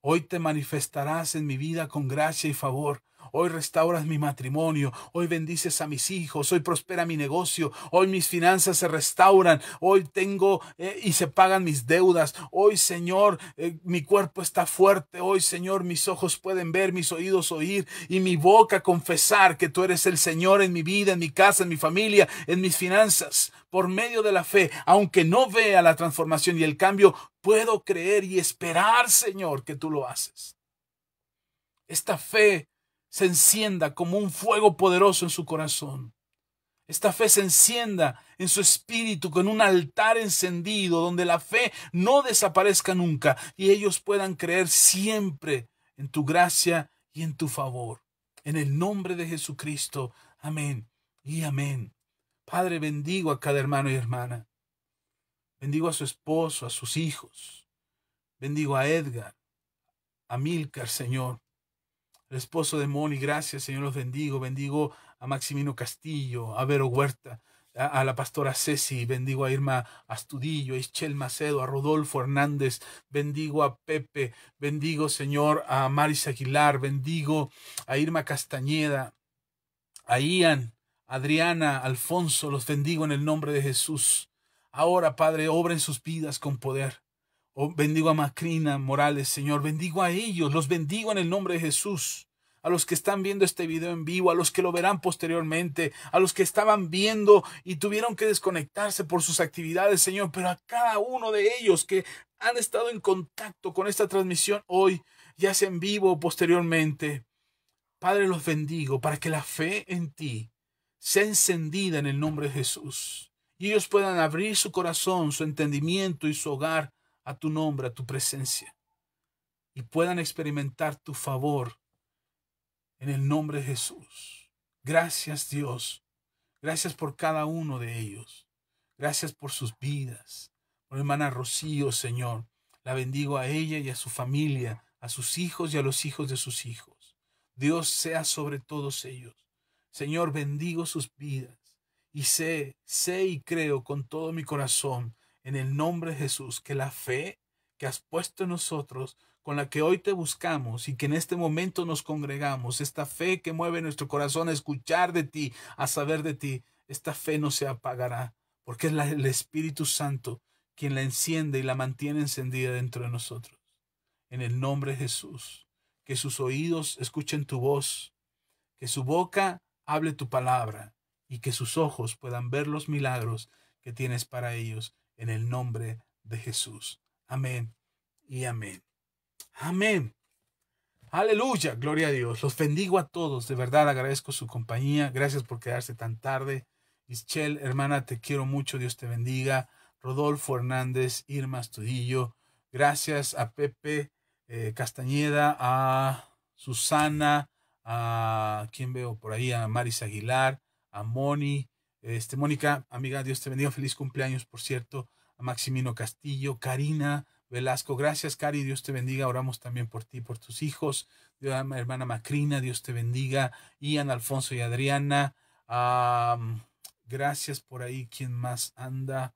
Hoy te manifestarás en mi vida con gracia y favor. Hoy restauras mi matrimonio, hoy bendices a mis hijos, hoy prospera mi negocio, hoy mis finanzas se restauran, hoy tengo y se pagan mis deudas, hoy, Señor, mi cuerpo está fuerte, hoy, Señor, mis ojos pueden ver, mis oídos oír y mi boca confesar que tú eres el Señor en mi vida, en mi casa, en mi familia, en mis finanzas. Por medio de la fe, aunque no vea la transformación y el cambio, puedo creer y esperar, Señor, que tú lo haces. Esta fe se encienda como un fuego poderoso en su corazón. Esta fe se encienda en su espíritu con un altar encendido donde la fe no desaparezca nunca y ellos puedan creer siempre en tu gracia y en tu favor. En el nombre de Jesucristo. Amén y amén. Padre, bendigo a cada hermano y hermana. Bendigo a su esposo, a sus hijos. Bendigo a Edgar, a Milcar, Señor. El esposo de Moni, gracias, Señor, los bendigo. Bendigo a Maximino Castillo, a Vero Huerta, a la pastora Ceci. Bendigo a Irma Astudillo, a Ischel Macedo, a Rodolfo Hernández. Bendigo a Pepe. Bendigo, Señor, a Maris Aguilar. Bendigo a Irma Castañeda, a Ian, Adriana, Alfonso. Los bendigo en el nombre de Jesús. Ahora, Padre, obra en sus vidas con poder. Bendigo a Macrina Morales, Señor. Bendigo a ellos. Los bendigo en el nombre de Jesús. A los que están viendo este video en vivo, a los que lo verán posteriormente, a los que estaban viendo y tuvieron que desconectarse por sus actividades, Señor, pero a cada uno de ellos que han estado en contacto con esta transmisión hoy, ya sea en vivo o posteriormente. Padre, los bendigo para que la fe en ti sea encendida en el nombre de Jesús y ellos puedan abrir su corazón, su entendimiento y su hogar a tu nombre, a tu presencia, y puedan experimentar tu favor en el nombre de Jesús. Gracias, Dios. Gracias por cada uno de ellos. Gracias por sus vidas. Por hermana Rocío, Señor. La bendigo a ella y a su familia, a sus hijos y a los hijos de sus hijos. Dios sea sobre todos ellos. Señor, bendigo sus vidas. Y sé y creo con todo mi corazón, en el nombre de Jesús, que la fe que has puesto en nosotros, con la que hoy te buscamos y que en este momento nos congregamos, esta fe que mueve nuestro corazón a escuchar de ti, a saber de ti, esta fe no se apagará, porque es el Espíritu Santo quien la enciende y la mantiene encendida dentro de nosotros. En el nombre de Jesús, que sus oídos escuchen tu voz, que su boca hable tu palabra y que sus ojos puedan ver los milagros que tienes para ellos, en el nombre de Jesús. Amén y amén. Amén. Aleluya, gloria a Dios. Los bendigo a todos. De verdad agradezco su compañía. Gracias por quedarse tan tarde. Ischel, hermana, te quiero mucho. Dios te bendiga. Rodolfo Hernández, Irma Astudillo. Gracias a Pepe Castañeda, a Susana, a quien veo por ahí, a Maris Aguilar, a Moni, Mónica, amiga, Dios te bendiga. Feliz cumpleaños, por cierto. A Maximino Castillo, Karina Velasco, gracias, Cari, Dios te bendiga. Oramos también por ti, por tus hijos. Hermana Macrina, Dios te bendiga. Ian, Alfonso y Adriana. Gracias por ahí. ¿Quién más anda?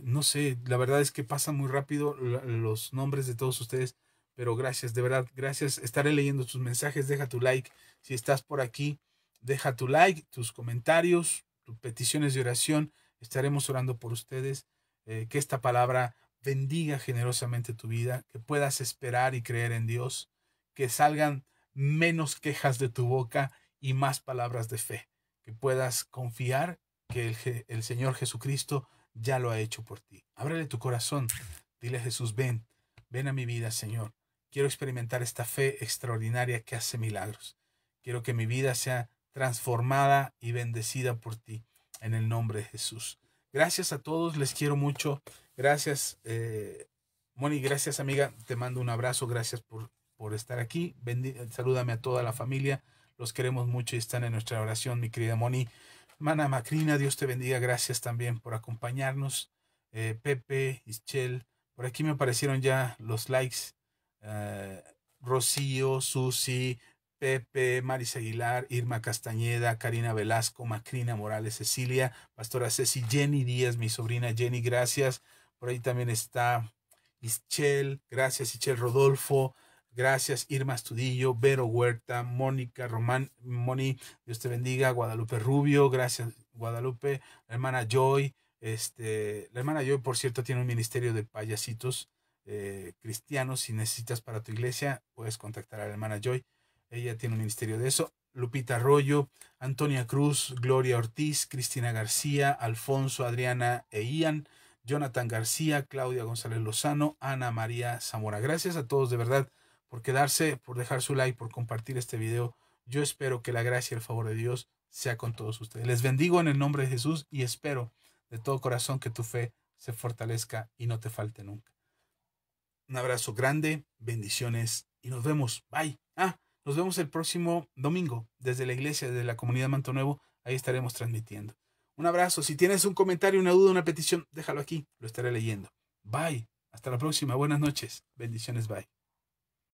No sé, la verdad es que pasan muy rápido los nombres de todos ustedes, pero gracias, de verdad, gracias. Estaré leyendo tus mensajes. Deja tu like. Si estás por aquí, deja tu like, tus comentarios, tus peticiones de oración. Estaremos orando por ustedes. Que esta palabra bendiga generosamente tu vida, que puedas esperar y creer en Dios, que salgan menos quejas de tu boca y más palabras de fe, que puedas confiar que el Señor Jesucristo ya lo ha hecho por ti. Ábrele tu corazón, dile a Jesús, ven a mi vida, Señor. Quiero experimentar esta fe extraordinaria que hace milagros. Quiero que mi vida sea transformada y bendecida por ti, en el nombre de Jesús. Gracias a todos, les quiero mucho. Gracias, Moni, gracias, amiga. Te mando un abrazo, gracias por estar aquí. Salúdame a toda la familia. Los queremos mucho y están en nuestra oración, mi querida Moni. Hermana Macrina, Dios te bendiga. Gracias también por acompañarnos. Pepe, Ischel, por aquí me aparecieron ya los likes. Rocío, Susi, Pepe, Maris Aguilar, Irma Castañeda, Karina Velasco, Macrina Morales, Cecilia, Pastora Ceci, Jenny Díaz, mi sobrina Jenny, gracias. Por ahí también está Ischel, gracias Ischel, Rodolfo, gracias Irma Astudillo, Vero Huerta, Mónica Román, Moni, Dios te bendiga, Guadalupe Rubio, gracias Guadalupe, la hermana Joy, la hermana Joy, por cierto, tiene un ministerio de payasitos cristianos. Si necesitas para tu iglesia, puedes contactar a la hermana Joy. Ella tiene un ministerio de eso. Lupita Arroyo, Antonia Cruz, Gloria Ortiz, Cristina García, Alfonso, Adriana e Ian, Jonathan García, Claudia González Lozano, Ana María Zamora. Gracias a todos de verdad por quedarse, por dejar su like, por compartir este video. Yo espero que la gracia y el favor de Dios sea con todos ustedes. Les bendigo en el nombre de Jesús y espero de todo corazón que tu fe se fortalezca y no te falte nunca. Un abrazo grande, bendiciones y nos vemos. Bye. Nos vemos el próximo domingo desde la iglesia, desde la comunidad Manto Nuevo. Ahí estaremos transmitiendo. Un abrazo. Si tienes un comentario, una duda, una petición, déjalo aquí. Lo estaré leyendo. Bye. Hasta la próxima. Buenas noches. Bendiciones. Bye.